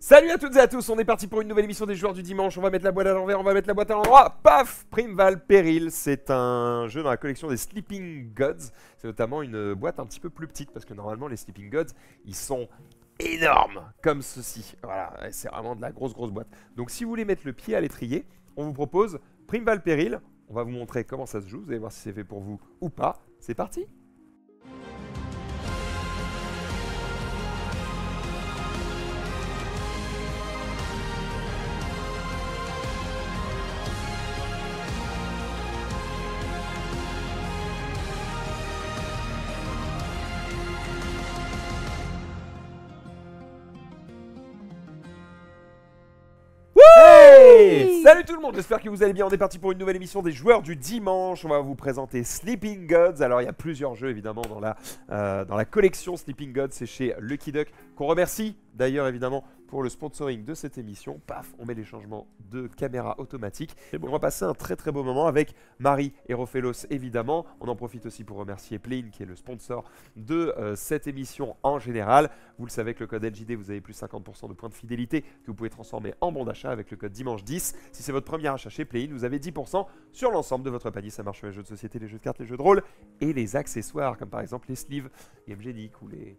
Salut à toutes et à tous, on est parti pour une nouvelle émission des joueurs du dimanche. On va mettre la boîte à l'envers, on va mettre la boîte à l'endroit. Paf, Primeval Peril, c'est un jeu dans la collection des Sleeping Gods. C'est notamment une boîte un petit peu plus petite parce que normalement les Sleeping Gods, ils sont énormes comme ceci. Voilà, c'est vraiment de la grosse boîte. Donc si vous voulez mettre le pied à l'étrier, on vous propose Primeval Peril. On va vous montrer comment ça se joue, vous allez voir si c'est fait pour vous ou pas. C'est parti. Hey, salut tout le monde, j'espère que vous allez bien. On est parti pour une nouvelle émission des joueurs du dimanche. On va vous présenter Sleeping Gods. Alors il y a plusieurs jeux évidemment dans la collection Sleeping Gods. C'est chez Lucky Duck qu'on remercie d'ailleurs évidemment pour le sponsoring de cette émission. Paf, on met les changements de caméra automatique. Et on va passer un très bon moment avec Marie et Rofelos évidemment. On en profite aussi pour remercier Plane qui est le sponsor de cette émission en général. Vous le savez que le code LJD, vous avez plus 50% de points de fidélité que vous pouvez transformer en bon d'achat avec le code dimanche 10. Si c'est votre premier achat chez Plane, vous avez 10% sur l'ensemble de votre panier. Ça marche sur les jeux de société, les jeux de cartes, les jeux de rôle et les accessoires comme par exemple les sleeves, les MGDIC ou les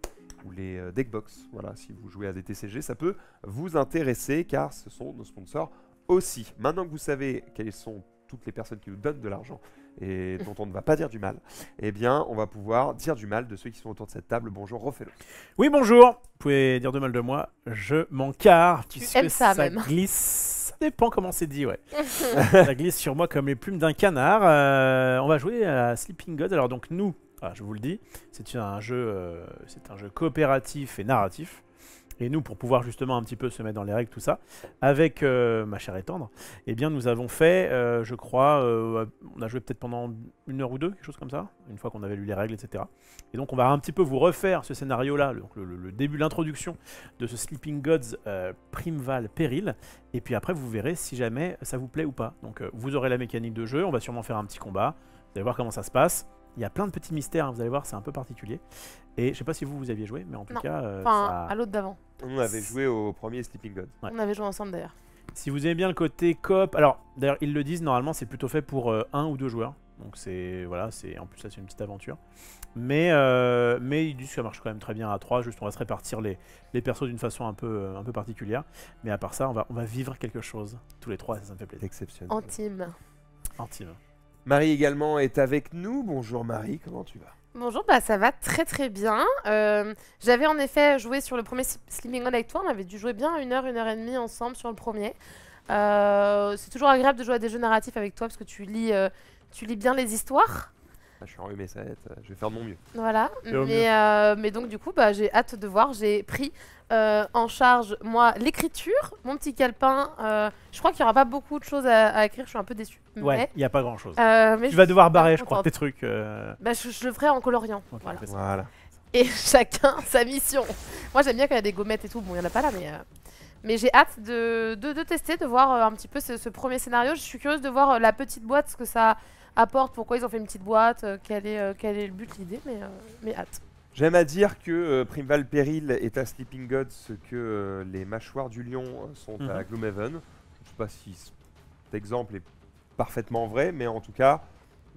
deckbox. Voilà, si vous jouez à des TCG, ça peut vous intéresser car ce sont nos sponsors aussi. Maintenant que vous savez quelles sont toutes les personnes qui nous donnent de l'argent et dont on ne va pas dire du mal, eh bien, on va pouvoir dire du mal de ceux qui sont autour de cette table. Bonjour, Rofelos. Oui, bonjour. Vous pouvez dire de mal de moi. Je m'en carre puisque ça même. glisse. Ça dépend comment c'est dit, ouais. Ça glisse sur moi comme les plumes d'un canard. On va jouer à Sleeping Gods. Alors donc nous, je vous le dis, c'est un jeu coopératif et narratif. Et nous, pour pouvoir justement un petit peu se mettre dans les règles, tout ça, avec ma chère et tendre, eh bien nous avons fait, je crois, on a joué peut-être pendant 1 heure ou 2, quelque chose comme ça, une fois qu'on avait lu les règles, etc. Et donc on va un petit peu vous refaire ce scénario-là, le début, l'introduction de ce Sleeping Gods Primeval Peril, et puis après vous verrez si jamais ça vous plaît ou pas. Donc vous aurez la mécanique de jeu, on va sûrement faire un petit combat, vous allez voir comment ça se passe. Il y a plein de petits mystères, hein, vous allez voir, c'est un peu particulier. Et je sais pas si vous aviez joué, mais en tout cas... à l'autre d'avant. On avait joué au premier Sleeping God. Ouais. On avait joué ensemble d'ailleurs. Si vous aimez bien le côté coop... Alors, d'ailleurs, ils le disent, normalement, c'est plutôt fait pour 1 ou 2 joueurs. Donc c'est... Voilà, en plus, ça, c'est une petite aventure. Mais ils disent que ça marche quand même très bien à 3. Juste, on va se répartir les persos d'une façon un peu particulière. Mais à part ça, on va vivre quelque chose. Tous les 3, ça me fait plaisir. Exceptionnel. Intime. Marie également est avec nous. Bonjour Marie, comment tu vas? Bonjour, ça va très bien. J'avais en effet joué sur le premier Sleeping God avec toi. On avait dû jouer bien 1 heure, 1 heure et demie ensemble sur le premier. C'est toujours agréable de jouer à des jeux narratifs avec toi parce que tu lis bien les histoires. Je suis enrhumé, ça va être... je vais faire de mon mieux. Voilà, mais donc du coup, j'ai hâte de voir. J'ai pris en charge, moi, l'écriture, mon petit calepin. Je crois qu'il n'y aura pas beaucoup de choses à écrire, je suis un peu déçue. Ouais, il n'y a pas grand-chose. Tu vas devoir barrer, je crois, tes trucs. Je le ferai en coloriant. Okay, voilà. Et chacun sa mission. Moi, j'aime bien quand il y a des gommettes et tout. Bon, il n'y en a pas là, mais j'ai hâte de tester, de voir un petit peu ce premier scénario. Je suis curieuse de voir la petite boîte, ce que ça apporte, pourquoi ils ont fait une petite boîte, quel est le but, l'idée, mais hâte. J'aime à dire que Primeval Peril est à Sleeping God ce que les mâchoires du lion sont à Gloomhaven. Je ne sais pas si cet exemple est parfaitement vrai, mais en tout cas,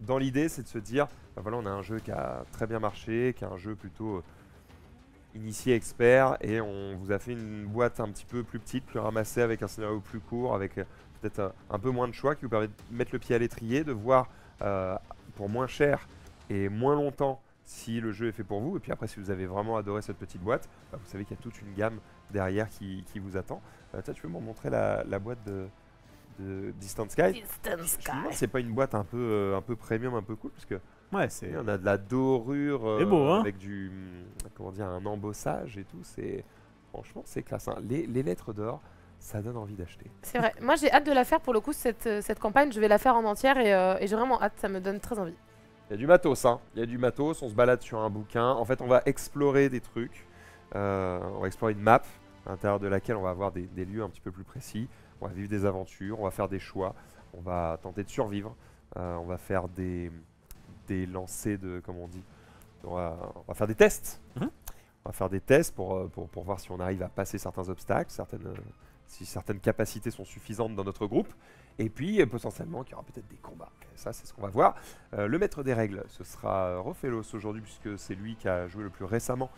dans l'idée, c'est de se dire, voilà, on a un jeu qui a très bien marché, qui est un jeu plutôt initié expert, et on vous a fait une boîte un petit peu plus petite, plus ramassée, avec un scénario plus court, avec peut-être un peu moins de choix, qui vous permet de mettre le pied à l'étrier, de voir pour moins cher et moins longtemps si le jeu est fait pour vous. Et puis après, si vous avez vraiment adoré cette petite boîte, vous savez qu'il y a toute une gamme derrière qui vous attend. Tu peux m'en montrer la boîte de Distant Sky. C'est pas une boîte un peu premium, un peu cool, parce que ouais, on a de la dorure beau, hein, avec un embossage et tout. Franchement, c'est classe, hein. Les lettres d'or, ça donne envie d'acheter. C'est vrai. Moi, j'ai hâte de la faire pour le coup, cette campagne. Je vais la faire en entière et j'ai vraiment hâte. Ça me donne très envie. Il y a du matos, hein. Il y a du matos. On se balade sur un bouquin. En fait, on va explorer des trucs. On va explorer une map à l'intérieur de laquelle on va avoir des lieux un petit peu plus précis. On va vivre des aventures. On va faire des choix. On va tenter de survivre. On va faire des lancers de... Comment on dit? On va faire des tests. On va faire des tests pour voir si on arrive à passer certains obstacles, si certaines capacités sont suffisantes dans notre groupe. Et puis potentiellement qu'il y aura peut-être des combats. Ça, c'est ce qu'on va voir. Le maître des règles, ce sera Rofelos aujourd'hui, puisque c'est lui qui a joué le plus récemment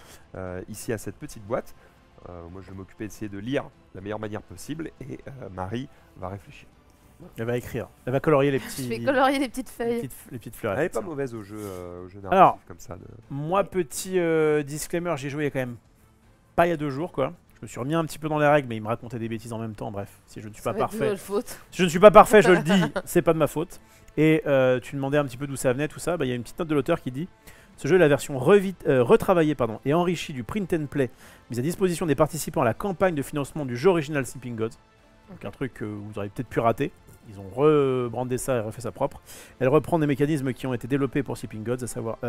ici à cette petite boîte. Moi, je vais m'occuper d'essayer de lire de la meilleure manière possible. Et Marie va réfléchir. Elle va écrire. Elle va colorier les petits. Je vais colorier les petites feuilles. Les petites Elle fleurs. n'est pas mauvaise au jeu narratif Alors, comme ça. Moi, petit disclaimer, j'ai joué il y a quand même pas il y a 2 jours, quoi. Je me suis remis un petit peu dans les règles, mais il me racontait des bêtises en même temps. Bref, si je ne suis pas parfait, si je ne suis pas parfait, je le dis, c'est pas de ma faute. Et tu demandais un petit peu d'où ça venait, tout ça. Bah, il y a une petite note de l'auteur qui dit: ce jeu est la version retravaillée et enrichie du print and play mise à disposition des participants à la campagne de financement du jeu original Sleeping Gods. Donc un truc que vous auriez peut-être pu rater. Ils ont rebrandé ça et refait ça propre. Elle reprend des mécanismes qui ont été développés pour Sleeping Gods, à savoir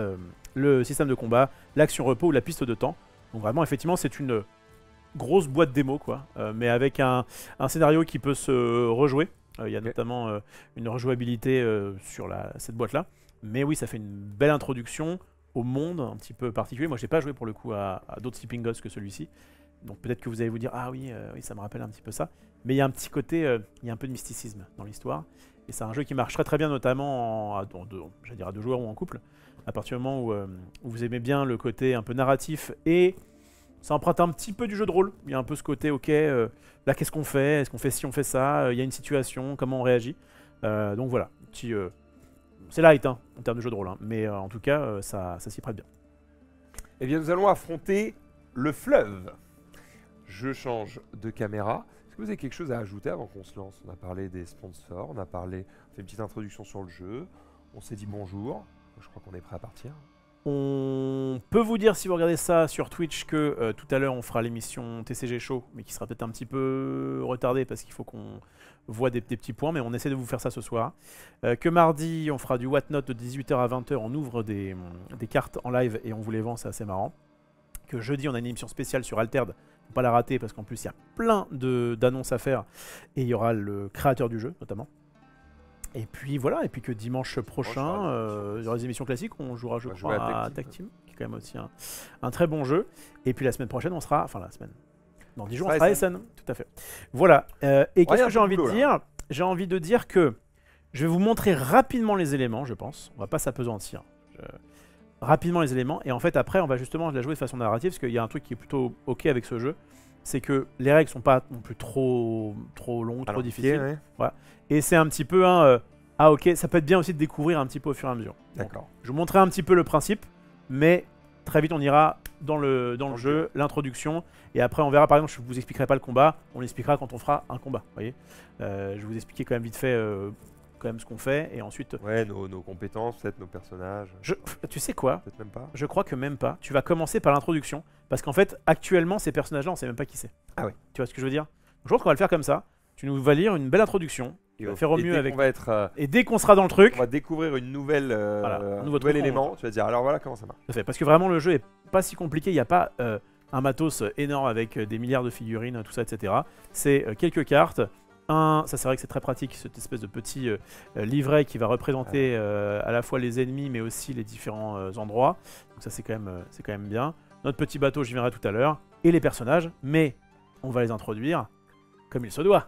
le système de combat, l'action repos ou la piste de temps. Donc vraiment, effectivement, c'est une grosse boîte démo, quoi, mais avec un scénario qui peut se rejouer. Il y a notamment une rejouabilité sur cette boîte-là. Mais oui, ça fait une belle introduction au monde un petit peu particulier. Moi, je n'ai pas joué pour le coup à d'autres Sleeping Gods que celui-ci. Donc peut-être que vous allez vous dire: ah oui, oui, ça me rappelle un petit peu ça. Mais il y a un petit côté, il y a un peu de mysticisme dans l'histoire. Et c'est un jeu qui marche très très bien, notamment à 2 joueurs ou en couple. À partir du moment où vous aimez bien le côté un peu narratif, et ça emprunte un petit peu du jeu de rôle. Il y a un peu ce côté, ok, là qu'est-ce qu'on fait? Est-ce qu'on fait ci, on fait ça? Il y a une situation, comment on réagit? Donc voilà, c'est light hein, en termes de jeu de rôle, hein, mais en tout cas, ça s'y prête bien. Eh bien, nous allons affronter le fleuve. Je change de caméra. Est-ce que vous avez quelque chose à ajouter avant qu'on se lance? On a parlé des sponsors, on a fait une petite introduction sur le jeu, on s'est dit bonjour. Je crois qu'on est prêt à partir. On peut vous dire, si vous regardez ça sur Twitch, que tout à l'heure on fera l'émission TCG Show, mais qui sera peut-être un petit peu retardée parce qu'il faut qu'on voit des petits points, mais on essaie de vous faire ça ce soir. Que mardi on fera du What Not de 18h à 20h, on ouvre des cartes en live et on vous les vend, c'est assez marrant. Que jeudi on a une émission spéciale sur Altered, faut pas la rater parce qu'en plus il y a plein d'annonces à faire et il y aura le créateur du jeu notamment. Et puis voilà, et puis que dimanche prochain, il y aura des émissions classiques où on jouera, je crois, à Tag Team, qui est quand même aussi un très bon jeu. Et puis la semaine prochaine, on sera, enfin la semaine, dans 10 jours, on sera à Essen, tout à fait. Voilà, et qu'est-ce que j'ai envie de dire? J'ai envie de dire que je vais vous montrer rapidement les éléments, je pense, on va pas s'apesantir. Rapidement les éléments, et en fait après, on va justement la jouer de façon narrative, parce qu'il y a un truc qui est plutôt ok avec ce jeu, c'est que les règles sont pas non plus trop longues, trop difficiles. Ouais. Voilà. Et c'est un petit peu ah ok, ça peut être bien aussi de découvrir un petit peu au fur et à mesure. D'accord. Je vous montrerai un petit peu le principe, mais très vite on ira dans le jeu, l'introduction, et après on verra. Par exemple, je vous expliquerai pas le combat, on l'expliquera quand on fera un combat. Vous voyez, je vais vous expliquer quand même vite fait quand même ce qu'on fait, et ensuite... Ouais, nos compétences, peut-être nos personnages. Tu sais quoi? Peut-être même pas. Je crois que même pas. Tu vas commencer par l'introduction, parce qu'en fait, actuellement, ces personnages-là, on sait même pas qui c'est. Ah ouais. Tu vois ce que je veux dire? Je pense qu'on va le faire comme ça. Tu nous vas lire une belle introduction. Tu vas faire au mieux avec. Et dès qu'on sera dans le truc, on va découvrir une nouvelle, un nouvel élément. Tu vas dire, alors voilà comment ça marche. Tout à fait, parce que vraiment, le jeu est pas si compliqué. Il n'y a pas un matos énorme avec des milliards de figurines, tout ça, etc. C'est quelques cartes. Ça c'est vrai que c'est très pratique, cette espèce de petit livret qui va représenter à la fois les ennemis mais aussi les différents endroits. Donc ça c'est quand même bien. Notre petit bateau, j'y viendrai tout à l'heure. Et les personnages, mais on va les introduire comme il se doit.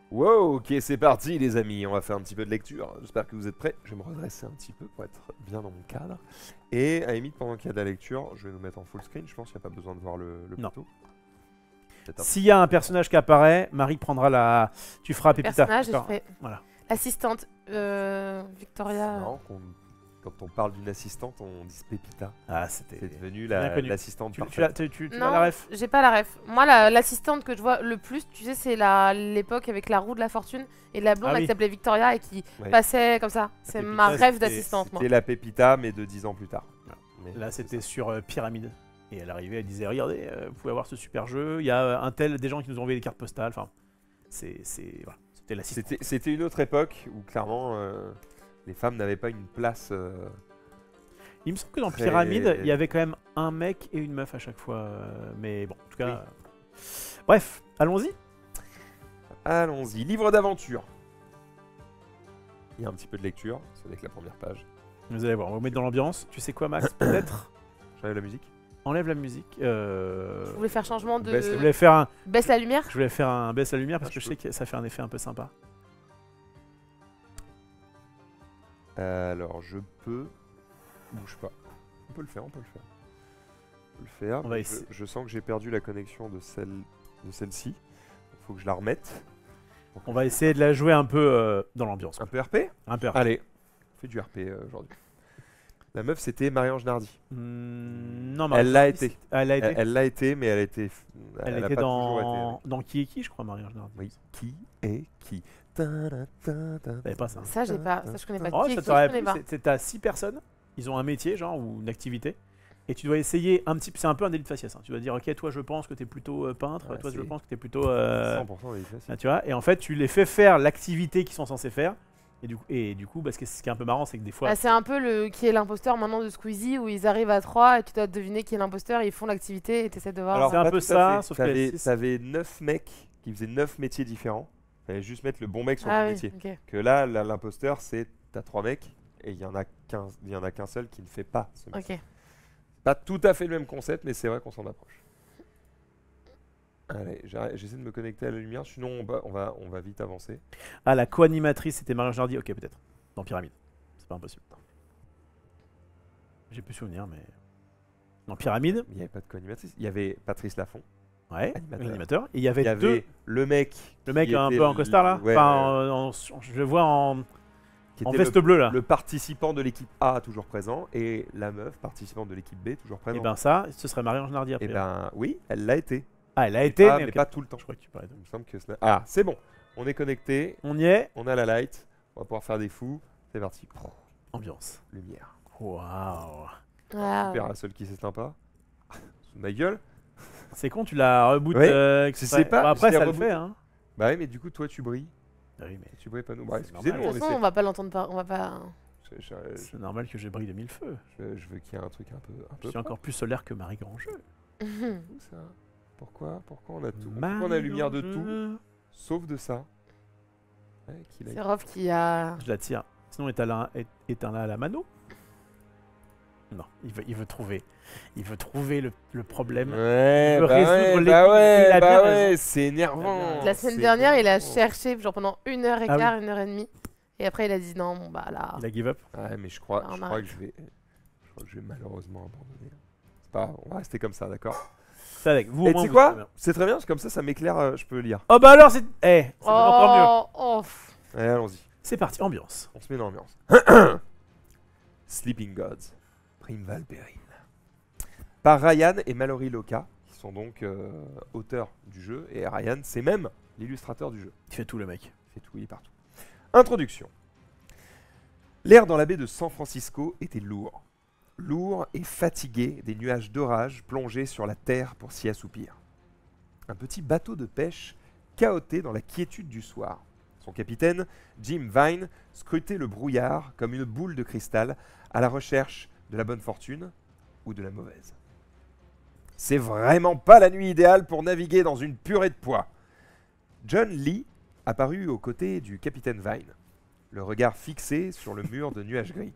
Wow, ok, c'est parti les amis, on va faire un petit peu de lecture. J'espère que vous êtes prêts. Je vais me redresser un petit peu pour être bien dans mon cadre. Et à la limite, pendant qu'il y a de la lecture, je vais nous mettre en full screen. Je pense qu'il n'y a pas besoin de voir le plateau. S'il y a un personnage qui apparaît, Marie prendra tu feras Pépita. Personnage, je fais voilà. Assistante, Victoria. Non, quand on parle d'une assistante, on dit Pépita. Ah, c'était devenu l'assistante parfaite. Tu as la ref? J'ai pas la ref. Moi, l'assistante que je vois le plus, tu sais, c'est l'époque avec la roue de la fortune et la blonde qui s'appelait Victoria et qui passait comme ça. C'est ma rêve d'assistante, moi. C'était la Pépita, mais de 10 ans plus tard. Mais là, c'était sur Pyramide. Et elle arrivait, elle disait, regardez, vous pouvez avoir ce super jeu, il y a des gens qui nous ont envoyé des cartes postales, enfin, voilà, c'était l'assistant. C'était une autre époque où clairement les femmes n'avaient pas une place. Il me semble que dans Pyramide, il y avait quand même un mec et une meuf à chaque fois, mais bon, en tout cas... Bref, allons-y. Allons-y, livre d'aventure. Il y a un petit peu de lecture, ce n'est que la première page. Vous allez voir, on va vous mettre dans l'ambiance. Tu sais quoi, Max, peut-être? J'enlève la musique. enlève la musique. Vous voulez faire changement de. Baisse Je voulais faire un, Baisse la lumière. baisse la lumière parce Ah, que je je sais que ça fait un effet un peu sympa. Alors, je peux. Bouge pas. On peut le faire, on peut le faire. On peut le faire. On va mais essayer. je sens que j'ai perdu la connexion de celle-ci. Il faut que je la remette. On va essayer de la jouer un peu dans l'ambiance. Un peu RP. Un peu. Allez, on fait du RP aujourd'hui. La meuf, c'était Marie-Ange Nardi. Non, Elle l'a été. Elle a été. Elle l'a été, mais elle a été. Elle a était pas toujours été, dans Qui est qui, je crois, Marie-Ange Nardi. oui. Qui est qui? T'avais pas ça. Ça, j'ai pas. Ça, je connais pas. Oh, Qui est ça qui, t'aurait je connais plu. pas. T'as 6 personnes. Ils ont un métier, genre, ou une activité. Et tu dois essayer un petit. C'est un peu un délit de faciès. Hein. Tu dois dire, ok, toi, je pense que t'es plutôt peintre. Ouais, toi, je c'est pense que t'es plutôt. 100% des faces. Là, tu vois. Et en fait, tu les fais faire l'activité qu'ils sont censés faire. Et du coup, parce que ce qui est un peu marrant, c'est que des fois. Ah, c'est un peu le qui est l'imposteur maintenant de Squeezie où ils arrivent à 3 et tu dois deviner qui est l'imposteur, ils font l'activité et t'essaies de voir. Alors, c'est un pas peu tout à ça, fait. sauf que T'avais 9 mecs qui faisaient 9 métiers différents. Fallait juste mettre le bon mec sur Ah le oui, métier. ok. Que là, l'imposteur, c'est t'as 3 mecs et il y en a qu'un seul qui ne fait pas ce métier. Ok. Pas tout à fait le même concept, mais c'est vrai qu'on s'en approche. Allez, j'essaie de me connecter à la lumière, sinon on va vite avancer. Ah, la co-animatrice, c'était Marie-Ange Nardi. Ok, peut-être. Dans Pyramide. C'est pas impossible. J'ai plus souvenir, mais. Dans Pyramide, Mais il n'y avait pas de co-animatrice. Il y avait Patrice Laffont. ouais, Animateur. l'animateur. Et il y avait Il y deux. avait le mec. Le mec qui un était peu en costard là. ouais, Enfin, je le vois en qui en était veste bleue là. le participant de l'équipe A toujours présent et la meuf participante de l'équipe B toujours Et présente. ben ça, ce serait Marie-Ange Nardi après. Et ben oui, elle l'a été. Ah, elle a été, Ah, mais ok. pas tout le temps. Je crois que tu parlais de. Il me semble que ah, c'est bon. On est connecté, On y est. on a la light, on va pouvoir faire des fous. C'est parti. Ambiance. Lumière. Waouh. Ah, Super, la seule qui s'éteint pas. Sous ma gueule. C'est con, tu la reboot. Ouais, exprès. sais pas, Bon, après, je l'ai ça le rebooté. fait, hein. Bah oui, mais du coup, toi, tu brilles. Ah oui, mais Tu brilles pas nous. Bah, C'est excusez-nous, normal. on de toute façon, essaie. on va pas l'entendre on va pas. Je c'est normal que j'ai brille de mille feux. je veux qu'il y ait un truc un peu. Je suis encore plus solaire que Marie Grandjeu. Où ça Pourquoi on a tout Pourquoi on a la lumière de tout, sauf de ça. Ouais, qu'il a- C'est Rof qui a. Je la tire. Sinon, éteins-la à la mano. Non, il veut trouver le problème. Ouais, veut bah résoudre ouais, les- bah ouais, il a bien bah raison. ouais, c'est énervant. La semaine c'est dernière, il a énervant. cherché genre pendant 1h15, Ah oui. 1h30. Et après, il a dit non, bon bah là. Il a give up. Ouais, mais je crois, On je crois arrête. que je vais malheureusement abandonner. C'est pas, on va rester comme ça, d'accord. C'est avec vous. au Et moins, tu sais vous êtes très quoi bien. C'est très bien, parce que comme ça m'éclaire, je peux lire. Oh bah alors, c'est. C'est encore mieux. Oh, Allez, allons-y. C'est parti, ambiance. On se met dans l'ambiance. Sleeping Gods, Primeval Peril. Par Ryan et Mallory Loca, qui sont donc auteurs du jeu. Et Ryan, c'est même l'illustrateur du jeu. Il fait tout, le mec. Il fait tout, il est partout. Introduction. L'air dans la baie de San Francisco était lourd. Lourd et fatigué des nuages d'orage plongés sur la terre pour s'y assoupir. Un petit bateau de pêche cahotait dans la quiétude du soir. Son capitaine, Jim Vine, scrutait le brouillard comme une boule de cristal à la recherche de la bonne fortune ou de la mauvaise. C'est vraiment pas la nuit idéale pour naviguer dans une purée de pois. John Lee apparut aux côtés du capitaine Vine, le regard fixé sur le mur de nuages gris.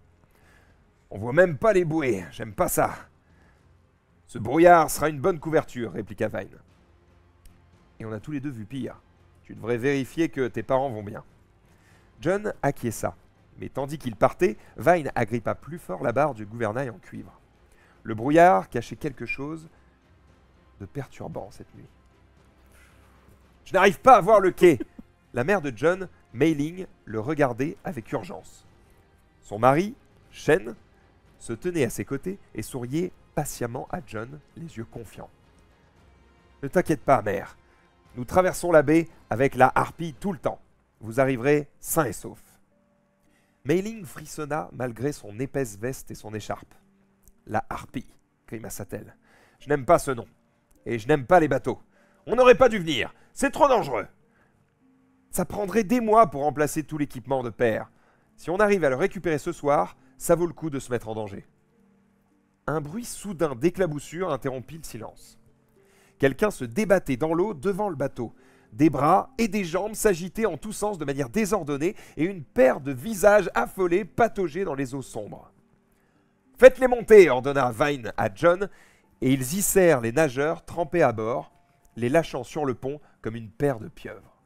On voit même pas les bouées, j'aime pas ça. Ce brouillard sera une bonne couverture, répliqua Vine. Et on a tous les deux vu pire. Tu devrais vérifier que tes parents vont bien. John acquiesça, mais tandis qu'il partait, Vine agrippa plus fort la barre du gouvernail en cuivre. Le brouillard cachait quelque chose de perturbant cette nuit. Je n'arrive pas à voir le quai. La mère de John, Mei-Ling, le regardait avec urgence. Son mari, Shen, se tenait à ses côtés et souriait patiemment à John, les yeux confiants. Ne t'inquiète pas, mère. Nous traversons la baie avec la harpie tout le temps. Vous arriverez sains et saufs. Mei-Ling frissonna malgré son épaisse veste et son écharpe. La harpie, grimaça-t-elle. Je n'aime pas ce nom. Et je n'aime pas les bateaux. On n'aurait pas dû venir. C'est trop dangereux. Ça prendrait des mois pour remplacer tout l'équipement de père. Si on arrive à le récupérer ce soir, ça vaut le coup de se mettre en danger. Un bruit soudain d'éclaboussure interrompit le silence. Quelqu'un se débattait dans l'eau devant le bateau. Des bras et des jambes s'agitaient en tous sens de manière désordonnée et une paire de visages affolés pataugeaient dans les eaux sombres. « Faites-les monter !» ordonna Vine à John et ils hissèrent les nageurs trempés à bord, les lâchant sur le pont comme une paire de pieuvres.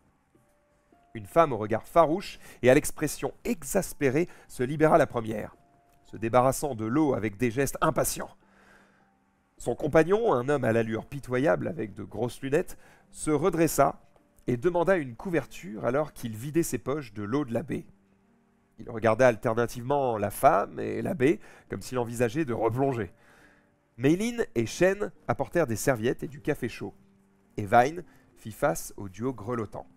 Une femme au regard farouche et à l'expression exaspérée se libéra la première, se débarrassant de l'eau avec des gestes impatients. Son compagnon, un homme à l'allure pitoyable avec de grosses lunettes, se redressa et demanda une couverture alors qu'il vidait ses poches de l'eau de la baie. Il regarda alternativement la femme et l'abbé comme s'il envisageait de replonger. Meilin et Shen apportèrent des serviettes et du café chaud, et Vine fit face au duo grelottant.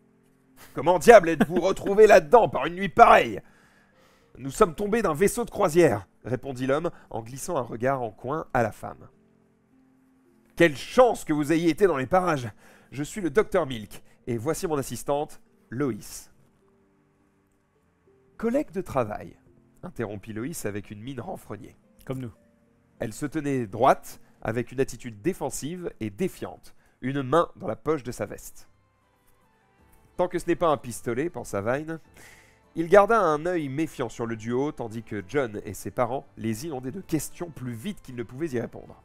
« Comment diable êtes-vous retrouvé là-dedans par une nuit pareille ?»« Nous sommes tombés d'un vaisseau de croisière, » répondit l'homme en glissant un regard en coin à la femme. « Quelle chance que vous ayez été dans les parages. Je suis le Dr Milk, et voici mon assistante, Loïs. » « Collègue de travail, » interrompit Loïs avec une mine renfrognée. Comme nous. Elle se tenait droite, avec une attitude défensive et défiante, une main dans la poche de sa veste. Tant que ce n'est pas un pistolet, pensa Vine, il garda un œil méfiant sur le duo, tandis que John et ses parents les inondaient de questions plus vite qu'ils ne pouvaient y répondre.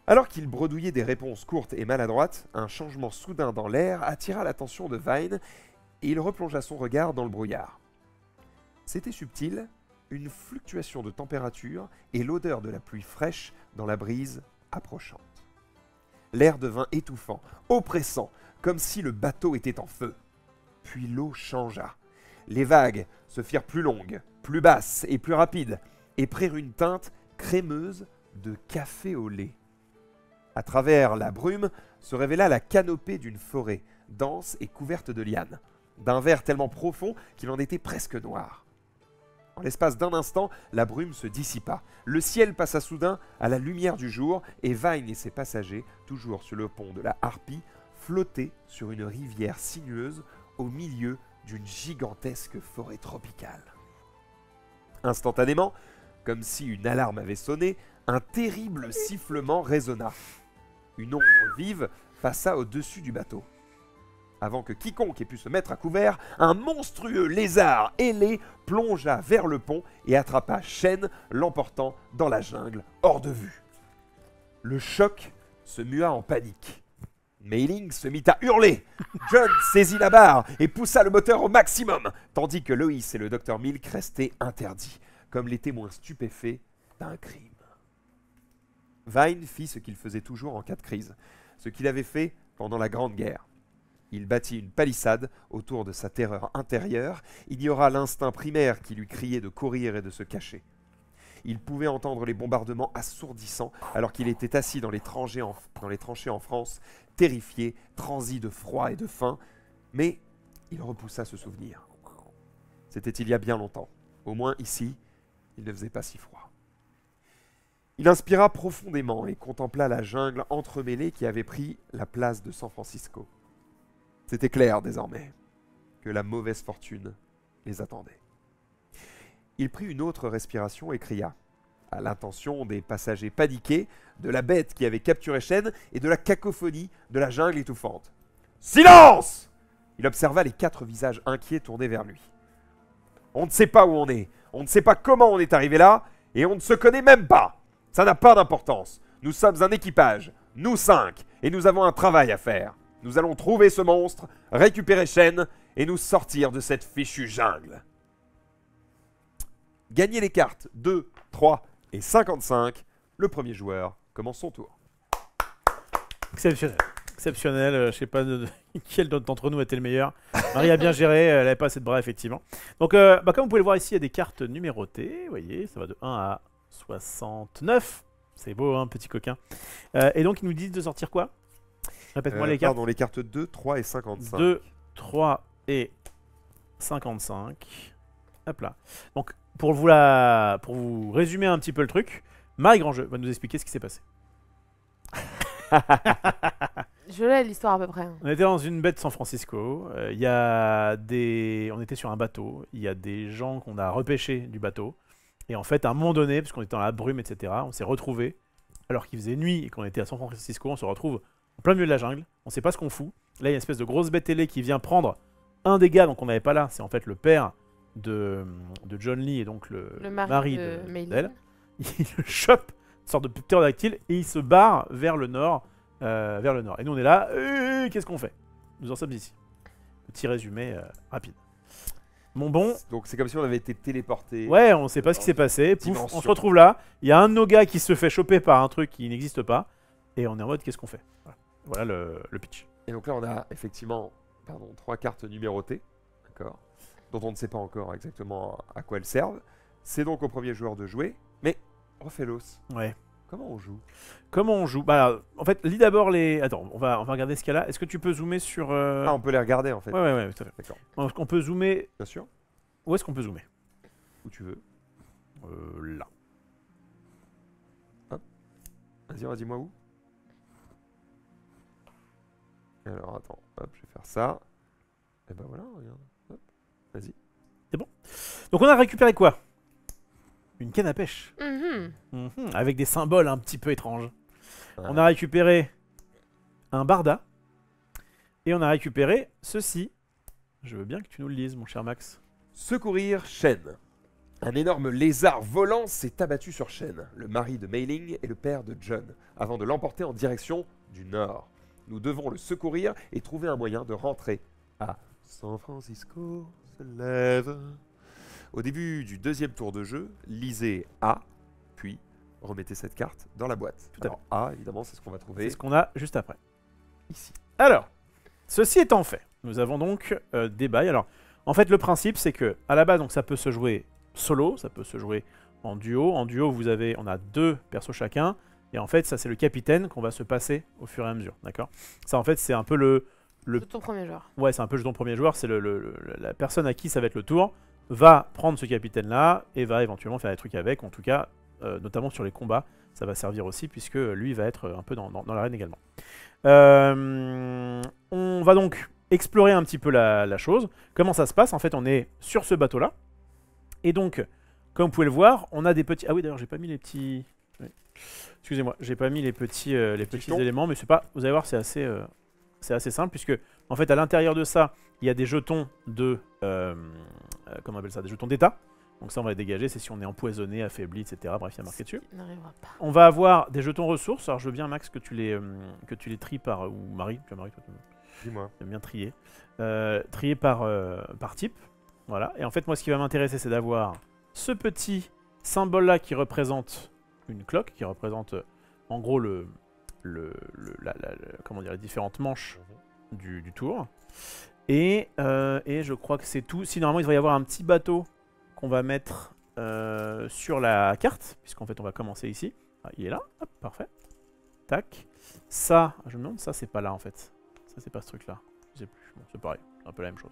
Alors qu'il bredouillait des réponses courtes et maladroites, un changement soudain dans l'air attira l'attention de Vine et il replongea son regard dans le brouillard. C'était subtil, une fluctuation de température et l'odeur de la pluie fraîche dans la brise approchante. L'air devint étouffant, oppressant, comme si le bateau était en feu. Puis l'eau changea. Les vagues se firent plus longues, plus basses et plus rapides, et prirent une teinte crémeuse de café au lait. À travers la brume se révéla la canopée d'une forêt, dense et couverte de lianes, d'un vert tellement profond qu'il en était presque noir. En l'espace d'un instant, la brume se dissipa. Le ciel passa soudain à la lumière du jour et Vine et ses passagers, toujours sur le pont de la Harpie, flottaient sur une rivière sinueuse au milieu d'une gigantesque forêt tropicale. Instantanément, comme si une alarme avait sonné, un terrible sifflement résonna. Une ombre vive passa au-dessus du bateau. Avant que quiconque ait pu se mettre à couvert, un monstrueux lézard ailé plongea vers le pont et attrapa Shen, l'emportant dans la jungle, hors de vue. Le choc se mua en panique. Mei-Ling se mit à hurler. John saisit la barre et poussa le moteur au maximum, tandis que Loïs et le Dr Milk restaient interdits, comme les témoins stupéfaits d'un crime. Vine fit ce qu'il faisait toujours en cas de crise, ce qu'il avait fait pendant la Grande Guerre. Il bâtit une palissade autour de sa terreur intérieure, ignora l'instinct primaire qui lui criait de courir et de se cacher. Il pouvait entendre les bombardements assourdissants alors qu'il était assis dans les tranchées en France, terrifié, transi de froid et de faim, mais il repoussa ce souvenir. C'était il y a bien longtemps. Au moins ici, il ne faisait pas si froid. Il inspira profondément et contempla la jungle entremêlée qui avait pris la place de San Francisco. C'était clair désormais que la mauvaise fortune les attendait. Il prit une autre respiration et cria, à l'intention des passagers paniqués, de la bête qui avait capturé Shen et de la cacophonie de la jungle étouffante. « Silence !» Il observa les 4 visages inquiets tournés vers lui. « On ne sait pas où on est, on ne sait pas comment on est arrivé là, et on ne se connaît même pas. Ça n'a pas d'importance. Nous sommes un équipage, nous 5, et nous avons un travail à faire. Nous allons trouver ce monstre, récupérer Shen et nous sortir de cette fichue jungle. » Gagnez les cartes 2, 3 et 55. Le premier joueur commence son tour. Exceptionnel. Exceptionnel. Je sais pas quel d'entre nous était le meilleur. Marie a bien géré. Elle n'avait pas assez de bras, effectivement. Donc, comme vous pouvez le voir ici, il y a des cartes numérotées. Vous voyez, ça va de 1 à 69. C'est beau, hein, petit coquin. Et donc, ils nous disent de sortir quoi? Répète-moi les cartes. Pardon, les cartes 2, 3 et 55. 2, 3 et 55. Hop là. Donc, pour vous résumer un petit peu le truc, Marie Grandjeu va nous expliquer ce qui s'est passé. Je l'ai l'histoire à peu près. On était dans une baie de San Francisco. On était sur un bateau. Il y a des gens qu'on a repêchés du bateau. Et en fait, à un moment donné, parce qu'on était dans la brume, etc., on s'est retrouvés, alors qu'il faisait nuit et qu'on était à San Francisco, on se retrouve en plein milieu de la jungle. On sait pas ce qu'on fout. Là, il y a une espèce de grosse bête ailée qui vient prendre un des gars, donc on n'avait pas là. C'est en fait le père de John Lee et donc le mari de d'elle. Meilin. il chope une sorte de ptérodactyle et il se barre vers le nord. Et nous on est là, qu'est-ce qu'on fait? Nous en sommes ici. Petit résumé rapide. Mon bon, Donc c'est comme si on avait été téléporté. ouais, on sait pas ce qui s'est passé. Pouf, Dimension. on se retrouve là. Il y a un de nos gars qui se fait choper par un truc qui n'existe pas. Et on est en mode, qu'est-ce qu'on fait? Voilà le pitch. Et donc là, on a effectivement 3 cartes numérotées, d'accord, dont on ne sait pas encore exactement à quoi elles servent. C'est donc au premier joueur de jouer, mais Ophélos, Ouais. comment on joue? Comment on joue? Bah, en fait, lis d'abord les. Attends, on va regarder ce qu'il y a là. Est-ce que tu peux zoomer sur. Ah, on peut les regarder en fait. Ouais, tout à fait. D'accord, On peut zoomer. bien sûr, Où est-ce qu'on peut zoomer? où tu veux. Là. Vas-y, dis-moi où. Alors attends, hop, je vais faire ça. Et ben voilà, regarde. Hop, vas-y. Donc on a récupéré quoi? Une canne à pêche. Mhm. Avec des symboles un petit peu étranges. Ah. On a récupéré un barda. Et on a récupéré ceci. Je veux bien que tu nous le lises, mon cher Max. Secourir Shen. Un énorme lézard volant s'est abattu sur Shen, le mari de Mei Ling et le père de John, avant de l'emporter en direction du nord. Nous devons le secourir et trouver un moyen de rentrer à San Francisco se lève. Au début du deuxième tour de jeu, lisez A, puis remettez cette carte dans la boîte. Tout à Alors, A, évidemment, c'est ce qu'on va trouver C'est ce qu'on a juste après. ici. Alors, ceci étant fait, nous avons donc des bails. Alors, en fait, le principe, c'est que à la base, donc, ça peut se jouer solo, ça peut se jouer en duo. En duo, on a 2 persos chacun. Et en fait, ça, c'est le capitaine qu'on va se passer au fur et à mesure. D'accord? Ça, en fait, c'est un peu le De ton premier joueur. Ouais, c'est un peu le jeton premier joueur, c'est la personne à qui ça va être le tour, va prendre ce capitaine-là et va éventuellement faire des trucs avec, en tout cas, notamment sur les combats, ça va servir aussi, puisque lui va être un peu dans l'arène également. On va donc explorer un petit peu la chose. Comment ça se passe? En fait, on est sur ce bateau-là, et donc, comme vous pouvez le voir, on a des petits... Ah oui, d'ailleurs, j'ai pas mis les petits... Ouais. Excusez-moi, j'ai pas mis les petits jetons. éléments, mais c'est pas... Vous allez voir, c'est assez simple, puisque en fait à l'intérieur de ça, il y a des jetons de comment on appelle ça, des jetons d'état. Donc ça on va les dégager, c'est si on est empoisonné, affaibli, etc. Bref, il y a marqué dessus. Il n'arrivera pas. On va avoir des jetons ressources. Alors je veux bien Max que tu les tries par, ou Marie, tu Marie, toi tu Dis-moi. aimes bien trier, trier par type. Voilà. Et en fait moi ce qui va m'intéresser c'est d'avoir ce petit symbole là qui représente une cloque, qui représente en gros comment dire, les différentes manches du tour. Et je crois que c'est tout. Si normalement il devrait y avoir un petit bateau qu'on va mettre sur la carte, puisqu'en fait on va commencer ici. Ah, il est là, hop, parfait. Tac. Ça, je me demande, ça c'est pas là en fait. Ça c'est pas ce truc là. Je sais plus. Bon, c'est pareil, c'est un peu la même chose.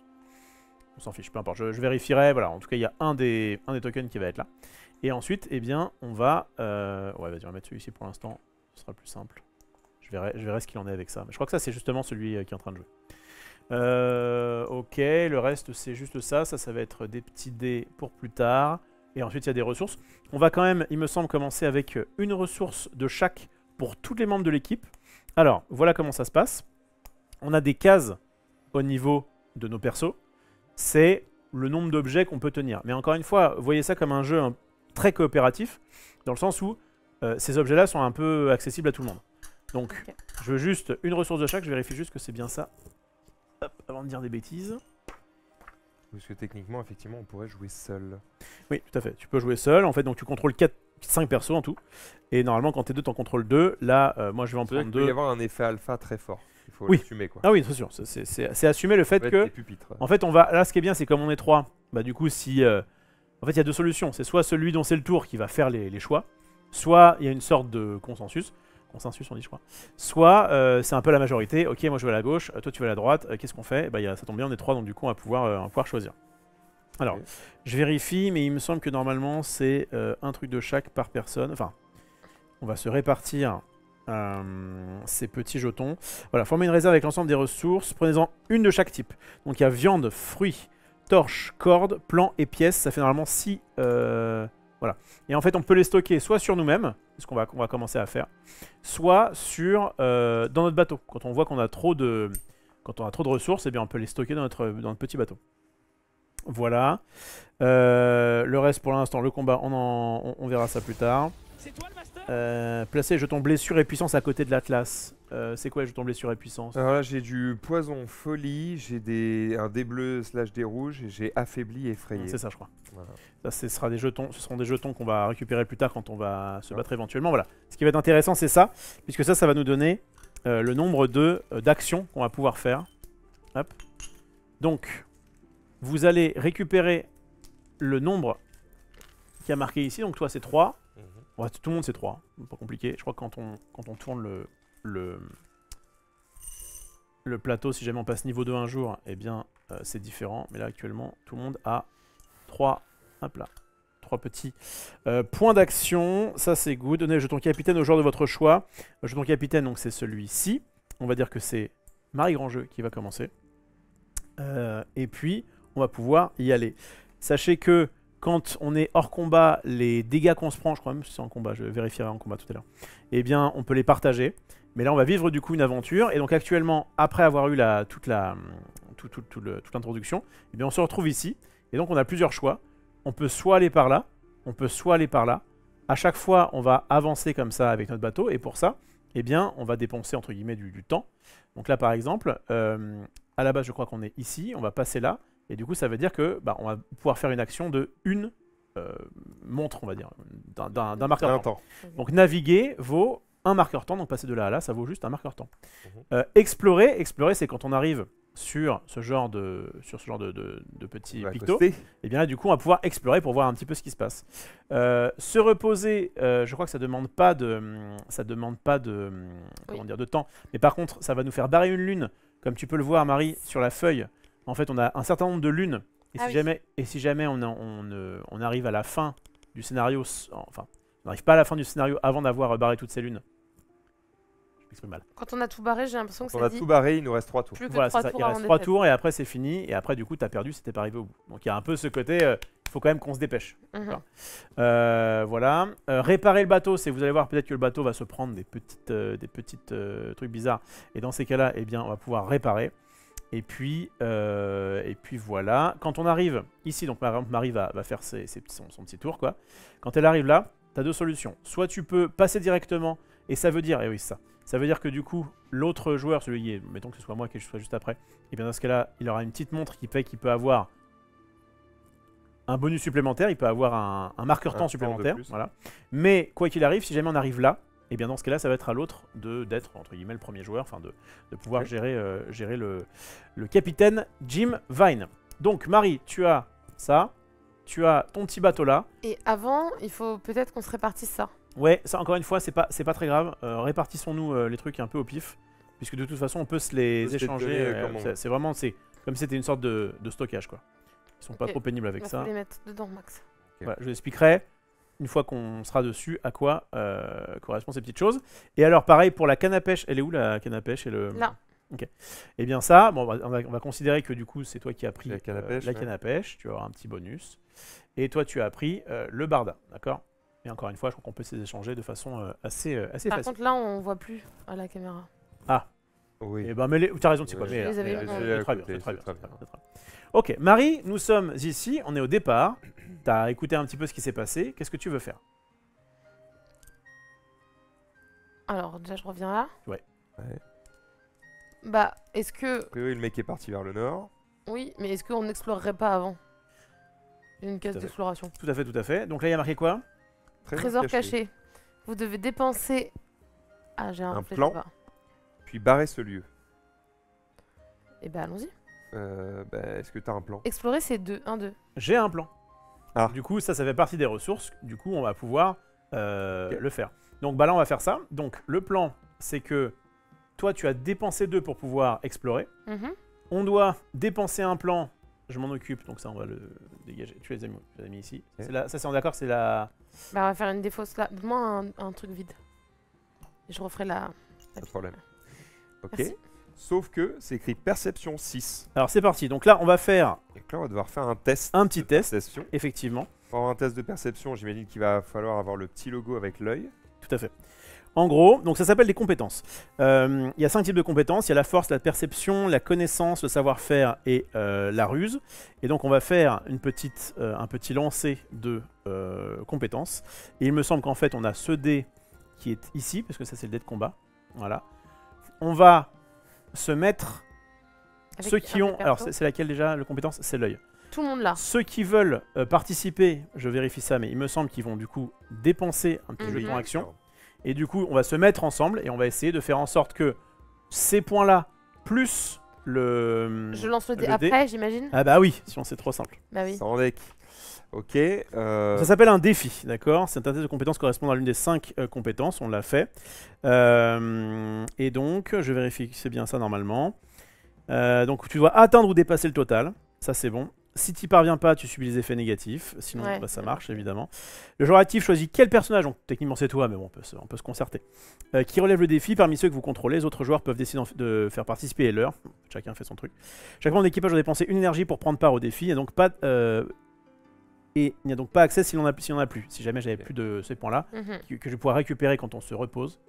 On s'en fiche, peu importe. Je vérifierai. Voilà, en tout cas il y a un des tokens qui va être là. Et ensuite, eh bien, on va... Ouais, vas-y, on va mettre celui-ci pour l'instant. Ce sera le plus simple. Je verrai ce qu'il en est avec ça. Mais je crois que ça, c'est justement celui qui est en train de jouer. Ok, le reste, c'est juste ça. Ça va être des petits dés pour plus tard. Et ensuite, il y a des ressources. On va quand même, il me semble, commencer avec une ressource de chaque pour tous les membres de l'équipe. Alors, voilà comment ça se passe. On a des cases au niveau de nos persos. C'est le nombre d'objets qu'on peut tenir. Mais encore une fois, voyez ça comme un jeu très coopératif, dans le sens où ces objets-là sont un peu accessibles à tout le monde. Donc, Ok. je veux juste une ressource de chaque, je vérifie juste que c'est bien ça. Hop, avant de dire des bêtises. Parce que techniquement, effectivement, on pourrait jouer seul. Oui, tout à fait. Tu peux jouer seul, en fait, donc tu contrôles 5 persos en tout. Et normalement, quand t'es 2, t'en contrôles 2. Là, moi, je vais en C'est-à-dire prendre qu'il peut y 2. avoir un effet alpha très fort. Il faut Oui. l'assumer, quoi. Ah oui, c'est sûr. C'est assumer le fait Ça peut que... être des pupitres. En fait, on va. Là, ce qui est bien, c'est comme on est 3, bah du coup, si. En fait, il y a 2 solutions. C'est soit celui dont c'est le tour qui va faire les choix, soit il y a une sorte de consensus. Consensus, on dit, je crois. Soit c'est un peu la majorité. Ok, moi je vais à la gauche, toi tu vas à la droite. Qu'est-ce qu'on fait? Bah, ça tombe bien, on est 3, donc du coup, on va pouvoir choisir. Alors, Ok. je vérifie, mais il me semble que normalement, c'est un truc de chaque par personne. Enfin, on va se répartir ces petits jetons. Voilà, formez une réserve avec l'ensemble des ressources. Prenez-en une de chaque type. Donc il y a viande, fruits, torches, cordes, plans et pièces. Ça fait normalement 6. Voilà. Et en fait, on peut les stocker soit sur nous-mêmes, c'est ce qu'on va commencer à faire, soit sur dans notre bateau. Quand on voit qu'on a trop de ressources, eh bien on peut les stocker dans notre petit bateau. Voilà. Le reste pour l'instant, le combat, on verra ça plus tard. Placer les jetons blessure et puissance à côté de l'Atlas. C'est quoi les jetons blessure et puissance? Alors là, j'ai du poison folie, j'ai un dé bleu / dé rouge et j'ai affaibli effrayé. C'est ça, je crois. Voilà. Ça, ce seront des jetons qu'on va récupérer plus tard quand on va se battre éventuellement. Voilà. Ce qui va être intéressant, c'est ça, puisque ça va nous donner le nombre d'actions qu'on va pouvoir faire. Hop. Donc, vous allez récupérer le nombre qui a marqué ici. Donc toi, c'est 3. Ouais, tout le monde, c'est 3. Pas compliqué. Je crois que quand on tourne le plateau, si jamais on passe niveau 2 un jour, eh bien, c'est différent. Mais là, actuellement, tout le monde a 3. Hop là. 3 petits points d'action. Ça, c'est good. Donnez le jeton capitaine au joueur de votre choix. Le jeton capitaine, donc, c'est celui-ci. On va dire que c'est Marie Grandjeu qui va commencer. Et puis, on va pouvoir y aller. Sachez que quand on est hors combat, les dégâts qu'on se prend, je crois même que c'est en combat, je vérifierai en combat tout à l'heure, eh bien, on peut les partager. Mais là, on va vivre du coup une aventure. Et donc, actuellement, après avoir eu toute l'introduction, eh bien, on se retrouve ici. Et donc, on a plusieurs choix. On peut soit aller par là, on peut soit aller par là. À chaque fois, on va avancer comme ça avec notre bateau. Et pour ça, eh bien, on va dépenser entre guillemets du temps. Donc là, par exemple, à la base, je crois qu'on est ici. On va passer là. Et du coup, ça veut dire que on va pouvoir faire une action de une montre, on va dire, d'un marqueur temps. Donc naviguer vaut un marqueur temps, donc passer de là à là, ça vaut juste un marqueur temps. Explorer, c'est quand on arrive sur ce genre de petits pictos. Et bien là, du coup, on va pouvoir explorer pour voir un petit peu ce qui se passe. Se reposer, je crois que ça demande pas de comment dire, de temps. Mais par contre, ça va nous faire barrer une lune, comme tu peux le voir, Marie, sur la feuille. En fait, on a un certain nombre de lunes, et si jamais on arrive à la fin du scénario, enfin, on n'arrive pas à la fin du scénario avant d'avoir barré toutes ces lunes. Je m'exprime mal. Quand on a tout barré, j'ai l'impression que c'est on a tout barré, il nous reste 3 tours. Voilà, c'est ça, il reste 3 tours et après c'est fini, et après du coup t'as perdu si t'es pas arrivé au bout. Donc il y a un peu ce côté, il faut quand même qu'on se dépêche. Voilà. Réparer le bateau, c'est vous allez voir peut-être que le bateau va se prendre des petites trucs bizarres, et dans ces cas-là, eh bien, on va pouvoir réparer. Et puis voilà. Quand on arrive ici, donc par exemple Marie va faire son petit tour, quoi. Quand elle arrive là, tu as deux solutions. Soit tu peux passer directement, et ça veut dire, et oui, ça veut dire que du coup, l'autre joueur, celui qui est, mettons que ce soit moi qui soit juste après, et bien dans ce cas-là, il aura une petite montre qui fait qu'il peut avoir un bonus supplémentaire, il peut avoir un marqueur temps supplémentaire. Voilà. Mais quoi qu'il arrive, si jamais on arrive là, et bien dans ce cas-là, ça va être à l'autre d'être entre guillemets le premier joueur, enfin de pouvoir gérer le capitaine Jim Vine. Donc Marie, tu as ça, tu as ton petit bateau là. Et avant, il faut peut-être qu'on se répartisse ça. Ouais, ça encore une fois, c'est pas très grave. Répartissons-nous les trucs un peu au pif, puisque de toute façon, on peut se les échanger. C'est vraiment, comme si c'était une sorte de stockage, quoi. Ils sont pas trop pénibles avec ça. On va les mettre dedans, Max. Voilà, je vous expliquerai une fois qu'on sera dessus à quoi correspondent ces petites choses. Et alors pareil pour la canne à pêche, elle est où la canne à pêche Là. Ok. Et bien ça, bon, on va considérer que du coup c'est toi qui as pris la canne à pêche, tu vas avoir un petit bonus. Et toi tu as pris le barda, d'accord? Et encore une fois, je crois qu'on peut se les échanger de façon assez facile. Par contre là on voit plus à la caméra. Ah oui. Et ben mais tu as raison, c'est quoi? Mais c'est très bien. Ok, Marie, nous sommes ici, on est au départ. Tu as écouté un petit peu ce qui s'est passé. Qu'est-ce que tu veux faire? Alors, déjà, je reviens là. Ouais. Bah, est-ce que... Oui, le mec est parti vers le nord. Oui, mais est-ce qu'on n'explorerait pas avant? Une case d'exploration. Tout à fait. Donc là, il y a marqué quoi? Trésor caché. Vous devez dépenser... Ah, j'ai un plan, puis barrer ce lieu. Eh ben, allons-y. Est-ce que tu as un plan? Explorer, c'est 1-2. J'ai un plan. Du coup, ça fait partie des ressources. Du coup, on va pouvoir le faire. Donc là, on va faire ça. Donc, le plan, c'est que toi, tu as dépensé 2 pour pouvoir explorer. On doit dépenser un plan. Je m'en occupe, donc ça, on va le dégager. Tu les as mis ici. Ça, c'est en d'accord, c'est la... Bah, on va faire une défausse là. Donne-moi un truc vide. Et je referai la... Pas de problème. Ok. Merci. Sauf que c'est écrit perception 6. Alors c'est parti, donc là on va faire... Et là on va devoir faire un test. Un petit test, perception. Effectivement. Pour avoir un test de perception, j'imagine qu'il va falloir avoir le petit logo avec l'œil. Tout à fait. En gros, donc ça s'appelle des compétences. Il y a 5 types de compétences. Il y a la force, la perception, la connaissance, le savoir-faire et la ruse. Et donc on va faire un petit lancer de compétences. Et il me semble qu'en fait on a ce dé qui est ici, parce que ça c'est le dé de combat. Voilà. On va se mettre... Avec Ceux qui un ont... perso. Alors c'est laquelle déjà, le compétence? C'est l'œil. Tout le monde là. Ceux qui veulent participer, je vérifie ça, mais il me semble qu'ils vont du coup dépenser un petit Mhm. jeton action. Et du coup, on va se mettre ensemble et on va essayer de faire en sorte que ces points-là, plus le... Je lance le dé le dé. après, j'imagine. Ah bah oui, sinon c'est trop simple. Bah oui. Sans deck. Ok. Ça s'appelle un défi, d'accord? C'est un test de compétences correspondant à l'une des 5 compétences, on l'a fait. Et donc, je vérifie que c'est bien ça normalement. Donc tu dois atteindre ou dépasser le total, ça c'est bon. Si tu n'y parviens pas, tu subis les effets négatifs, sinon Ouais, bah, ça ça marche évidemment. Le joueur actif choisit quel personnage, donc techniquement c'est toi, mais bon, on peut se concerter, qui relève le défi parmi ceux que vous contrôlez. Les autres joueurs peuvent décider de faire participer leur, chacun fait son truc. Chaque membre d'équipage doit dépenser une énergie pour prendre part au défi, et donc pas... Et il n'y a donc pas accès s'il n'y en a plus. Si jamais j'avais plus de ces points-là, Mhm. que je pourrais récupérer quand on se repose,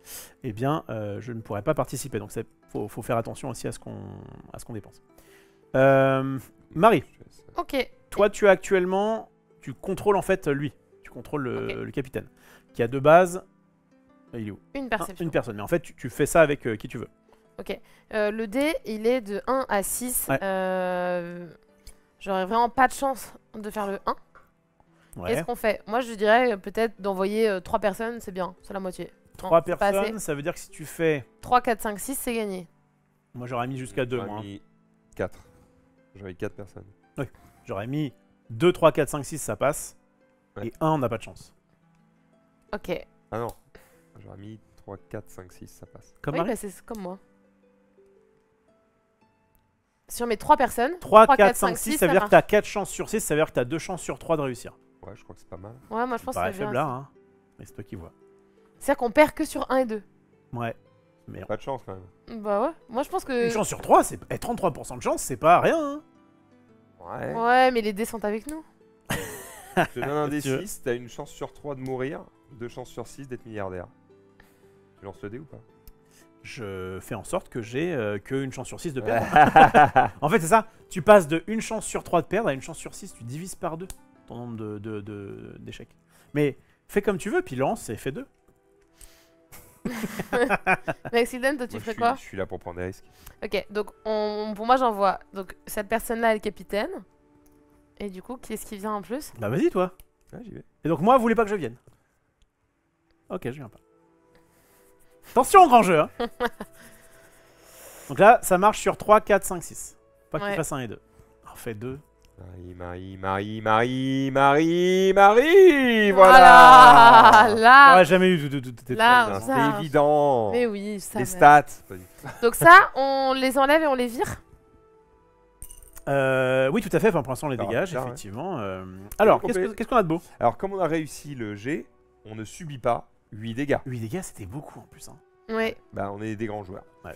eh bien, je ne pourrais pas participer. Donc, il faut faire attention aussi à ce qu'on dépense. Marie, Ok. toi, tu as actuellement... Tu contrôles en fait lui. Tu contrôles le capitaine. Qui a de base... Il est où? Une perception. Une personne. Mais en fait, tu fais ça avec qui tu veux. Le dé, il est de 1 à 6. Ouais. J'aurais vraiment pas de chance de faire le 1. Ouais. Qu'est-ce qu'on fait? Moi, je dirais peut-être d'envoyer 3 personnes, c'est bien. C'est la moitié. 3 c'est pas assez. personnes, ça veut dire que si tu fais... 3, 4, 5, 6, c'est gagné. Moi, j'aurais mis jusqu'à 2, J'aurais moi. mis 4. J'aurais mis 4 personnes. J'aurais mis 2, 3, 4, 5, 6, ça passe. Ouais. Et 1, on n'a pas de chance. Ok. Ah non. J'aurais mis 3, 4, 5, 6, ça passe. Comme Oui, Marie. bah, c'est comme moi. Si on met 3 personnes, 3, 4, 5, 6, ça veut dire que marche. tu as 4 chances sur 6, ça veut dire que tu as 2 chances sur 3 de réussir. Ouais, je crois que c'est pas mal. Ouais, moi je pense que Pareil c'est bien. faible là, hein. Mais c'est toi qui vois. C'est-à-dire qu'on perd que sur 1 et 2. Ouais. Mais Pas de chance quand même. Bah ouais. Moi je pense que. une chance sur 3, c'est 33% de chance, c'est pas rien. Hein. Ouais. Ouais, mais les dés sont avec nous. Je te donne un Si tu veux. D6, t'as une chance sur 3 de mourir, 2 chances sur 6 d'être milliardaire. Tu lances le dé ou pas? Je fais en sorte que j'ai qu'une chance sur 6 de perdre. En fait, c'est ça. Tu passes de une chance sur 3 de perdre à une chance sur 6. Tu divises par 2 ton nombre d'échecs. Mais fais comme tu veux, puis lance et fais 2. Maxilden, toi tu Moi, ferais quoi? je suis là pour prendre des risques. Ok, donc pour moi j'envoie. Donc cette personne-là est le capitaine. Et du coup, qui est-ce qui vient en plus? Bah vas-y, toi. Ouais, j'y vais. Et donc moi, vous voulez pas que je vienne? Ok, je viens pas. Attention au grand jeu, hein. Donc là, ça marche sur 3, 4, 5, 6. Pas que tu Ouais. fasses 1 et 2. On fait 2. Marie, Ah, voilà. là, J'aurais jamais eu de là, Putain, ça. C'était évident. Mais oui, ça. Les stats. Pas du tout. Donc ça, on les enlève et on les vire. Oui, tout à fait. Enfin, pour l'instant, on les Alors, dégage, putain, ouais. effectivement. Alors, Donc, qu'est-ce qu'on a de beau? Alors, comme on a réussi le G, on ne subit pas 8 dégâts. 8 dégâts, c'était beaucoup en plus. Hein. Oui. Bah, on est des grands joueurs. Ouais.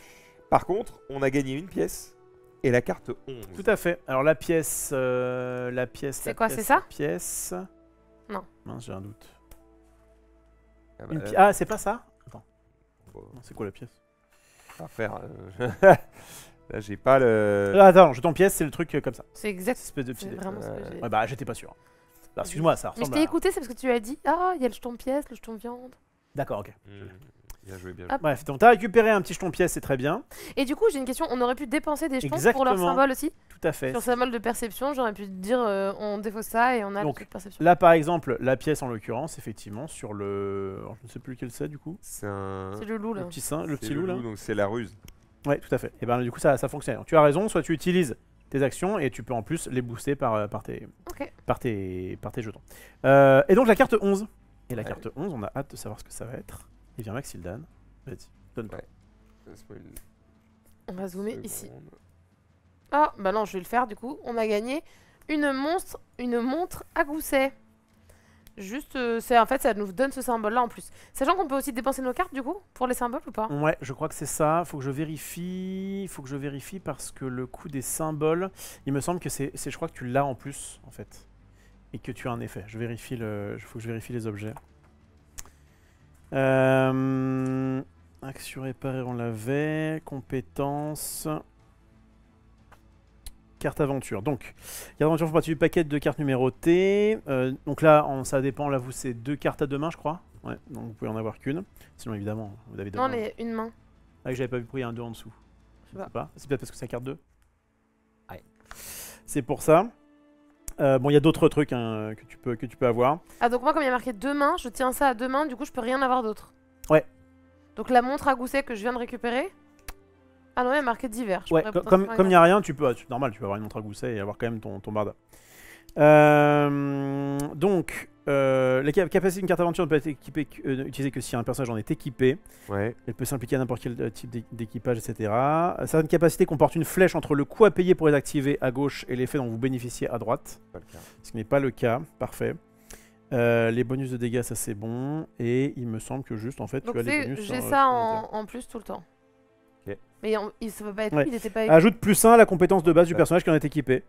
Par contre, on a gagné une pièce et la carte 11. Tout à fait. Alors, la pièce. C'est quoi, c'est ça? Pièce. Non. Mince, j'ai un doute. Ah, bah, Ah, c'est pas ça? Attends. bon, Non, c'est quoi la pièce? à faire. Là, j'ai pas le. Attends, jeton pièce, c'est le truc comme ça. C'est exact. Cette espèce de petit C'est dé. vraiment ce que j'ai. Ouais, bah, j'étais pas sûr. Alors, excuse-moi, ça Mais je ressemble t'ai à... écouté, c'est parce que tu as dit ah, il y a le jeton pièce, le jeton viande. D'accord, ok. Bien joué, bien Hop. Bref, donc t'as récupéré un petit jeton pièce, c'est très bien. Et du coup, j'ai une question. On aurait pu dépenser des jetons pour leur Exactement. symbole aussi? Tout à fait. Sur le symbole de perception, j'aurais pu te dire on défausse ça et on a Donc, le de perception. Là, par exemple, la pièce en l'occurrence, effectivement, sur le. Alors, je ne sais plus lequel c'est du coup. C'est un. C'est le loup là. Le petit sein, le c'est petit loup là. donc c'est la ruse. Ouais, tout à fait. Et ben du coup, ça fonctionne. Donc, tu as raison, soit tu utilises tes actions et tu peux en plus les booster par tes jetons. Et donc, la carte 11. Et la Ouais. carte 11, on a hâte de savoir ce que ça va être. Et bien, Maxildan, vas-y, donne-toi. Ouais. Laisse-moi une On va zoomer ici. seconde. Ah, bah non, je vais le faire du coup. On a gagné une montre à gousset. Juste, en fait, ça nous donne ce symbole-là en plus. Sachant qu'on peut aussi dépenser nos cartes du coup pour les symboles ou pas? Ouais, je crois que c'est ça. Faut que je vérifie. Parce que le coup des symboles, il me semble que je crois que tu l'as en plus en fait. Et que tu as un effet. Faut que je vérifie les objets. Action réparer, on l'avait. Compétences. Carte aventure. Donc, carte aventure font partie du paquet de cartes numérotées. Donc là, ça dépend. Là, vous, c'est 2 cartes à 2 mains, je crois. Ouais, donc vous pouvez en avoir qu'une. Sinon, évidemment, vous avez 2 Non, mains. une main. Ah, que j'avais pas vu pourquoi il y a un 2 en dessous. Je sais sais pas. C'est peut-être parce que c'est la carte 2. Ouais. C'est pour ça. Bon, il y a d'autres trucs hein, que tu peux avoir. Ah, donc moi, comme il y a marqué 2 mains, je tiens ça à 2 mains, du coup, je peux rien avoir d'autre. Ouais. Donc la montre à gousset que je viens de récupérer. Ah non, il y a marqué divers. Je Ouais, pourrais comme potentiellement il n'y a rien, normal, tu peux avoir une montre à gousset et avoir quand même ton barda. Donc, la capacité d'une carte aventure ne peut être utilisée que si un personnage en est équipé. Ouais. Elle peut s'impliquer à n'importe quel type d'équipage, etc. Certaines capacités comportent une flèche entre le coût à payer pour les activer à gauche et l'effet dont vous bénéficiez à droite. Pas le cas. Ce qui n'est pas le cas. Parfait. Les bonus de dégâts, ça c'est bon. Et il me semble que juste, en fait, Donc tu as les bonus. j'ai sur ça l'inventaire. en plus tout le temps. Ok. Mais ça va pas être Ouais. il était pas écrit. Ajoute +1 à la compétence de base du Ouais. personnage qui en est équipé.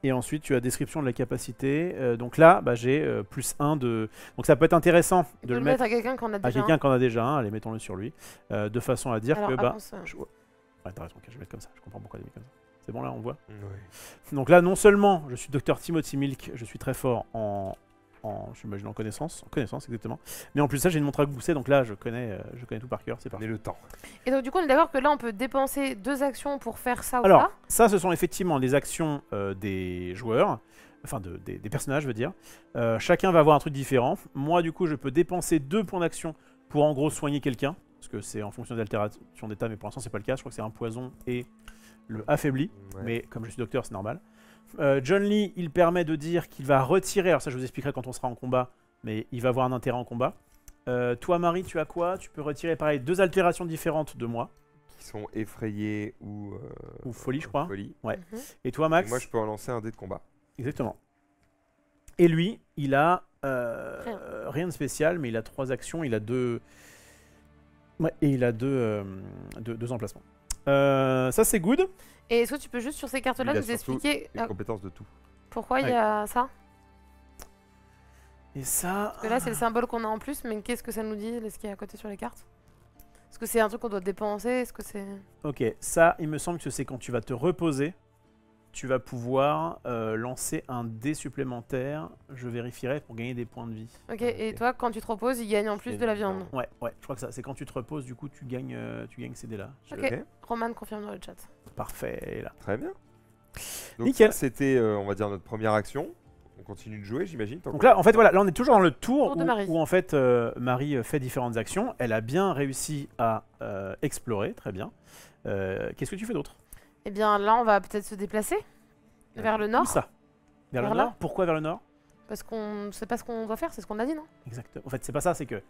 Et ensuite, tu as description de la capacité. Donc là, bah, j'ai +1 de. Donc ça peut être intéressant Tu de peux le mettre à quelqu'un qu'on a à déjà. quelqu'un qui en a déjà un. Allez, mettons-le sur lui. De façon à dire Alors, que. Bah, avance. Ouais, t'as raison, ok, je vais mettre comme ça. Je comprends pourquoi il est mis comme ça. C'est bon là, on voit. Ouais. Donc là, non seulement je suis Dr Timothy Milk, je suis très fort j'imagine en connaissance exactement. Mais en plus ça, j'ai une montre à gousset, donc là, je connais tout par cœur. C'est parfait. Prenez le temps. Et donc du coup, on est d'accord que là, on peut dépenser 2 actions pour faire ça ou Alors, ça. ça, ce sont effectivement des actions des joueurs, enfin des personnages, je veux dire. Chacun va avoir un truc différent. Moi, du coup, je peux dépenser 2 points d'action pour en gros soigner quelqu'un, parce que c'est en fonction d'altération d'état, mais pour l'instant, c'est pas le cas. Je crois que c'est un poison et le affaibli, Ouais. mais comme je suis docteur, c'est normal. John Lee, il permet de dire qu'il va retirer, alors ça, je vous expliquerai quand on sera en combat, mais il va avoir un intérêt en combat. Toi, Marie, tu as quoi? Tu peux retirer, pareil, 2 altérations différentes de moi, Qui sont effrayés ou folie, je crois. folie. Ouais. Mhm. Et toi, Et Max? moi, je peux en lancer un dé de combat. Exactement. Et lui, il a rien de spécial, mais il a 3 actions, il a 2. Ouais, et il a 2 emplacements. Ça, c'est good. Et est-ce que tu peux juste sur ces cartes-là Il a nous surtout expliquer Les compétences de tout. pourquoi il y a ça? Et ça. Parce que là, c'est le symbole qu'on a en plus, mais qu'est-ce que ça nous dit, ce qui est à côté sur les cartes? Est-ce que c'est un truc qu'on doit dépenser? Est-ce que c'est... Ok, ça, il me semble que c'est quand tu vas te reposer, tu vas pouvoir lancer un dé supplémentaire. Je vérifierai pour gagner des points de vie. Ok, et toi, quand tu te reposes, il gagne en plus Et de la de viande. viande. Ouais, je crois que ça. C'est quand tu te reposes, du coup, tu gagnes ces dés-là. Ok. Roman confirme dans le chat. Parfait, là. Très bien. Donc Nickel. ça, c'était, on va dire, notre première action. On continue de jouer, j'imagine. Donc là, en fait, voilà, là on est toujours dans le tour Tour de Marie. où en fait Marie fait différentes actions. Elle a bien réussi à explorer, très bien. Qu'est-ce que tu fais d'autre? Eh bien, là, on va peut-être se déplacer vers le Où nord. ça? Vers le Vers là. nord? Pourquoi vers le nord? Parce qu'on ne sait pas ce qu'on doit faire, c'est ce qu'on a dit, non? Exactement. En fait, c'est pas ça, c'est que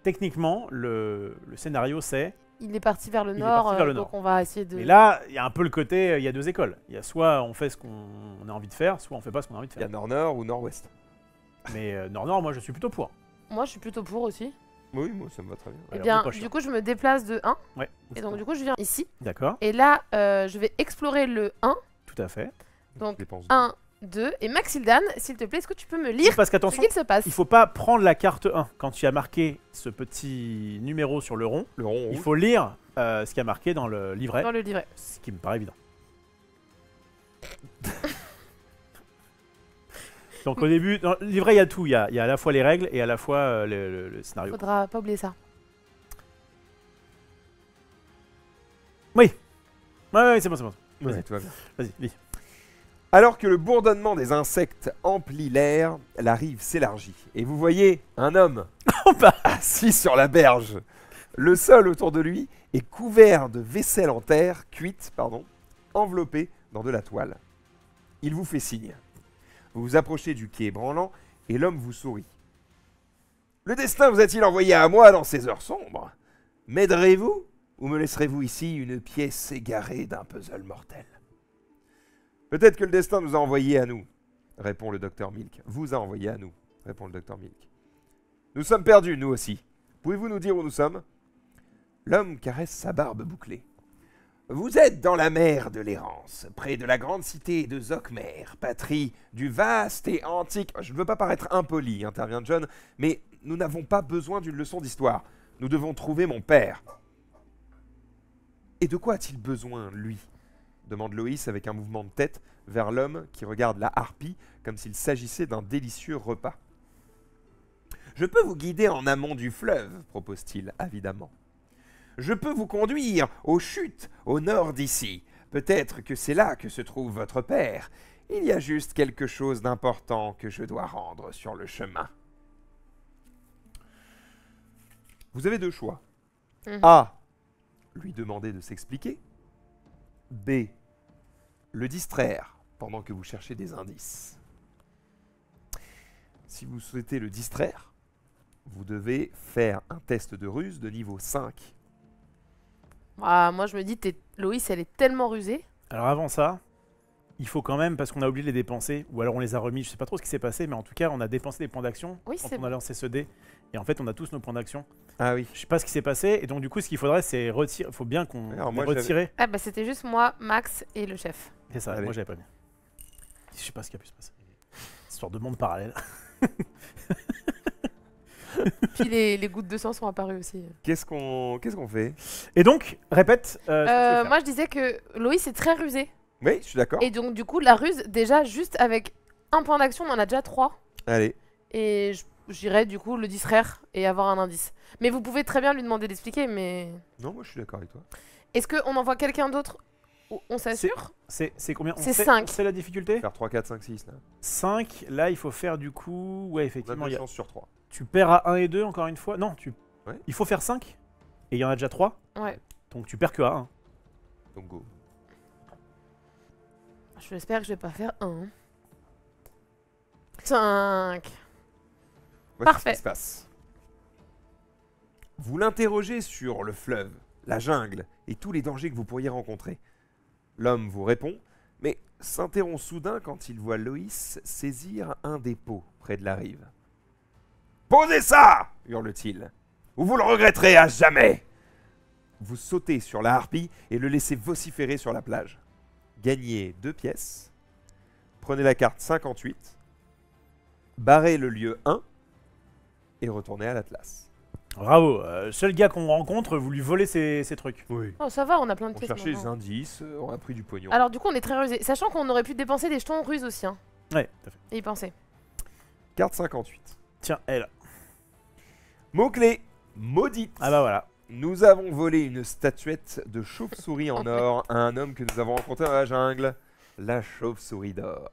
techniquement, le scénario c'est. Il est parti vers le Il est nord, parti vers le donc nord. on va essayer de... Mais là, il y a un peu le côté, il y a 2 écoles. Il y a soit on fait ce qu'on a envie de faire, soit on fait pas ce qu'on a envie de Il y a faire. nord-nord ou nord-ouest. Mais nord-nord, moi je suis plutôt pour. Moi, je suis plutôt pour aussi. Oui, moi, ça me va très bien. Eh Alors, bien, on est pas chiant. du coup, je me déplace de 1. Ouais. Et donc, du coup, je viens ici. D'accord, Et là, je vais explorer le 1, tout à fait. Donc, je dépense 1, 2. Et Maxildan, s'il te plaît, est-ce que tu peux me lire Parce ce qu'attention, qu'il se passe? il faut pas prendre la carte 1 quand tu as marqué ce petit numéro sur le rond. le rond Il rouge. faut lire ce qui a marqué dans le livret, Dans le livret. ce qui me paraît évident. Donc au début, dans le livret, il y a tout. Il y a à la fois les règles et à la fois le scénario. Faudra pas oublier ça. Ouais, c'est bon, c'est bon. Ouais, Vas-y. tout va bien. Vas-y, lis. Alors que le bourdonnement des insectes emplit l'air, la rive s'élargit. Et vous voyez un homme Oh bah. assis sur la berge. Le sol autour de lui est couvert de vaisselle en terre, cuite, enveloppée dans de la toile. Il vous fait signe. Vous vous approchez du quai branlant et l'homme vous sourit. Le destin vous a-t-il envoyé à moi dans ces heures sombres? M'aiderez-vous ou me laisserez-vous ici une pièce égarée d'un puzzle mortel? Peut-être que le destin nous a envoyés à nous, répond le docteur Milk. Vous a envoyé à nous, répond le docteur Milk. Nous sommes perdus, nous aussi. Pouvez-vous nous dire où nous sommes? L'homme caresse sa barbe bouclée. Vous êtes dans la mer de l'errance, près de la grande cité de Zokmer, patrie du vaste et antique... Je ne veux pas paraître impoli, intervient John, mais nous n'avons pas besoin d'une leçon d'histoire. Nous devons trouver mon père. Et de quoi a-t-il besoin, lui? Demande Loïs avec un mouvement de tête vers l'homme qui regarde la harpie comme s'il s'agissait d'un délicieux repas. Je peux vous guider en amont du fleuve, propose-t-il avidement. Je peux vous conduire aux chutes au nord d'ici. Peut-être que c'est là que se trouve votre père. Il y a juste quelque chose d'important que je dois rendre sur le chemin. Vous avez deux choix. A. Lui demander de s'expliquer. B. Le distraire pendant que vous cherchez des indices. Si vous souhaitez le distraire, vous devez faire un test de ruse de niveau 5. Ah, moi, je me dis, Loïs, elle est tellement rusée. Alors avant ça, il faut quand même, parce qu'on a oublié de les dépenser, ou alors on les a remis, je sais pas trop ce qui s'est passé, mais en tout cas, on a dépensé des points d'action Oui, quand c'est on a lancé ce dé. Et en fait, on a tous nos points d'action. Ah oui. Je sais pas ce qui s'est passé, et donc du coup, ce qu'il faudrait, c'est retirer. Il faut bien qu'on Alors, les moi, retire. Ah, bah, c'était juste moi, Max et le chef. C'est ça, Allez. moi j'avais pas mis. Je sais pas ce qui a pu se passer. Histoire de monde parallèle. Puis les gouttes de sang sont apparues aussi. Qu'est-ce qu'on fait? Et donc, répète. ce que tu veux faire. Moi, je disais que Loïs est très rusé. Oui, je suis d'accord. Et donc, du coup, la ruse, déjà, juste avec un point d'action, on en a déjà 3. Allez. Et j'irais, du coup, le distraire et avoir un indice. Mais vous pouvez très bien lui demander d'expliquer, mais... Non, moi je suis d'accord avec toi. Est-ce qu'on envoie quelqu'un d'autre? On s'assure? C'est combien? C'est 5. C'est la difficulté Faire 3, 4, 5, 6 là. 5, là il faut faire du coup. Ouais, On a effectivement. 2 il y a- chances sur 3. Tu perds à 1 et 2 encore une fois. Non, Ouais. il faut faire 5. Et il y en a déjà 3. Ouais. Donc tu perds que à 1. Donc go. J'espère que je vais pas faire 1. 5. Voici Parfait. ce qui se passe. Vous l'interrogez sur le fleuve, la jungle et tous les dangers que vous pourriez rencontrer. L'homme vous répond, mais s'interrompt soudain quand il voit Loïs saisir un des pots près de la rive. « Posez ça !» hurle-t-il. « Ou vous le regretterez à jamais !» Vous sautez sur la harpie et le laissez vociférer sur la plage. Gagnez 2 pièces. Prenez la carte 58. Barrez le lieu 1 et retournez à l'Atlas. Bravo. Seul gars qu'on rencontre, vous lui volez ses trucs. Oui. Oh, ça va, on a plein de On pièces. cherchait des maintenant. indices, on a pris du pognon. Alors, du coup, on est très rusé. Sachant qu'on aurait pu dépenser des jetons ruses aussi. Hein, Ouais, tout à fait. et y penser. Carte 58. Tiens, elle. Mot-clé, maudite. Ah bah voilà. Nous avons volé une statuette de chauve-souris en or à un homme que nous avons rencontré dans la jungle. La chauve-souris d'or.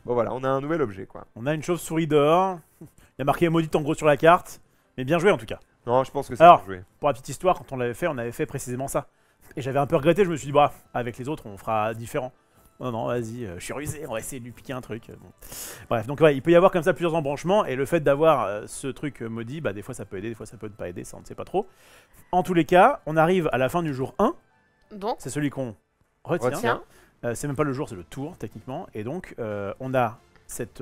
Bon voilà, on a un nouvel objet quoi. On a une chauve-souris d'or. Il y a marqué maudite en gros sur la carte. Mais bien joué en tout cas. Non, je pense que c'est Alors. bien joué. Pour la petite histoire, quand on avait fait précisément ça. Et j'avais un peu regretté, je me suis dit, bah, avec les autres, on fera différent. Non, non, vas-y, je suis rusé, on va essayer de lui piquer un truc. Bon. Bref, donc ouais, il peut y avoir comme ça plusieurs embranchements, et le fait d'avoir ce truc maudit, bah, des fois ça peut aider, des fois ça peut ne pas aider, ça on ne sait pas trop. En tous les cas, on arrive à la fin du jour 1, Donc, c'est celui qu'on retient. Retient. C'est même pas le jour, c'est le tour, techniquement. Et donc, on a cette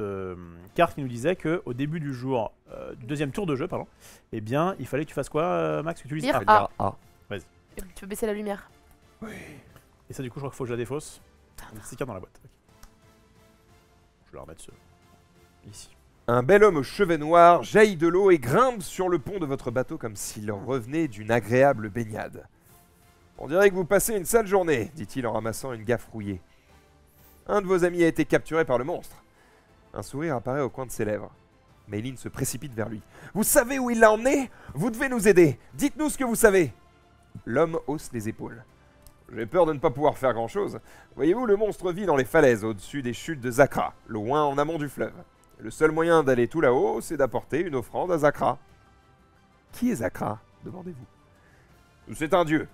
carte qui nous disait qu'au début du jour, du deuxième tour de jeu, pardon, eh bien, il fallait que tu fasses quoi, Max, que tu lises Lire. Je vais dire A. tu peux baisser la lumière. Et ça, du coup, je crois qu'il faut que je la défausse. On a ces cartes dans la boîte. Ok. Je vais la remettre ici. Un bel homme aux cheveux noirs jaillit de l'eau et grimpe sur le pont de votre bateau comme s'il revenait d'une agréable baignade. On dirait que vous passez une sale journée, dit-il en ramassant une gaffe rouillée. Un de vos amis a été capturé par le monstre. Un sourire apparaît au coin de ses lèvres. Mayline se précipite vers lui. Vous savez où il l'a emmené? Vous devez nous aider. Dites-nous ce que vous savez. L'homme hausse les épaules. J'ai peur de ne pas pouvoir faire grand-chose. Voyez-vous, le monstre vit dans les falaises au-dessus des chutes de Zakra, loin en amont du fleuve. Le seul moyen d'aller tout là-haut, c'est d'apporter une offrande à Zakra. Qui est Zakra? Demandez-vous. C'est un dieu.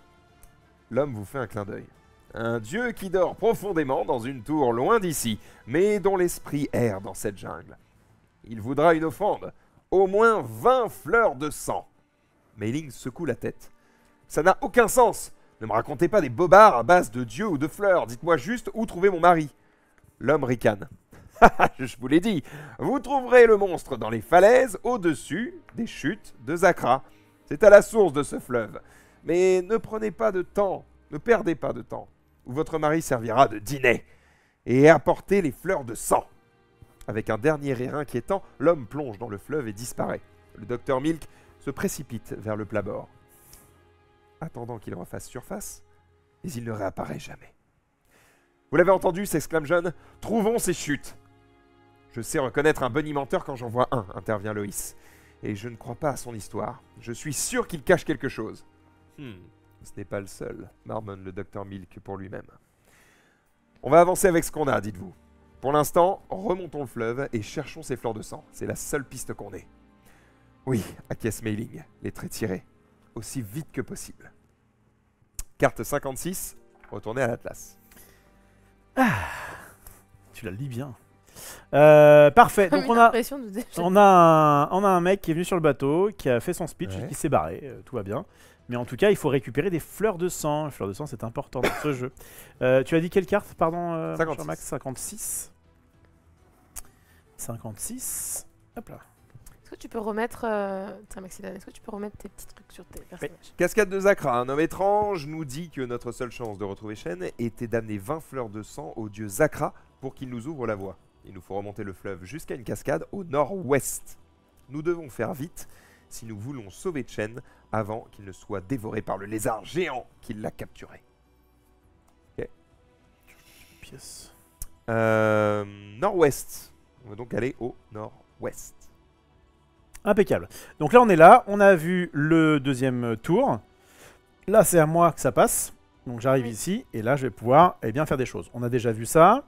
L'homme vous fait un clin d'œil. Un dieu qui dort profondément dans une tour loin d'ici, mais dont l'esprit erre dans cette jungle. Il voudra une offrande, au moins 20 fleurs de sang. Mei-Ling secoue la tête. Ça n'a aucun sens. Ne me racontez pas des bobards à base de dieux ou de fleurs. Dites-moi juste où trouver mon mari. L'homme ricane. Je vous l'ai dit, vous trouverez le monstre dans les falaises au-dessus des chutes de Zakra. C'est à la source de ce fleuve. Mais ne prenez pas de temps, ne perdez pas de temps, où votre mari servira de dîner et apportez les fleurs de sang. Avec un dernier rire inquiétant, l'homme plonge dans le fleuve et disparaît. Le docteur Milk se précipite vers le plat-bord, attendant qu'il refasse surface, mais il ne réapparaît jamais. Vous l'avez entendu, s'exclame John. Trouvons ces chutes. Je sais reconnaître un bonimenteur quand j'en vois un, intervient Loïs. Et je ne crois pas à son histoire. Je suis sûr qu'il cache quelque chose. Ce n'est pas le seul, marmonne le docteur Milk pour lui-même. On va avancer avec ce qu'on a, dites-vous. Pour l'instant, remontons le fleuve et cherchons ces fleurs de sang. C'est la seule piste qu'on ait. Oui, acquiesce Mailing, les traits tirés. Aussi vite que possible. Carte 56, retournez à l'Atlas. Tu la lis bien. Parfait. Donc on a un mec qui est venu sur le bateau, qui a fait son speech et qui s'est barré. Tout va bien. Mais en tout cas, il faut récupérer des fleurs de sang. Les fleurs de sang, c'est important dans ce jeu. Tu as dit quelle carte, pardon 56. Max 56. 56. Hop là. Est-ce que tu peux remettre... Tiens, Maxilane, est-ce que tu peux remettre tes petits trucs sur tes personnages? Cascade de Zakra, un homme étrange, nous dit que notre seule chance de retrouver Shen était d'amener 20 fleurs de sang au dieu Zakra pour qu'il nous ouvre la voie. Il nous faut remonter le fleuve jusqu'à une cascade au nord-ouest. Nous devons faire vite si nous voulons sauver Chen avant qu'il ne soit dévoré par le lézard géant qui l'a capturé. Ok. Pièce. Nord-ouest. On va donc aller au nord-ouest. Impeccable. Donc là, on est là. On a vu le deuxième tour. Là, c'est à moi que ça passe. Donc j'arrive ici. Et là, je vais pouvoir faire des choses. On a déjà vu ça.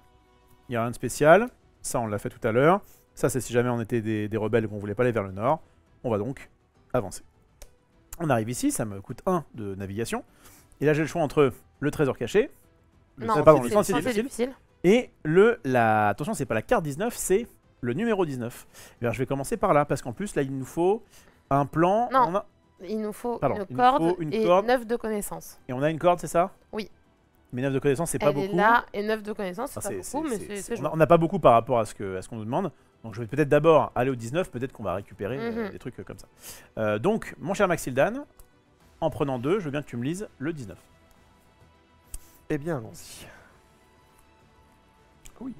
Il n'y a rien de spécial. Ça, on l'a fait tout à l'heure. Ça, c'est si jamais on était des rebelles et qu'on ne voulait pas aller vers le nord. On va donc avancer. On arrive ici. Ça me coûte 1 de navigation. Et là, j'ai le choix entre le trésor caché. Le sentier difficile. Et attention, c'est pas la carte 19, c'est le numéro 19. Alors, je vais commencer par là, parce qu'en plus, là, il nous faut un plan. Non, il nous faut une corde et 9 de connaissances. Et on a une corde, c'est ça? Oui. Mais 9 de connaissances, c'est pas beaucoup. Elle est là, et 9 de connaissances, c'est pas beaucoup, mais c'est on n'a pas beaucoup par rapport à ce qu'on nous demande. Donc, je vais peut-être d'abord aller au 19, peut-être qu'on va récupérer des trucs comme ça. Donc, mon cher Maxildan, en prenant 2, je veux bien que tu me lises le 19. Eh bien, allons-y. Oui.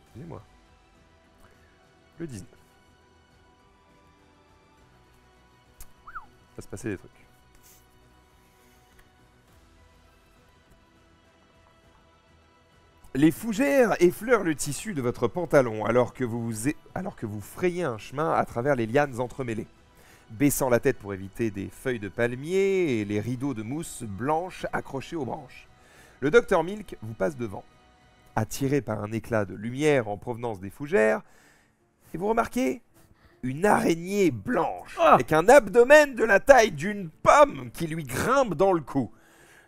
Excusez-moi. Le 19. Va se passer des trucs. Les fougères effleurent le tissu de votre pantalon alors que vous frayez un chemin à travers les lianes entremêlées. Baissant la tête pour éviter des feuilles de palmier et les rideaux de mousse blanche accrochés aux branches. Le docteur Milk vous passe devant, attiré par un éclat de lumière en provenance des fougères, et vous remarquez une araignée blanche avec un abdomen de la taille d'une pomme qui lui grimpe dans le cou.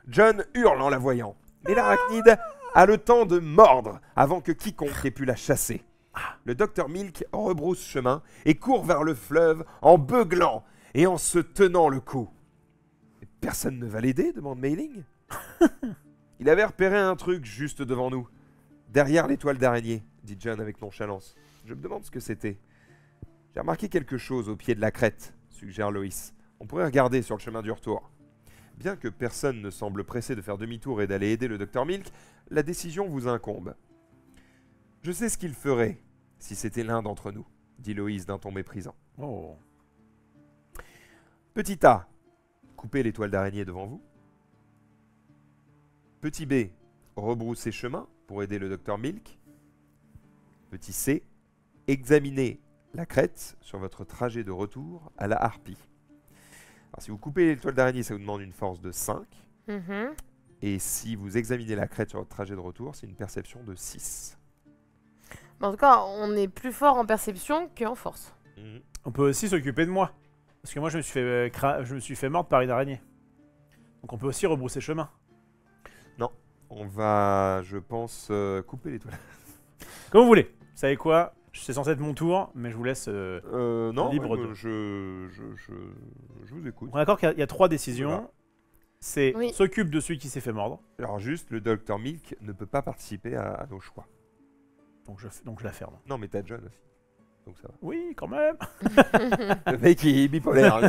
John hurle en la voyant, mais l'arachnide a le temps de mordre avant que quiconque ait pu la chasser. Le docteur Milk rebrousse chemin et court vers le fleuve en beuglant et en se tenant le cou. « Personne ne va l'aider » demande Mailing. Il avait repéré un truc juste devant nous, derrière l'étoile d'araignée, dit John avec nonchalance. Je me demande ce que c'était. J'ai remarqué quelque chose au pied de la crête, suggère Loïs. On pourrait regarder sur le chemin du retour. Bien que personne ne semble pressé de faire demi-tour et d'aller aider le docteur Milk, la décision vous incombe. Je sais ce qu'il ferait si c'était l'un d'entre nous, dit Loïs d'un ton méprisant. Oh. Petit A, coupez l'étoile d'araignée devant vous. Petit B, rebroussez chemin pour aider le docteur Milk. Petit C, examinez la crête sur votre trajet de retour à la harpie. Alors, si vous coupez l'étoile d'araignée, ça vous demande une force de 5. Et si vous examinez la crête sur votre trajet de retour, c'est une perception de 6. En tout cas, on est plus fort en perception qu'en force. On peut aussi s'occuper de moi. Parce que moi, je me suis fait mordre par une araignée. Donc on peut aussi rebrousser chemin. Non, on va, je pense, couper l'étoile. Comme vous voulez. Vous savez quoi? C'est censé être mon tour, mais je vous laisse non, libre ouais, de... je vous écoute. On est d'accord qu'il y a 3 décisions. Voilà. C'est s'occupe de celui qui s'est fait mordre. Alors juste, le docteur Milk ne peut pas participer à nos choix. Donc je la ferme. Non, mais t'as John aussi. Donc ça va. Oui, quand même. Le mec il est bipolaire.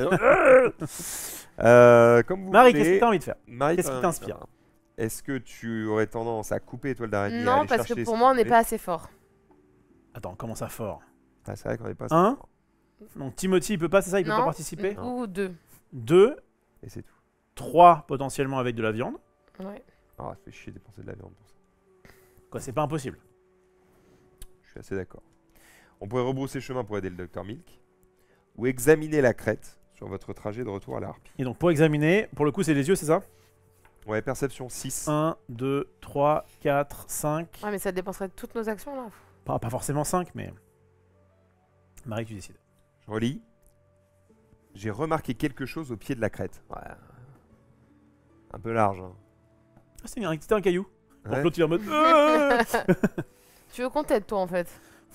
Comme vous Marie, voulez. qu'est-ce que t'as envie de faire? Marie, Qu'est-ce qui t'inspire? Est-ce que tu aurais tendance à couper l'étoile d'araignée? Non, parce que pour moi, on n'est pas assez fort. Attends, comment ça fort? Ah, c'est vrai qu'on n'est pas. Un. Donc Timothy, il peut pas, c'est ça, il peut Non. pas participer. Ou 2. 2, Et c'est tout. 3 potentiellement avec de la viande. Ouais. Ah, ça fait chier de dépenser de la viande pour ça. Quoi, c'est pas impossible. Je suis assez d'accord. On pourrait rebrousser chemin pour aider le Dr Milk. Ou examiner la crête sur votre trajet de retour à la harpie. Et donc pour examiner, pour le coup c'est les yeux, c'est ça? Ouais, perception 6. 1, 2, 3, 4, 5. Ouais, mais ça dépenserait toutes nos actions là. Pas forcément 5, mais... Marie, tu décides. Je relis. J'ai remarqué quelque chose au pied de la crête. Ouais. Un peu large. Hein. Ah, c'était un caillou. Donc Ouais. l'autre il est en mode... Tu veux qu'on t'aide toi en fait?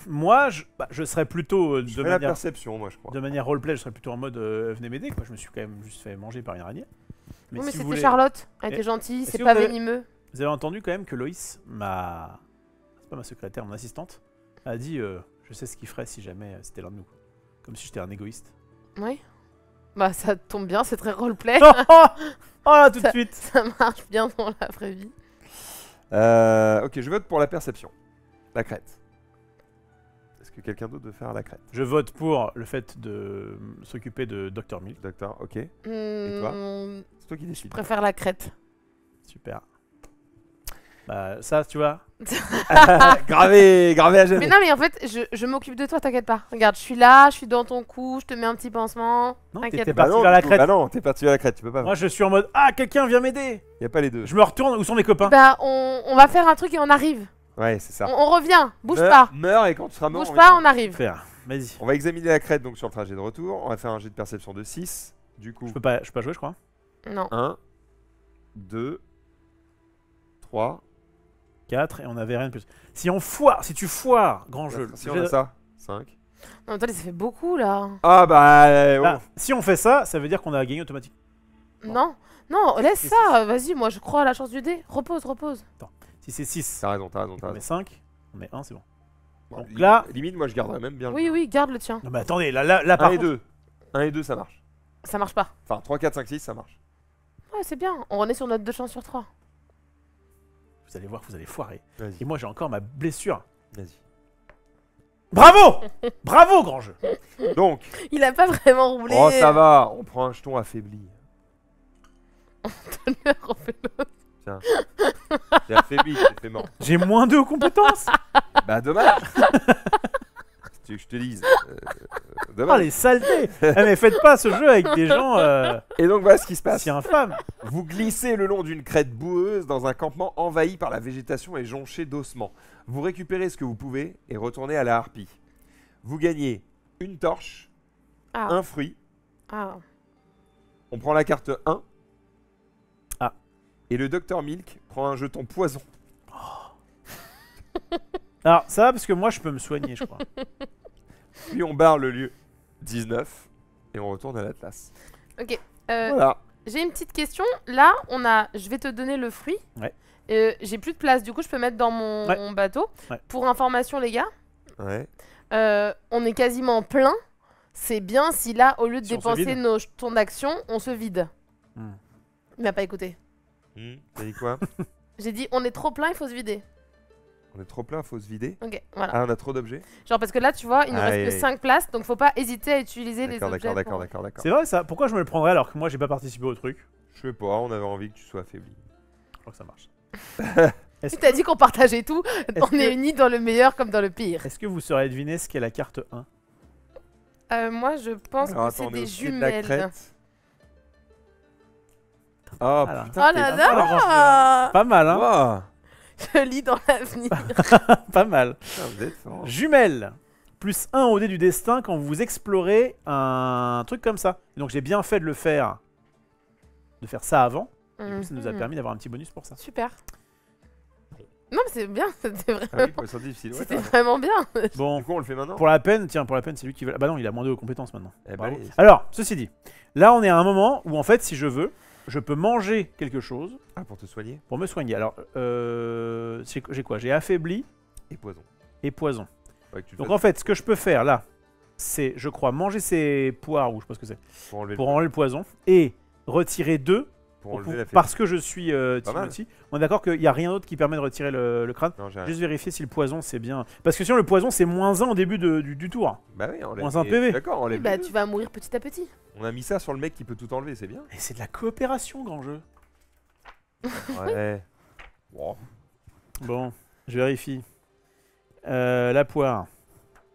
Moi, je serais plutôt Je de fais la manière... perception, moi, je crois. De manière roleplay, je serais plutôt en mode venez m'aider quoi. Je me suis quand même juste fait manger par une araignée. Mais si c'était vous voulez- Charlotte. Elle Et- était gentille, est-ce c'est que pas vous avez- venimeux. Vous avez entendu quand même que Loïs, c'est pas ma secrétaire, mon assistante, a dit je sais ce qu'il ferait si jamais c'était l'un de nous. Comme si j'étais un égoïste. Oui. Bah ça tombe bien, c'est très roleplay. Oh, oh, oh là tout de suite. Ça marche bien dans la vraie vie. Ok, je vote pour la perception. La crête. Est-ce que quelqu'un d'autre veut faire la crête? Je vote pour le fait de s'occuper de Dr Milk. Docteur, ok. toi Hmm, C'est toi qui je décides. préfère la crête. Super. Bah ça tu vois. gravé à jamais. Mais non, mais en fait, je m'occupe de toi, t'inquiète pas. Regarde, je suis là, je suis dans ton cou, je te mets un petit pansement. Non, T'inquiète t'es pas. parti vers la du coup, crête. bah non, t'es parti vers la crête, tu peux pas. Moi je suis en mode ah quelqu'un vient m'aider. Y a pas les deux. Je me retourne, où sont mes copains? Bah, on va faire un truc et on arrive. Ouais, c'est ça. On revient, bouge Meurs- pas. Meurs et quand tu seras mort. Bouge on pas, vient. on arrive. Faire. Vas-y. On va examiner la crête donc sur le trajet de retour. On va faire un jet de perception de 6. Du coup, Je peux pas jouer je crois. Non. 1, 2, 3. 4 et on avait rien de plus. Si tu foires, grand jeu. Si on a ça, 5. Non, attendez, ça fait beaucoup là. Ah bah. Là, si on fait ça, ça veut dire qu'on a gagné automatique. Non, non, laisse Si, ça. Vas-y, moi je crois à la chance du dé. Repose, repose. Si c'est 6, T'as raison, t'as raison, t'as on met raison. 5, on met 1, c'est bon. Bon, Donc là- Limite, moi je garderais même bien. Oui, oui, garde le tien. Non mais attendez, là 1 par et contre... 2. 1 et 2, ça marche. Ça marche pas. Enfin, 3, 4, 5, 6, ça marche. Ouais, c'est bien. On est sur notre 2 chances sur 3. Vous allez voir que vous allez foirer. Et Vas-y, moi j'ai encore ma blessure. vas-y. Bravo. Bravo grand jeu. Donc, Il a pas vraiment roulé. oh ça va, on prend un jeton affaibli. T'es affaibli, t'es fait mort. J'ai moins 2 aux compétences. Bah dommage. Tu veux que je te dise. Oh Dommage. les saletés. Eh, mais faites pas ce jeu avec des gens Et donc voilà ce qui se passe. si infâmes. Vous glissez le long d'une crête boueuse dans un campement envahi par la végétation et jonché d'ossements. Vous récupérez ce que vous pouvez et retournez à la harpie. Vous gagnez une torche, Ah. un fruit. Ah. On prend la carte 1. Ah. Et le Dr Milk prend un jeton poison. Alors ça va parce que moi je peux me soigner je crois. Puis on barre le lieu 19 et on retourne à l'Atlas. Ok. Voilà. J'ai une petite question. Là, je vais te donner le fruit. Ouais. J'ai plus de place. Du coup, je peux mettre dans mon bateau. Ouais. Pour information, les gars, Ouais. on est quasiment plein. C'est bien si là, au lieu de Si on se dépenser vide. nos jetons d'action, on se vide. Hmm. Il m'a pas écouté. T'as dit quoi? J'ai dit, on est trop plein, il faut se vider. On est trop plein, faut se vider. Ok, voilà. Ah, on a trop d'objets? Genre, parce que là, tu vois, il nous Ah, reste que oui. 5 places. Donc, faut pas hésiter à utiliser les D'accord, objets. d'accord, pour- d'accord, d'accord. C'est vrai ça. Pourquoi je me le prendrais alors que moi j'ai pas participé au truc? Je sais pas, on avait envie que tu sois affaibli. Je crois que ça marche. Tu t'as dit qu'on partageait tout. Est-ce On est que- unis dans le meilleur comme dans le pire. Est-ce que vous saurez deviner ce qu'est la carte 1? Moi, je pense Alors, que c'est attends, on est des au pied de la jumelles. crête. Oh Voilà. putain, Oh t'es là fort. là. Pas mal hein. Wow. Je lis dans l'avenir. Pas mal. Putain, vous êtes fort. Jumelles. Plus 1 au dé du destin quand vous explorez un truc comme ça. Et donc j'ai bien fait de faire ça avant. Du coup, ça nous a Mhm. permis d'avoir un petit bonus pour ça. Super. Non, mais c'est bien. C'était Ah vraiment, oui, pour les sorties difficiles. Ouais, c'était t'as raison. vraiment bien. Bon, Du coup, on le fait maintenant? pour la peine, tiens, pour la peine, c'est lui qui veut. Ah bah non, il a moins 2 aux compétences maintenant. Eh ben, Bravo. allez. Alors, ceci dit, là on est à un moment où en fait, si je veux, je peux manger quelque chose Ah, pour te soigner? pour me soigner. Alors, j'ai quoi? J'ai affaibli Et poison. et poison. Ouais, que tu le Donc fasses en fait, ce que je peux faire là, c'est, je crois, manger ces poires ou je sais pas ce que c'est, pour enlever pour le... enlever le poison et retirer 2 pour enlever la fée. Parce que je suis Pas mal. Timothy, on est d'accord qu'il n'y a rien d'autre qui permet de retirer le crâne. Non, j'ai rien. Juste vérifier si le poison c'est bien. Parce que sinon le poison c'est -1 au début du tour. Bah oui, enlève. Moins un Et- PV. D'accord, enlève. Bah les tu deux. vas mourir petit à petit. On a mis ça sur le mec qui peut tout enlever, c'est bien. Et c'est de la coopération, grand jeu. Ouais. Bon. Bon, je vérifie. La poire.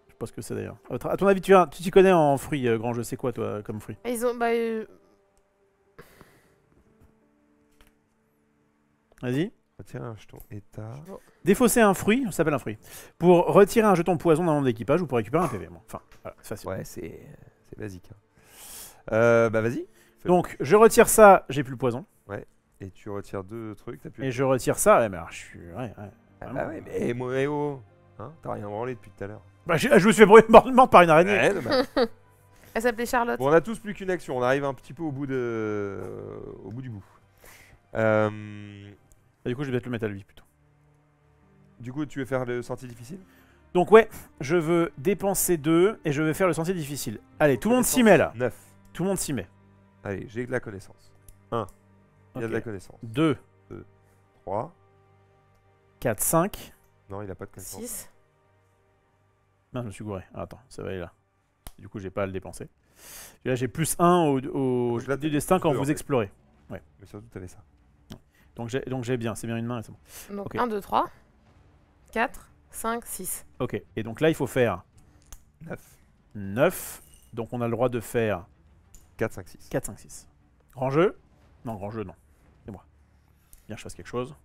Je sais pas ce que c'est d'ailleurs. À ton avis, tu t'y connais en fruits, grand jeu. C'est quoi toi comme fruit? Et ils ont bah Vas-y. Retire un jeton état. Défausser un fruit, ça s'appelle un fruit. Pour retirer un jeton poison d'un membre d'équipage ou pour récupérer un PV. Bon, enfin, voilà, c'est facile. Ouais, c'est basique. Hein. Bah vas-y. Donc, je retire ça, j'ai plus le poison. Et tu retires 2 trucs, t'as plus. Et je retire ça, ouais, mais alors, je suis. Ouais. Ah bah ouais, mais moi, eh oh. Hein, t'as rien branlé depuis tout à l'heure. Bah, je me suis fait morte par une araignée. Ouais, dommage. elle s'appelait Charlotte. Bon, on a tous plus qu'une action. On arrive un petit peu au bout du bout. Et du coup, je vais peut-être le mettre à lui plutôt. Du coup, tu veux faire le sentier difficile? Donc, ouais, je veux dépenser 2 et je vais faire le sentier difficile. Allez, tout le monde s'y met là. 9. Tout le monde s'y met. Allez, j'ai de la connaissance. 1. Il y a de la Ok. connaissance. 2, 3. 4, 5. Non, il a pas de connaissance. 6. Non, je me suis gouré. Ah, attends, ça va aller là. Du coup, j'ai pas à le dépenser. Et là, j'ai +1 au Donc là, du t'as destin quand deux, en vous fait. explorez. Mais surtout, t'avais ça. Donc j'ai bien, c'est bien une main et c'est bon. Donc Ok. 1, 2, 3, 4, 5, 6. Ok, et donc là, il faut faire 9. 9. Donc on a le droit de faire 4, 5, 6. 4, 5, 6. Grand jeu? Non, grand jeu, non. C'est moi. Bien, je fasse quelque chose.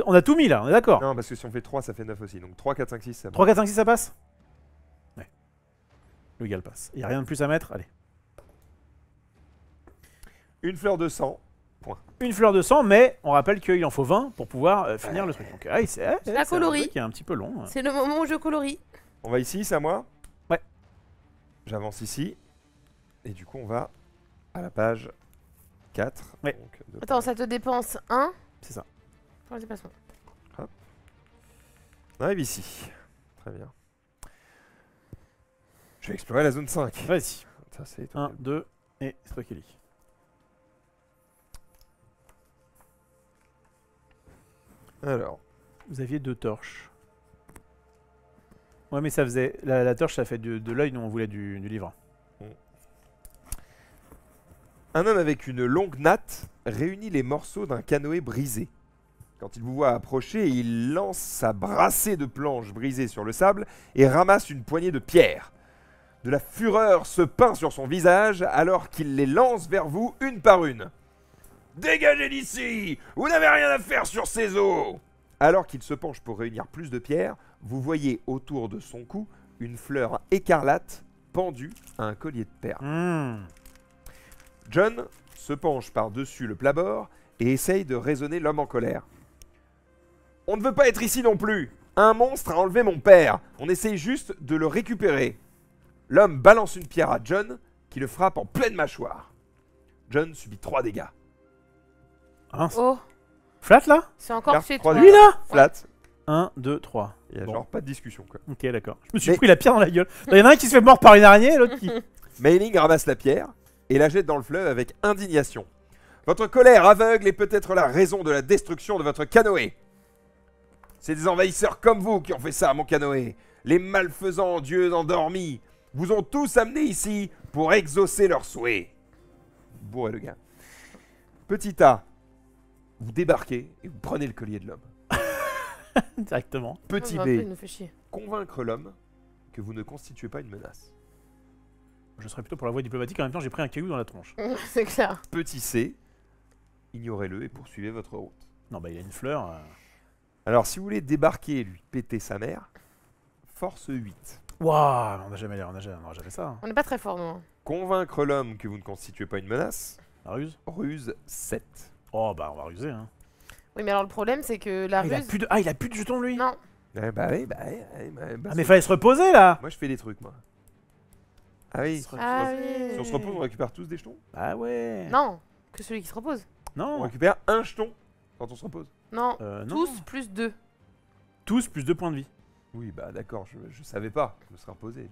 On a tout mis là, on est d'accord? Non, parce que si on fait 3, ça fait 9 aussi. Donc 3, 4, 5, 6, ça 3, 4, 5, 6, ça passe? Ouais. Le gal passe. Il n'y a rien de plus à mettre? Allez. Une fleur de sang. Une fleur de sang, mais on rappelle qu'il en faut 20 pour pouvoir finir le truc. Donc, la colorie. Qui est un petit peu long. C'est le moment où je colorie. On va ici, c'est à moi? Ouais. J'avance ici. Et du coup, on va à la page 4. Ouais. Donc, Attends, ça te dépense 1 C'est ça. pour le déplacement. On arrive ici. Très bien. Je vais explorer la zone 5. Vas-y. Ça, c'est 1, 2, et c'est toi qui lis. Alors, Vous aviez 2 torches. Ouais, mais ça faisait. La torche, ça fait de l'œil, nous on voulait du livre. un homme avec une longue natte réunit les morceaux d'un canoë brisé. Quand il vous voit approcher, il lance sa brassée de planches brisées sur le sable et ramasse une poignée de pierres. De la fureur se peint sur son visage alors qu'il les lance vers vous une par une. Dégagez d'ici! Vous n'avez rien à faire sur ces eaux! Alors qu'il se penche pour réunir plus de pierres, vous voyez autour de son cou une fleur écarlate pendue à un collier de perles. John se penche par-dessus le plat-bord et essaye de raisonner l'homme en colère. On ne veut pas être ici non plus. Un monstre a enlevé mon père. On essaye juste de le récupérer. L'homme balance une pierre à John qui le frappe en pleine mâchoire. John subit 3 dégâts. Hein, Oh, flat là? c'est encore Garde chez 3 toi. Lui là? Flat. 1, 2, 3. Il y a Bon. genre pas de discussion quoi. Ok, d'accord. Je me suis Mais- pris la pierre dans la gueule. Il y en a un qui se fait mordre par une araignée et l'autre qui. Meiling ramasse la pierre et la jette dans le fleuve avec indignation. Votre colère aveugle est peut-être la raison de la destruction de votre canoë. C'est des envahisseurs comme vous qui ont fait ça à mon canoë. Les malfaisants dieux endormis vous ont tous amenés ici pour exaucer leurs souhaits. Bourré le gars. Petit A, vous débarquez et vous prenez le collier de l'homme. Directement. Petit Oh, bah, il B, nous fait chier. convaincre l'homme que vous ne constituez pas une menace. Je serais plutôt pour la voie diplomatique. En même temps, j'ai pris un caillou dans la tronche. C'est clair. Petit C, ignorez-le et poursuivez votre route. Non, bah il a une fleur. Alors, si vous voulez débarquer et lui péter sa mère, force 8. Waouh, on n'a jamais fait ça. Hein. On n'est pas très fort, nous. hein. Convaincre l'homme que vous ne constituez pas une menace, La ruse. ruse 7. Oh, bah on va ruser. Hein. Oui, mais alors le problème, c'est que la Il a ruse. plus de jetons lui. Non, Bah oui. Ah, mais fallait se reposer là. Moi, je fais des trucs, moi. Ah oui. Ah Si on oui. se repose, on récupère tous des jetons. Ah ouais. non, que celui qui se repose. On Non. récupère un jeton quand on se repose. Non, Non. tous plus 2. Tous plus 2 points de vie. Oui, bah d'accord, je savais pas. Je me serais reposé.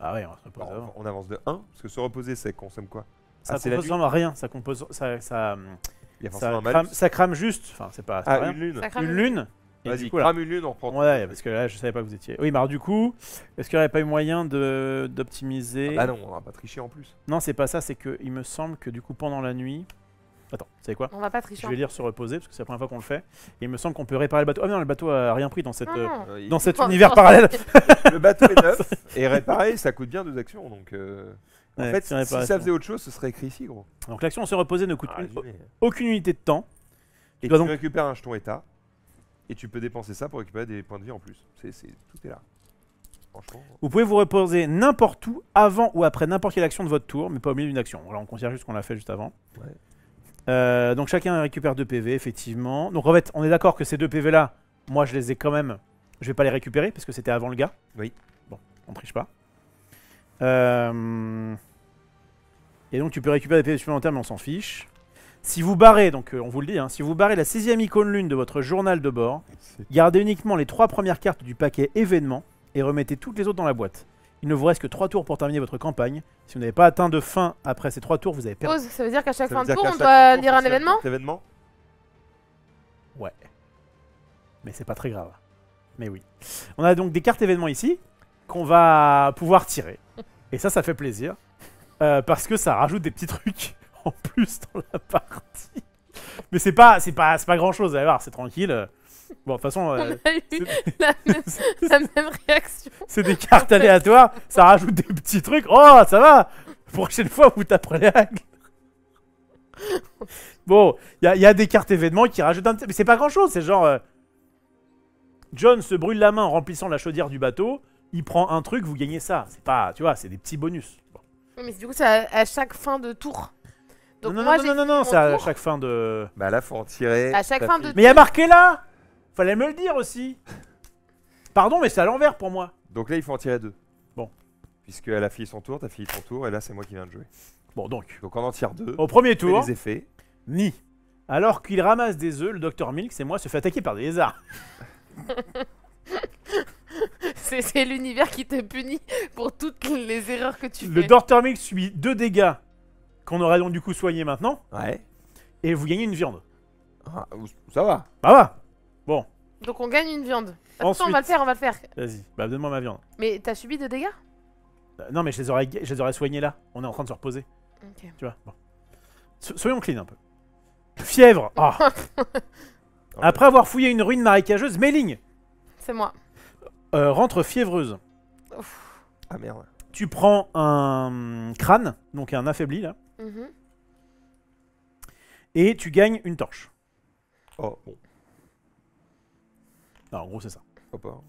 Ah ouais, on va se reposer Alors, avant. on avance de 1, parce que se reposer, c'est consomme quoi? Ça c'est la compose nuit. vraiment rien. Ça compose. Il y a forcément un Ça malus. crame juste. Enfin, c'est pas Ah, rien. une lune. Ça crame Une lune. Et Vas-y, du coup, là- crame une lune, on reprend. Ouais, parce que là, je savais pas que vous étiez. Oui, mais alors du coup, est-ce qu'il n'y aurait pas eu moyen d'optimiser Ah bah non, on va pas tricher en plus. Non, c'est pas ça. C'est que il me semble que du coup, pendant la nuit. Attends, vous savez quoi? On va pas tricher. Je vais lire se reposer parce que c'est la première fois qu'on le fait. Et il me semble qu'on peut réparer le bateau. Ah non, le bateau a rien pris dans cette. Non, non. Dans cet Oh, univers non. parallèle. Le bateau est neuf et réparé, ça coûte bien 2 actions. Donc en Ouais, fait, c'est si réparation. ça faisait autre chose, ce serait écrit ici, gros. Donc l'action se reposer ne coûte Ah, résumé. aucune unité de temps. Et dois tu donc- récupères un jeton état et tu peux dépenser ça pour récupérer des points de vie en plus. Tout est là. Franchement. Vous pouvez vous reposer n'importe où, avant ou après n'importe quelle action de votre tour, mais pas au milieu d'une action. Là, on considère juste qu'on l'a fait juste avant. Ouais. Donc chacun récupère 2 PV, effectivement. Donc en fait, on est d'accord que ces 2 PV là, moi je les ai quand même. Je vais pas les récupérer parce que c'était avant le gars. Oui. Bon, on triche pas. Et donc tu peux récupérer des PV supplémentaires, mais on s'en fiche. Si vous barrez, donc on vous le dit, hein, si vous barrez la 6ème icône lune de votre journal de bord, gardez uniquement les 3 premières cartes du paquet événements et remettez toutes les autres dans la boîte. Il ne vous reste que 3 tours pour terminer votre campagne. Si vous n'avez pas atteint de fin après ces 3 tours, vous avez perdu. Pause, ça veut dire qu'à chaque Ça fin veut de dire tour, qu'à on chaque doit tour, lire un c'est événement événement. Ouais. Mais c'est pas très grave. Mais oui. On a donc des cartes événements ici qu'on va pouvoir tirer. Et ça fait plaisir. Parce que ça rajoute des petits trucs en plus dans la partie. Mais c'est pas grand chose, vous allez voir, c'est tranquille. Bon, de toute façon, On a eu c'est- la même réaction. c'est des cartes aléatoires, ça rajoute des petits trucs. Oh, ça va. Prochaine fois, vous taperez les règles. Bon, il y a des cartes événements qui rajoutent un petit... Mais c'est pas grand chose, c'est genre... John se brûle la main en remplissant la chaudière du bateau, il prend un truc, vous gagnez ça. C'est pas... Tu vois, c'est des petits bonus. Bon. Oui, mais du coup, c'est à chaque fin de tour. Donc non, moi, non, j'ai non, non, fini non, mon c'est à tour. chaque fin de... Bah là, faut en tirer. À chaque ta fin fille. de- Mais il y a marqué là. Fallait me le dire aussi. Pardon, mais c'est à l'envers pour moi. Donc là, il faut en tirer 2. Bon. Puisqu'elle a fini son tour, t'as fini ton tour, et là, c'est moi qui viens de jouer. Bon, donc, Donc on en tire 2. au premier On fait tour, les effets. Ni. Alors qu'il ramasse des œufs, le Dr Milk, c'est moi, se fait attaquer par des lézards. C'est l'univers qui te punit pour toutes les erreurs que tu Le fais. Dr Milk subit 2 dégâts qu'on aurait donc du coup soigné maintenant, Ouais. et vous gagnez une viande. Ah, ça va. Bah va. Bon, Donc on gagne une viande. Attends, Ensuite. on va le faire, on va le faire. vas-y, bah donne-moi ma viande. Mais t'as subi de dégâts Non, mais je les aurais soignés là. On est en train de se reposer, Ok. tu vois. Bon. Soyons clean un peu. Fièvre. Ah. Après avoir fouillé une ruine marécageuse, Méling C'est moi. rentre fiévreuse. Ah merde. Tu prends un crâne, donc un affaibli là, Mhm. et tu gagnes une torche. Oh, bon. Non, en gros, c'est ça. Hop, hein.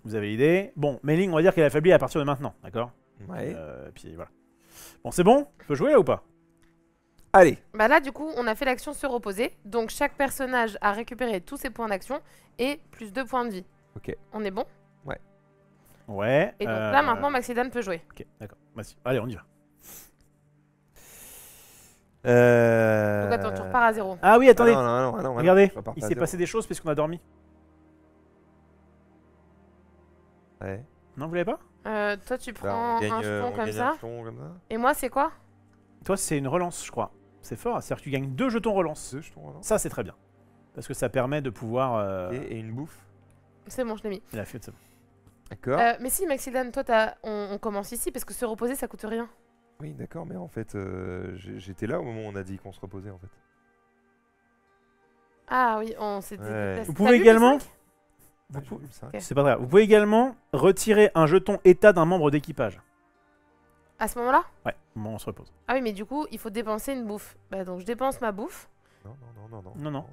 Vous avez l'idée. Bon, Méling, on va dire qu'elle est affaiblie à partir de maintenant, d'accord? Ouais. Puis voilà. Bon, c'est bon? Je peux jouer là ou pas? Allez. Bah là, du coup, on a fait l'action se reposer. Donc chaque personnage a récupéré tous ses points d'action et plus 2 points de vie. Ok. On est bon? Ouais. Et donc là, maintenant, Maxidan peut jouer. Ok, d'accord. Vas-y. Allez, on y va. Donc attends, tu repars à 0. Ah oui, attendez. non, Regardez, je repars il pas à s'est zéro. passé des choses puisqu'on a dormi. Ouais. Non, vous l'avez pas? Toi, tu Bah, prends on gagne, un jeton on comme gagne ça. un jeton comme ça. Et moi, c'est quoi? Toi, c'est une relance, je crois. C'est fort. C'est-à-dire que tu gagnes 2 jetons relance. 2 jetons alors. Ça, c'est très bien. Parce que ça permet de pouvoir. Et une bouffe. C'est bon, je l'ai mis. Il a fait, c'est bon. D'accord. Mais si, Maxidan, toi, on commence ici parce que se reposer, ça coûte rien. Oui, d'accord, mais en fait, j'étais là au moment où on a dit qu'on se reposait en fait. Ah oui, on s'est Ouais. déplacé. Vous T'as pouvez vu le également. cinq Vous Ouais, pou- j'ai vu ça. Ok. C'est pas grave. Vous pouvez également retirer un jeton état d'un membre d'équipage. À ce moment-là? Ouais, au moment où on se repose. Ah oui, mais du coup, il faut dépenser une bouffe. Bah donc je dépense ma bouffe. Non. Non.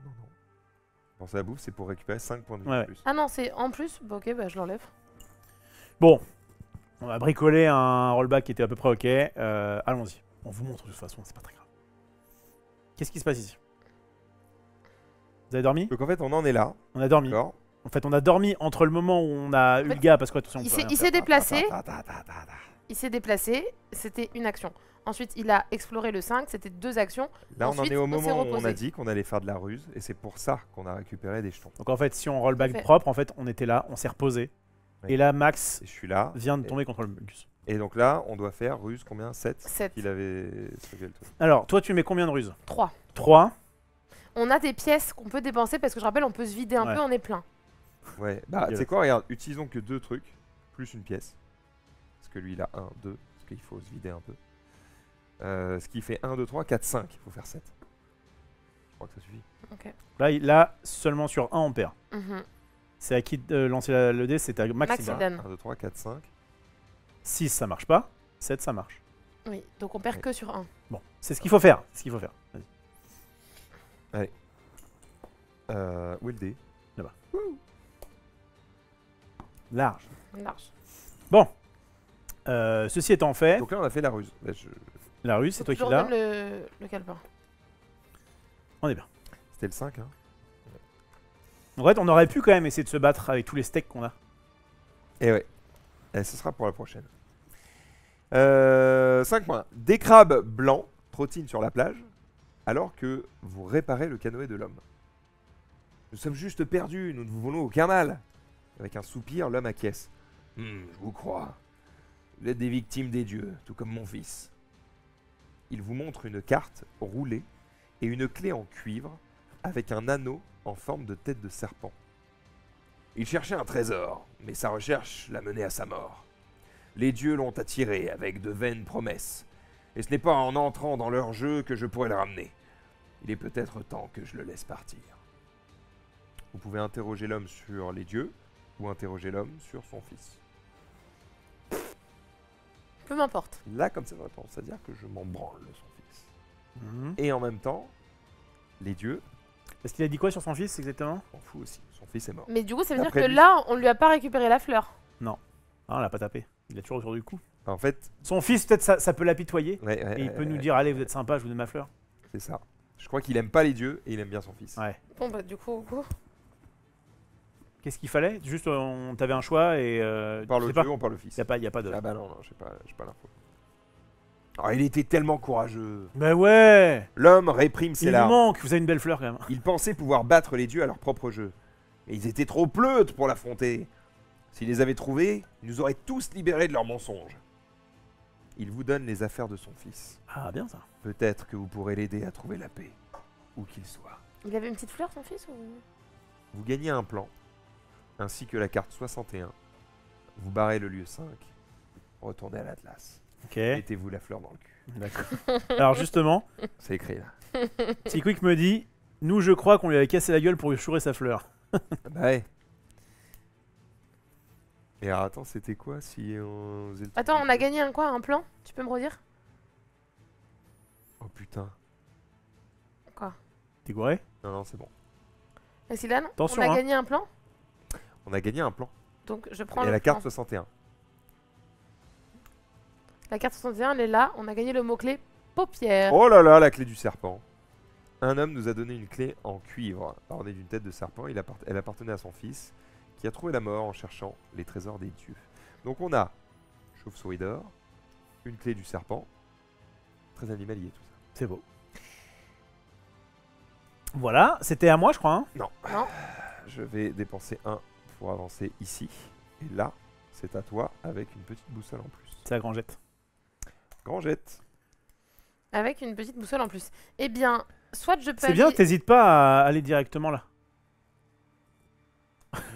Penser à la bouffe, c'est pour récupérer 5 points de vie Ouais, en ouais. plus. Ah non, c'est en plus? Bah ok, bah je l'enlève. Bon, on va bricoler un rollback qui était à peu près ok. Allons-y. On vous montre de toute façon, c'est pas très grave. Qu'est-ce qui se passe ici? Vous avez dormi? Donc en fait, on en est là. On a dormi. D'accord. En fait, on a dormi entre le moment où on a eu le fait, gars, parce que attention, on Il peut s'est rien il faire. s'est déplacé. Ta, ta, ta, ta, ta, ta. Il s'est déplacé. C'était une action. Ensuite, il a exploré le 5. C'était 2 actions. Là, Ensuite, on en est au on s'est moment où on reposé. a dit qu'on allait faire de la ruse, et c'est pour ça qu'on a récupéré des jetons. Donc en fait, si on rollback Parfait. propre, en fait, on était là, on s'est reposé. Ouais. Et là, Max Et je suis là. vient de tomber contre le Mulgus. Et donc là, on doit faire ruse combien 7 7. qu'il avait struggle tout. Alors, toi, tu mets combien de ruses? 3. 3. On a des pièces qu'on peut dépenser parce que je rappelle, on peut se vider un Ouais. peu, on est plein. Ouais, bah tu sais quoi, regarde, utilisons que 2 trucs, plus une pièce. Parce que lui il a 1, 2, parce qu'il faut se vider un peu. Ce qui fait 1, 2, 3, 4, 5, il faut faire 7. Je crois que ça suffit. Là, seulement sur 1, on perd. Mhm. C'est à qui de lancer le dé, c'est à Max. Max, il donne. 1, 2, 3, 4, 5. 6, ça marche pas. 7, ça marche. Oui, donc on perd que sur 1. Bon, c'est ce qu'il faut faire. C'est ce qu'il faut faire. Vas-y. Où est le dé? Large. Large. Bon. Ceci étant fait, Donc là on a fait la ruse. Là, la rue, c'est Faut toi qui toujours l'as. donner le calepin. On est bien. C'était le 5, hein. En fait, on aurait pu quand même essayer de se battre avec tous les steaks qu'on a. Et ouais. Et ce sera pour la prochaine. 5 points. Des crabes blancs trottinent sur la plage alors que vous réparez le canoë de l'homme. Nous sommes juste perdus, nous ne vous voulons aucun mal. Avec un soupir, l'homme acquiesce. Je vous crois. Vous êtes des victimes des dieux, tout comme mon fils. Il vous montre une carte roulée et une clé en cuivre avec un anneau en forme de tête de serpent. Il cherchait un trésor, mais sa recherche l'a mené à sa mort. Les dieux l'ont attiré avec de vaines promesses, et ce n'est pas en entrant dans leur jeu que je pourrai le ramener. Il est peut-être temps que je le laisse partir. Vous pouvez interroger l'homme sur les dieux, ou interroger l'homme sur son fils. Peu m'importe. Là, comme ça, j'aurais tendance à dire que je m'en branle de son fils. Mhm. Et en même temps, les dieux, Est-ce qu'il a dit quoi sur son fils exactement? on fout aussi. Son fils est mort. Mais du coup, ça veut dire Après que lui- là, on lui a pas récupéré la fleur. Ah, on l'a pas tapé. Il a toujours autour du cou. En fait, Son fils, peut-être, ça peut l'apitoyer. ouais, Et il peut nous dire, allez, vous êtes sympa, je vous donne ma fleur. c'est ça. Je crois qu'il aime pas les dieux et il aime bien son fils. Ouais. Bon, bah, du coup, go. Qu'est-ce qu'il fallait? Juste, on t'avait un choix et. On parle je au sais pas. dieu, on parle au fils. Y a pas de. Ah bah non, j'ai pas l'info. Ah, il était tellement courageux. Bah ouais! L'homme réprime Il ses nous larmes. manque, vous avez une belle fleur quand même. Il pensait pouvoir battre les dieux à leur propre jeu. Mais ils étaient trop pleutres pour l'affronter. S'il les avait trouvés, ils nous auraient tous libérés de leurs mensonges. Il vous donne les affaires de son fils. Ah, bien ça. Peut-être que vous pourrez l'aider à trouver la paix, où qu'il soit. Il avait une petite fleur, son fils ou... Vous gagnez un plan, ainsi que la carte 61. Vous barrez le lieu 5. Retournez à l'Atlas. Ok. Mettez-vous la fleur dans le cul. D'accord. Alors justement, C'est écrit là. Quick me dit, nous je crois qu'on lui avait cassé la gueule pour lui chourer sa fleur. Bah ouais. Et alors, attends, c'était quoi si on faisait le truc Attends, du on a jeu gagné un quoi? Un plan? Tu peux me redire? Oh putain. T'es gouré? Non, non, c'est bon. Silan, Attention, on a hein. gagné un plan? On a gagné un plan. Donc je prends Et le la carte plan. 61. La carte 61, elle est là. On a gagné le mot-clé paupière. Oh là là, la clé du serpent. Un homme nous a donné une clé en cuivre, ornée d'une tête de serpent. Elle appartenait à son fils, qui a trouvé la mort en cherchant les trésors des dieux. Donc on a chauve-souris d'or, une clé du serpent, très animalier tout ça. C'est beau. Voilà, c'était à moi je crois. Hein. Non. Je vais dépenser 1 pour avancer ici. Et là, c'est à toi avec une petite boussole en plus. C'est la grangette. Grand jette. Avec une petite boussole en plus. Eh bien, soit je peux C'est bien, aller- t'hésites pas à aller directement là.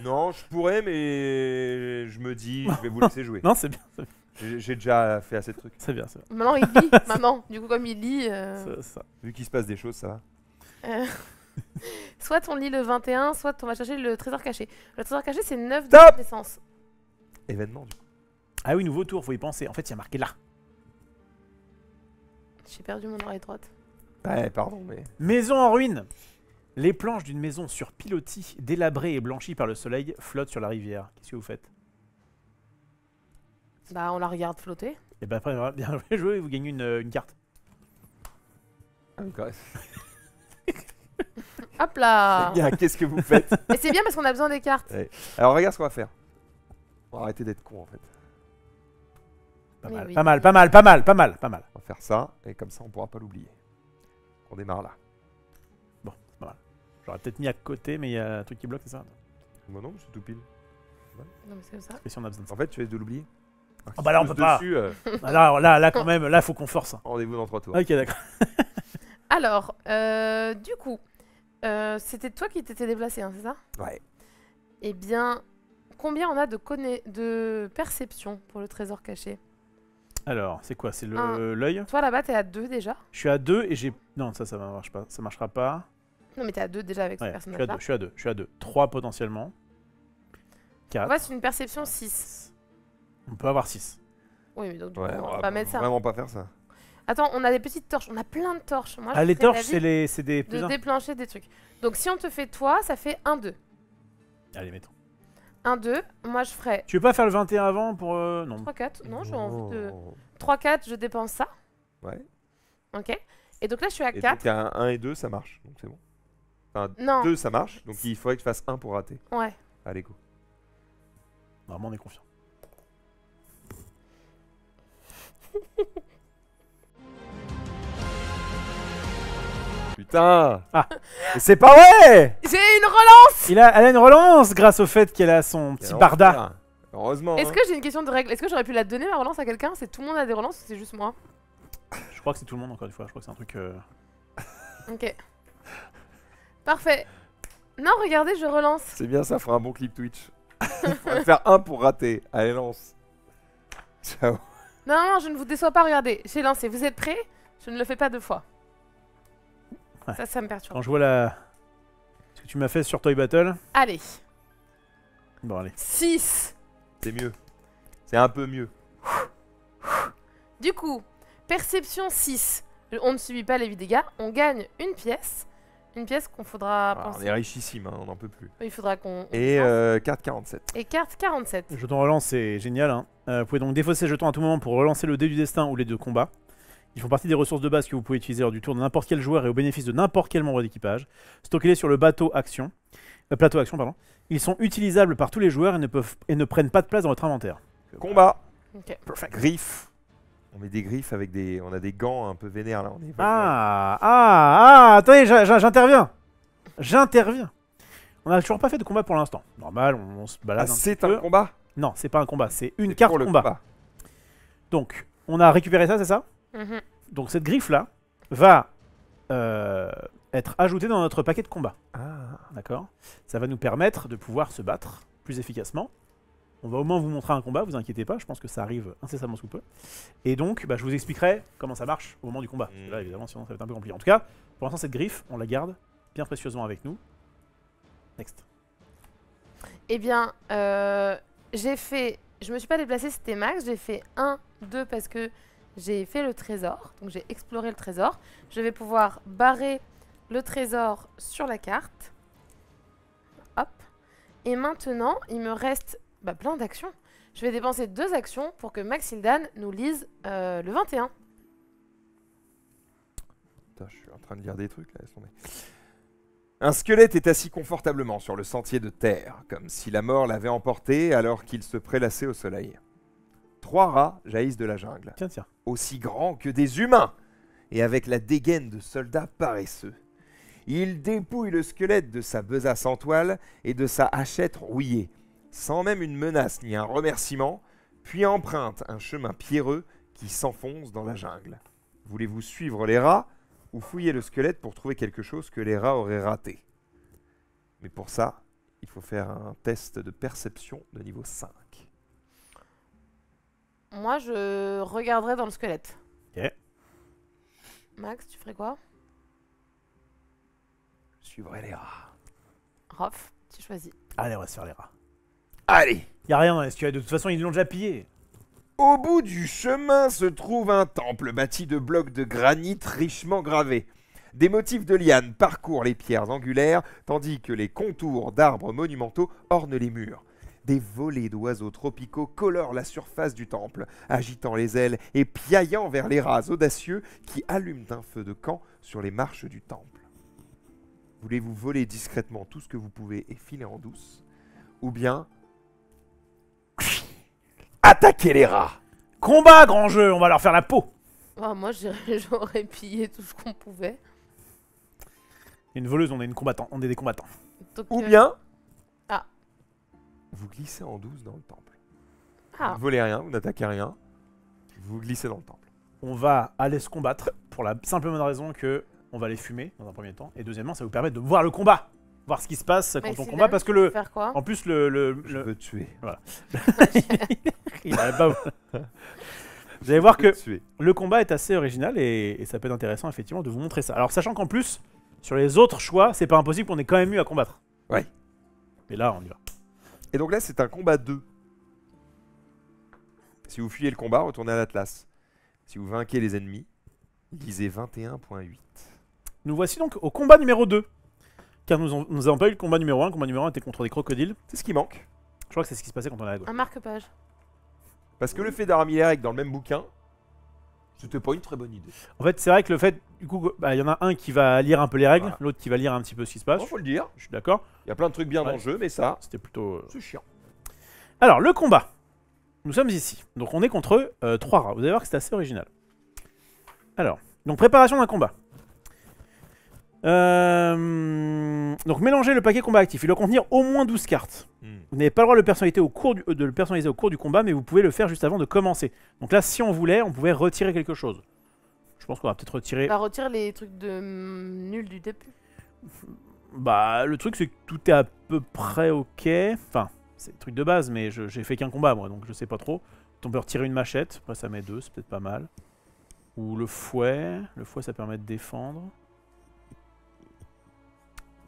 Non, je pourrais, mais je me dis, je vais vous laisser jouer. Non, c'est bien, J'ai déjà fait assez de trucs. c'est bien, c'est bien. Maintenant, il lit. Maintenant, du coup, comme il lit... Ça. Vu qu'il se passe des choses, ça va. Soit on lit le 21, soit on va chercher le trésor caché. Le trésor caché, c'est 9 Stop de naissance. Événement, du coup. Ah oui, nouveau tour, faut y penser. En fait, il y a marqué là. J'ai perdu mon oreille droite. Ouais, pardon, mais. Maison en ruine. Les planches d'une maison sur pilotis, délabrées et blanchies par le soleil, flottent sur la rivière. Qu'est-ce que vous faites? Bah, on la regarde flotter. Et ben après, bien joué, vous gagnez une carte. Hop là. Bien, qu'est-ce que vous faites? Et c'est bien parce qu'on a besoin des cartes. Alors, regarde ce qu'on va faire. On va arrêter d'être con en fait. Pas Mais mal, oui. pas mal, pas mal, pas mal, pas mal, pas mal. On va faire ça, et comme ça, on pourra pas l'oublier. On démarre là. Bon, c'est pas mal. J'aurais peut-être mis à côté, mais il y a un truc qui bloque, c'est ça? Moi non, c'est tout pile. Non, mais c'est comme ça. Et si on a besoin de ça. En fait, tu vas de l'oublier. Ah bah là, on peut pas. Dessus, Là, quand même, là, faut qu'on force. rendez-vous dans 3 tours. Ok, d'accord. Alors, du coup, c'était toi qui t'étais déplacé, hein, c'est ça? Ouais. Eh bien, combien on a de perception pour le trésor caché? Alors, c'est quoi? C'est Un. l'œil? Toi là-bas, t'es à 2 déjà? Je suis à 2 et j'ai... Non, ça marche pas. Ça marchera pas. Non, mais t'es à 2 déjà avec ce Ouais, personnage-là. je suis à 2. 3 potentiellement. 4. On va sur une perception 6. On peut avoir 6. Oui, mais donc du coup, Ouais, on va pas mettre ça. vraiment pas faire ça. Attends, on a des petites torches. On a plein de torches. Moi, Ah, je les ferais torches, l'avis c'est des plus de 1. déclencher des trucs. Donc si on te fait toi, ça fait 1-2. Allez, mettons. 1-2. Moi, je ferais Tu veux pas faire le 21 avant pour... Non. 3-4. Non, j'ai envie de... Oh. 3-4, je dépense ça. Ouais. Ok. Et donc là, je suis à Et 4. donc, à 1 et 2, ça marche. Donc, c'est bon. Enfin, Non. 2, ça marche. Donc, il faudrait que je fasse 1 pour rater. Ouais. Allez, go. Normalement, on est confiant. Putain. Ah. Mais c'est pas vrai. J'ai une relance. Elle a une relance grâce au fait qu'elle a son petit Quel barda. enfer. Heureusement. Est-ce hein. que j'ai une question de règle? Est-ce que j'aurais pu la donner, ma relance, à quelqu'un? C'est tout le monde a des relances ou c'est juste moi? Je crois que c'est tout le monde, encore une fois. Je crois que c'est un truc... Ok. Parfait. Non, regardez, je relance. C'est bien, ça fera un bon clip Twitch. Il faudrait faire 1 pour rater. Allez, lance. Ciao. Non, non, je ne vous déçois pas, regardez. J'ai lancé. Vous êtes prêts? Je ne le fais pas 2 fois. Ouais. Ça me perturbe. Quand je vois ce que tu m'as fait sur Toy Battle... Allez. Bon, allez. 6. C'est mieux. C'est un peu mieux. Du coup, perception 6. On ne subit pas les 8 dégâts. On gagne une pièce. Une pièce qu'on faudra Ah, on penser. est richissime, hein, on n'en peut plus. Il faudra qu'on... Et pense. carte 47. Et carte 47. Le jeton relance, c'est génial. Hein. Vous pouvez donc défausser ces jetons à tout moment pour relancer le dé du destin ou les deux combats. Ils font partie des ressources de base que vous pouvez utiliser lors du tour de n'importe quel joueur et au bénéfice de n'importe quel membre d'équipage. Stockez-les sur le plateau action. Pardon. Ils sont utilisables par tous les joueurs et ne prennent pas de place dans votre inventaire. Combat. Ok. Griffes. On met des griffes avec des... On a des gants un peu vénères là. On est Attendez, j'interviens. J'interviens. On n'a toujours pas fait de combat pour l'instant. Normal, on se balade un petit c'est peu. un combat. Non, c'est pas un combat, c'est une C'est carte pour le combat. Donc, on a récupéré ça, c'est ça? Mhm. Donc cette griffe-là va être ajoutée dans notre paquet de combat. Ah. D'accord? Ça va nous permettre de pouvoir se battre plus efficacement. On va au moins vous montrer un combat, vous inquiétez pas, je pense que ça arrive incessamment sous peu. Et donc, je vous expliquerai comment ça marche au moment du combat. Parce que là, évidemment, sinon ça va être un peu compliqué. En tout cas, pour l'instant, cette griffe, on la garde bien précieusement avec nous. Next. Eh bien, j'ai fait... Je me suis pas déplacée, c'était max. J'ai fait 1, 2 parce que j'ai fait le trésor. Donc j'ai exploré le trésor. Je vais pouvoir barrer le trésor sur la carte. Hop. Et maintenant, il me reste plein d'actions. Je vais dépenser 2 actions pour que Maxildan nous lise le 21. Putain, je suis en train de lire des trucs là, laisse tomber. Un squelette est assis confortablement sur le sentier de terre, comme si la mort l'avait emporté alors qu'il se prélassait au soleil. 3 rats jaillissent de la jungle, Tiens. aussi grands que des humains, et avec la dégaine de soldats paresseux. Ils dépouillent le squelette de sa besace en toile et de sa hachette rouillée, sans même une menace ni un remerciement, puis empruntent un chemin pierreux qui s'enfonce dans la jungle. Voulez-vous suivre les rats ou fouiller le squelette pour trouver quelque chose que les rats auraient raté? Mais pour ça, il faut faire un test de perception de niveau 5. Moi, je regarderai dans le squelette. Ok. Max, tu ferais quoi? Je suivrai les rats. Rof, tu choisis. Allez, on va se faire les rats. Allez! Y'a rien dans les squelettes, de toute façon, ils l'ont déjà pillé. Au bout du chemin se trouve un temple bâti de blocs de granit richement gravés. Des motifs de lianes parcourent les pierres angulaires, tandis que les contours d'arbres monumentaux ornent les murs. Des volées d'oiseaux tropicaux colorent la surface du temple, agitant les ailes et piaillant vers les rats audacieux qui allument un feu de camp sur les marches du temple. Voulez-vous voler discrètement tout ce que vous pouvez et filer en douce? Ou bien... attaquer les rats! Combat, grand jeu, on va leur faire la peau. Oh, moi, j'aurais pillé tout ce qu'on pouvait. Il y a une voleuse, on est des combattants. Donc, Ou bien... Ah. vous glissez en douce dans le temple. Ah. Vous ne volez rien, vous n'attaquez rien. Vous glissez dans le temple. On va aller se combattre pour la simple bonne raison que on va les fumer dans un premier temps. Et deuxièmement, ça vous permet de voir le combat. Voir ce qui se passe quand on combat. Parce que le. Faire quoi? En plus, Je veux tuer. il avait pas. Vous allez voir Je veux que tuer. le combat est assez original et ça peut être intéressant effectivement de vous montrer ça. Alors sachant qu'en plus, sur les autres choix, c'est pas impossible qu'on ait quand même eu à combattre. Ouais. Et là, on y va. Et donc là, c'est un combat 2. Si vous fuyez le combat, retournez à l'Atlas. Si vous vainquez les ennemis, lisez 21.8. Nous voici donc au combat numéro 2. Car nous n'avons pas eu le combat numéro 1. Le combat numéro 1 était contre des crocodiles. C'est ce qui manque. Je crois que c'est ce qui se passait quand on allait à gauche. Un marque-page. Parce que le fait d'avoir mis les règles dans le même bouquin, c'était pas une très bonne idée. En fait, c'est vrai que le fait, du coup, il y en a un qui va lire un peu les règles, Voilà. l'autre qui va lire un petit peu ce qui se passe. Bon, faut le dire. Je suis d'accord. Il y a plein de trucs bien dans Ouais. le jeu, mais ça, C'était plutôt. c'est chiant. Alors, le combat. Nous sommes ici. Donc, on est contre 3 rats. Vous allez voir que c'est assez original. Alors, donc, préparation d'un combat. Donc, mélangez le paquet combat actif. Il doit contenir au moins 12 cartes. Vous n'avez pas le droit de le personnaliser au cours du combat, mais vous pouvez le faire juste avant de commencer. Donc là, si on voulait, on pouvait retirer quelque chose. Je pense qu'on va peut-être retirer. Bah, retire les trucs de nul du début. Bah, le truc, c'est que tout est à peu près ok. Enfin, c'est le truc de base, mais j'ai fait qu'un combat, moi, donc je sais pas trop. On peut retirer une machette, après ça met 2, c'est peut-être pas mal. Ou le fouet. Le fouet, ça permet de défendre.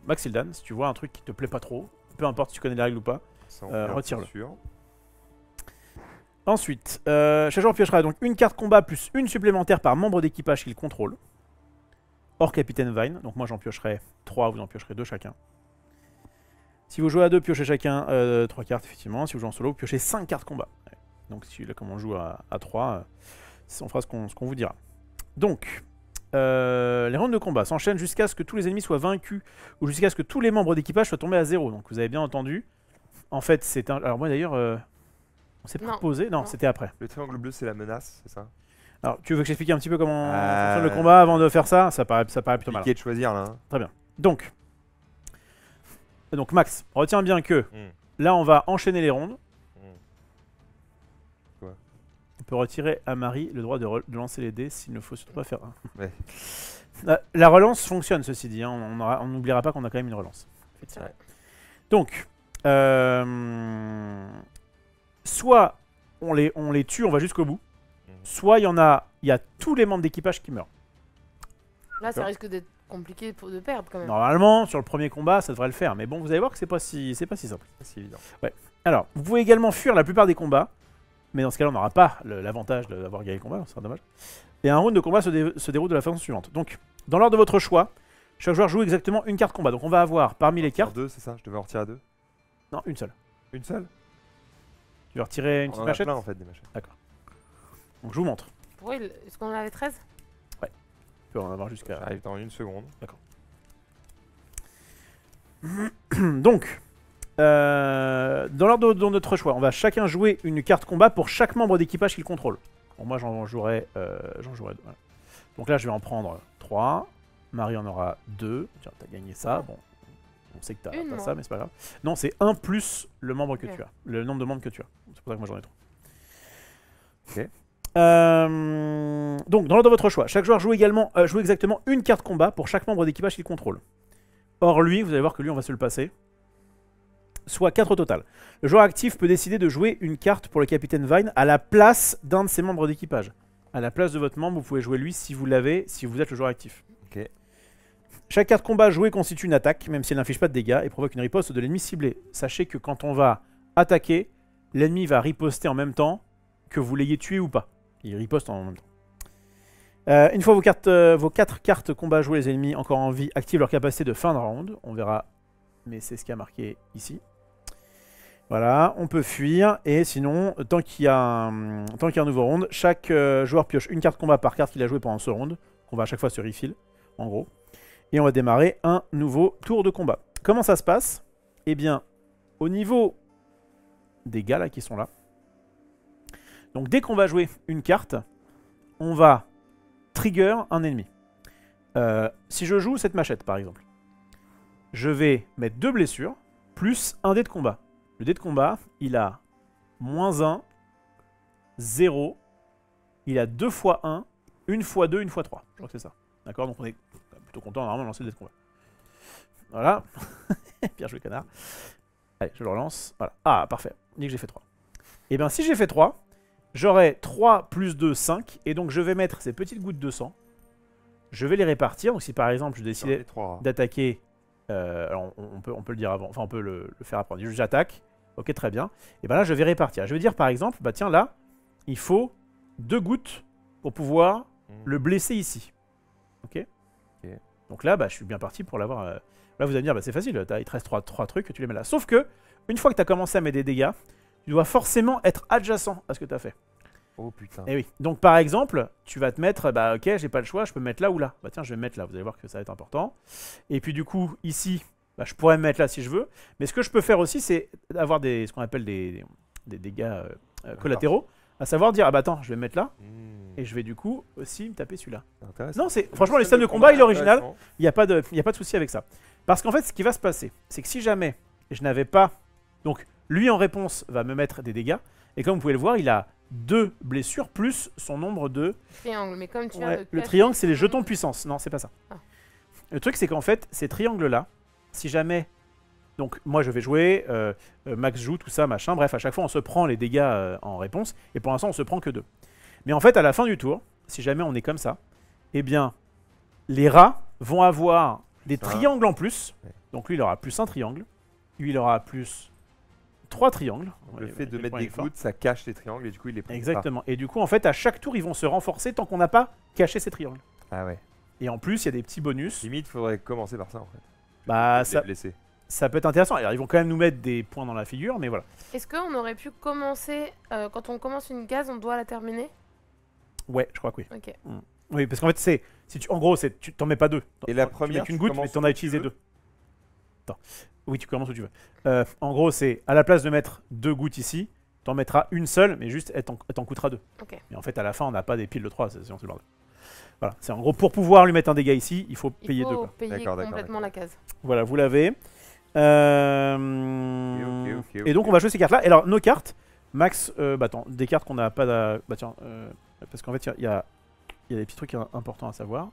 Maxildan, si tu vois un truc qui te plaît pas trop, peu importe si tu connais les règles ou pas. Ça, on perd, retire-le. c'est sûr. Ensuite, chaque joueur piochera donc une carte combat plus une supplémentaire par membre d'équipage qu'il contrôle. Hors Capitaine Vine, donc moi j'en piocherai 3, vous en piocherez 2 chacun. Si vous jouez à 2, piochez chacun 3 cartes, effectivement. Si vous jouez en solo, vous piochez 5 cartes combat. Ouais. Donc si, là, comme on joue à 3, on fera ce qu'on vous dira. Donc, les rounds de combat s'enchaînent jusqu'à ce que tous les ennemis soient vaincus ou jusqu'à ce que tous les membres d'équipage soient tombés à 0. Donc vous avez bien entendu. En fait, c'est un... Alors moi d'ailleurs, on s'est Non. proposé... Non, Non. c'était après. Le triangle bleu, c'est la menace, c'est ça? Alors, tu veux que j'explique un petit peu comment fonctionne le Ouais. combat avant de faire ça? Ça paraît plutôt mal. Compliqué de choisir là. Hein. Donc, Max, retiens bien que Mm. là, on va enchaîner les rondes. Quoi? On peut retirer à Marie le droit de lancer les dés s'il ne faut surtout pas faire un. Ouais. La relance fonctionne, ceci dit. Hein. On n'oubliera pas qu'on a quand même une relance. Ouais. Donc, soit on les tue, on va jusqu'au bout. Soit il y a tous les membres d'équipage qui meurent. Là, ça D'accord. risque d'être compliqué de perdre quand même. Normalement, sur le premier combat, ça devrait le faire. Mais bon, vous allez voir que c'est pas si simple. C'est si évident. Alors, vous pouvez également fuir la plupart des combats. Mais dans ce cas-là, on n'aura pas l'avantage d'avoir gagné le combat, ce sera dommage. Et un round de combat se déroule de la façon suivante. Donc, dans l'ordre de votre choix, chaque joueur joue exactement une carte combat. Donc on va avoir parmi les cartes... 2, c'est ça? Je devais en retirer 2. Non, une seule. Une seule? Tu veux retirer une On petite en a machette? plein en fait des machettes. Donc je vous montre. Pourquoi est-ce qu'on en avait 13? On peut en avoir jusqu'à... Ça arrive dans une seconde. Donc, dans l'ordre de notre choix, on va chacun jouer une carte combat pour chaque membre d'équipage qu'il contrôle. Bon, moi j'en jouerai 2. Voilà. Donc là je vais en prendre 3. Marie en aura 2. Tiens, t'as gagné ça. Bon, on sait que t'as Une, pas moi. ça, mais c'est pas grave. Non, c'est 1 plus le membre que Ok. tu as. Le nombre de membres que tu as. C'est pour ça que moi j'en ai 3. Ok. Donc, dans l'ordre de votre choix, chaque joueur joue exactement une carte combat pour chaque membre d'équipage qu'il contrôle. Or, lui, vous allez voir que lui, on va se le passer. Soit 4 au total. Le joueur actif peut décider de jouer une carte pour le capitaine Vine à la place d'un de ses membres d'équipage. À la place de votre membre, vous pouvez jouer lui si vous l'avez, si vous êtes le joueur actif. Ok. Chaque carte combat jouée constitue une attaque, même si elle n'inflige pas de dégâts, et provoque une riposte de l'ennemi ciblé. Sachez que quand on va attaquer, l'ennemi va riposter en même temps que vous l'ayez tué ou pas. Il riposte en même temps. Une fois vos 4 cartes combat jouées, les ennemis encore en vie activent leur capacité de fin de round. On verra, mais c'est ce qui a marqué ici. Voilà, on peut fuir, et sinon, tant qu'il y a un nouveau round, chaque joueur pioche une carte combat par carte qu'il a joué pendant ce round. On va à chaque fois se refill, en gros. Et on va démarrer un nouveau tour de combat. Comment ça se passe? Eh bien, au niveau des gars là qui sont là, donc dès qu'on va jouer une carte, on va trigger un ennemi. Si je joue cette machette par exemple, je vais mettre 2 blessures plus un dé de combat. Le dé de combat, il a -1 0. Il a 2 fois 1, 1 fois 2, 1 fois 3. Je crois que c'est ça. D'accord, donc on est plutôt content normalement de lancer le dé de combat. Voilà. Bien joué, canard. Allez, je le relance. Voilà. Ah, parfait. Dit que j'ai fait 3. Et bien, si j'ai fait 3, j'aurai 3 plus 2, 5. Et donc, je vais mettre ces petites gouttes de sang. Je vais les répartir. Donc, si par exemple, je décidais d'attaquer. Alors, on peut le dire avant. Enfin, on peut le faire après. J'attaque. Ok, très bien. Et bien là, je vais répartir. Je vais dire par exemple, bah tiens, là, il faut 2 gouttes pour pouvoir le blesser ici. Ok. Donc là, bah, je suis bien parti pour l'avoir. Là, vous allez me dire, bah, c'est facile, il te reste 3 trucs, tu les mets là. Sauf que, une fois que tu as commencé à mettre des dégâts, tu dois forcément être adjacent à ce que tu as fait. Oh putain. Et oui. Donc par exemple, tu vas te mettre, bah ok, j'ai pas le choix, je peux me mettre là ou là. Bah tiens, je vais me mettre là, vous allez voir que ça va être important. Et puis du coup, ici, bah, je pourrais me mettre là si je veux. Mais ce que je peux faire aussi, c'est avoir ce qu'on appelle des dégâts collatéraux. À savoir dire, ah bah attends, je vais me mettre là. Et je vais du coup aussi me taper celui-là. Non, franchement, le système de combat, il est original. Il n'y a pas de souci avec ça. Parce qu'en fait, ce qui va se passer, c'est que si jamais je n'avais pas... Donc, lui, en réponse, va me mettre des dégâts. Et comme vous pouvez le voir, il a 2 blessures plus son nombre de... Triangle, mais comme tu le triangle, c'est les jetons de puissance. Non, c'est pas ça. Ah. Le truc, c'est qu'en fait, ces triangles-là, si jamais... Donc, moi, je vais jouer, Max joue, tout ça, machin. Bref, à chaque fois, on se prend les dégâts en réponse. Et pour l'instant, on se prend que 2. Mais en fait, à la fin du tour, si jamais on est comme ça, eh bien, les rats vont avoir des triangles en plus. Ouais. Donc lui, il aura plus un triangle. Lui, il aura plus 3 triangles. Donc, le fait de mettre des gouttes, ça cache les triangles et du coup, il les prend. Exactement. Et du coup, en fait, à chaque tour, ils vont se renforcer tant qu'on n'a pas caché ces triangles. Ah ouais. Et en plus, il y a des petits bonus. Limite, il faudrait commencer par ça, en fait. Bah, ça peut être intéressant. Alors, ils vont quand même nous mettre des points dans la figure, mais voilà. Est-ce qu'on aurait pu commencer... quand on commence une case, on doit la terminer? Ouais, je crois que oui. Ok. Oui, parce qu'en fait, en gros, tu t'en mets pas 2. Et la première, tu mets qu'une goutte, mais t'en as utilisé 2. Attends. Oui, tu commences où tu veux. En gros, c'est à la place de mettre 2 gouttes ici, t'en mettras une seule, mais juste elle t'en coûtera 2. Okay. Et en fait, à la fin, on n'a pas des piles de 3, c'est le bordel. Voilà, c'est en gros, pour pouvoir lui mettre un dégât ici, il faut payer 2. Il faut payer complètement la case. Voilà, vous l'avez. Okay. Et donc, on va jouer ces cartes-là. Et alors, nos cartes, Max, bah attends, des cartes qu'on n'a pas... Bah tiens, parce qu'en fait, il y a des petits trucs importants à savoir.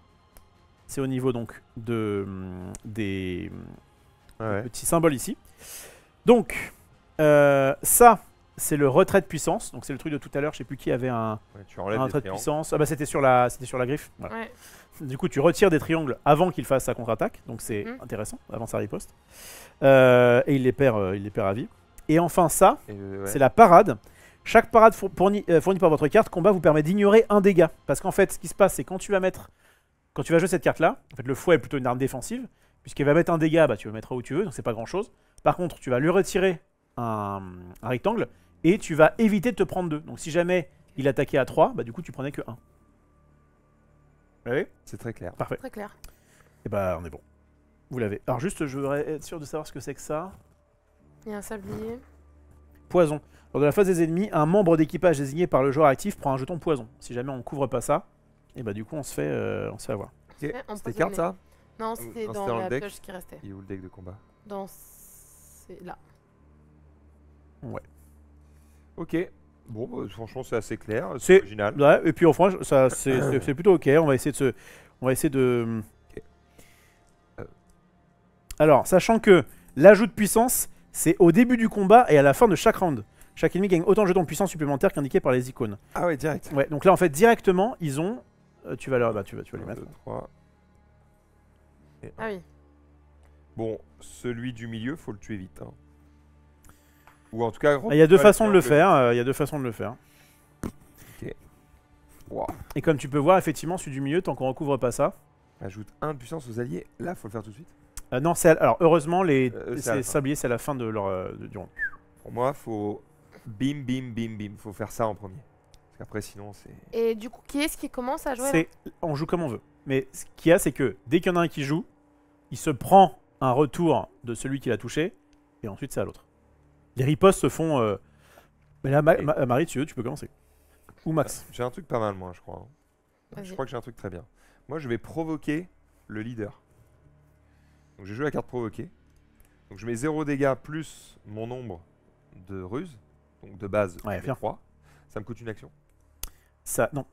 C'est au niveau donc des petits symboles ici. Donc, ça, c'est le retrait de puissance. Donc, c'est le truc de tout à l'heure. Je sais plus qui avait un retrait de puissance. Ah bah c'était sur la griffe. Voilà. Ouais. Du coup, tu retires des triangles avant qu'il fasse sa contre-attaque. Donc, c'est intéressant, avant sa riposte. Et il les perd à vie. Et enfin, ça, c'est la parade. Chaque parade fournie par votre carte combat vous permet d'ignorer un dégât. Parce qu'en fait, ce qui se passe, c'est quand tu vas jouer cette carte-là, en fait, le fouet est plutôt une arme défensive, puisqu'il va mettre un dégât, bah, tu le mettras où tu veux, donc c'est pas grand-chose. Par contre, tu vas lui retirer un rectangle, et tu vas éviter de te prendre 2. Donc si jamais il attaquait à 3, bah, du coup, tu prenais que 1. Vous l'avez ? C'est très clair. Parfait. Très clair. Et bah, on est bon. Vous l'avez. Alors juste, je voudrais être sûr de savoir ce que c'est que ça. Il y a un sablier. Poison. Lors de la phase des ennemis, un membre d'équipage désigné par le joueur actif prend un jeton poison. Si jamais on couvre pas ça, et bah du coup on se fait avoir. Okay. C'était carte ça? Non, c'était dans la pioche qui restait. Il est où le deck de combat? C'est là. Ouais. Ok. Bon, bah, franchement c'est assez clair, c'est original. Ouais, et puis enfin, c'est plutôt ok. On va essayer de Okay. Alors, sachant que l'ajout de puissance, c'est au début du combat et à la fin de chaque round. Chaque ennemi gagne autant de jetons de puissance supplémentaires qu'indiqué par les icônes. Ah ouais, direct. Ouais, donc là en fait directement ils ont. Tu vas les mettre. 2, 3. Ah oui. Bon, celui du milieu, faut le tuer vite. Hein. Ou en tout cas. Il y a 2 façons de le faire. Ok. Wow. Et comme tu peux voir, effectivement, celui du milieu, tant qu'on recouvre pas ça. Ajoute 1 de puissance aux alliés. Là, faut le faire tout de suite. Non, alors heureusement, les sabliers, c'est à la fin de leur du round. Pour moi, faut bim, bim, bim, bim. Faut faire ça en premier. Parce qu'après, sinon, c'est. Et du coup, qui est-ce qui commence à jouer là ? On joue comme on veut. Mais ce qu'il y a, c'est que dès qu'il y en a un qui joue, il se prend un retour de celui qui l'a touché, et ensuite c'est à l'autre. Les ripostes se font. Mais là, Marie, tu peux commencer. Ou Max. J'ai un truc pas mal, moi, je crois. Je crois que j'ai un truc très bien. Moi, je vais provoquer le leader. Donc, j'ai joué la carte provoquer. Donc, je mets 0 dégâts plus mon nombre de ruses. Donc, de base, 3. Ça me coûte une action. Ça, non.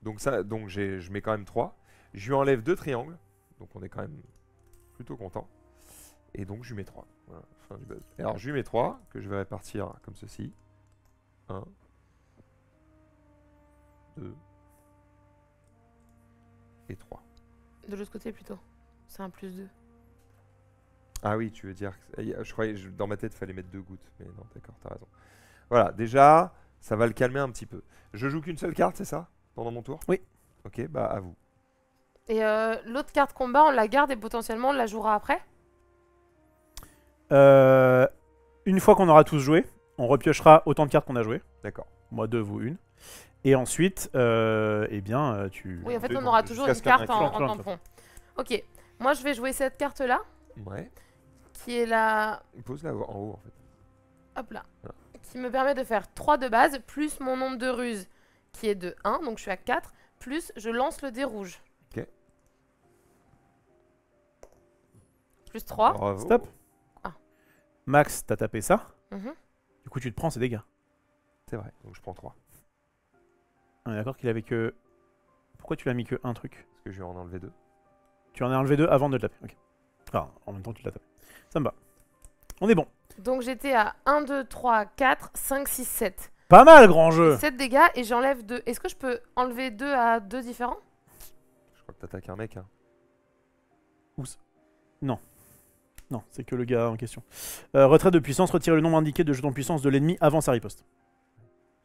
Donc je mets quand même 3. Je lui enlève 2 triangles. Donc on est quand même plutôt content. Et donc je lui mets 3. Voilà, fin du buzz. Et alors je lui mets 3 que je vais répartir comme ceci. 1, 2 et 3. De l'autre côté plutôt. C'est un +2. Ah oui, tu veux dire... Je croyais, dans ma tête, il fallait mettre 2 gouttes. Mais non, d'accord, t'as raison. Voilà, déjà, ça va le calmer un petit peu. Je joue qu'une seule carte, c'est ça? Pendant mon tour? Oui. Ok, bah à vous. Et l'autre carte combat, on la garde et potentiellement on la jouera après? Une fois qu'on aura tous joué, on repiochera autant de cartes qu'on a joué. D'accord. Moi 2, vous 1. Et ensuite, eh bien, tu... Oui, en fait, fait, on bon, aura toujours jusqu'à une ce qu'il y en ait carte un en qui lance. tampon. Ok, moi je vais jouer cette carte-là, Ouais. qui est la... Pose-la en haut, en fait. Hop là. Ah. Qui me permet de faire 3 de base, plus mon nombre de ruses, qui est de 1, donc je suis à 4, plus je lance le dé rouge. Ok. Plus 3. Bravo. Stop. Ah. Max, t'as tapé ça. Mhm. Du coup, tu te prends ces dégâts. C'est vrai, donc je prends 3. On est d'accord qu'il avait que... Pourquoi tu l'as mis que un truc? Parce que je vais en enlever 2. Tu en as enlevé 2 avant de le taper. Ok. Enfin, en même temps, tu l'as tapé. Ça me va. On est bon. Donc j'étais à 1, 2, 3, 4, 5, 6, 7. Pas mal, grand jeu. 7 dégâts et j'enlève 2. Est-ce que je peux enlever 2 à 2 différents? Je crois que t'attaques un mec. Hein. Non, c'est que le gars en question. Retrait de puissance, retire le nombre indiqué de jetons de puissance de l'ennemi avant sa riposte.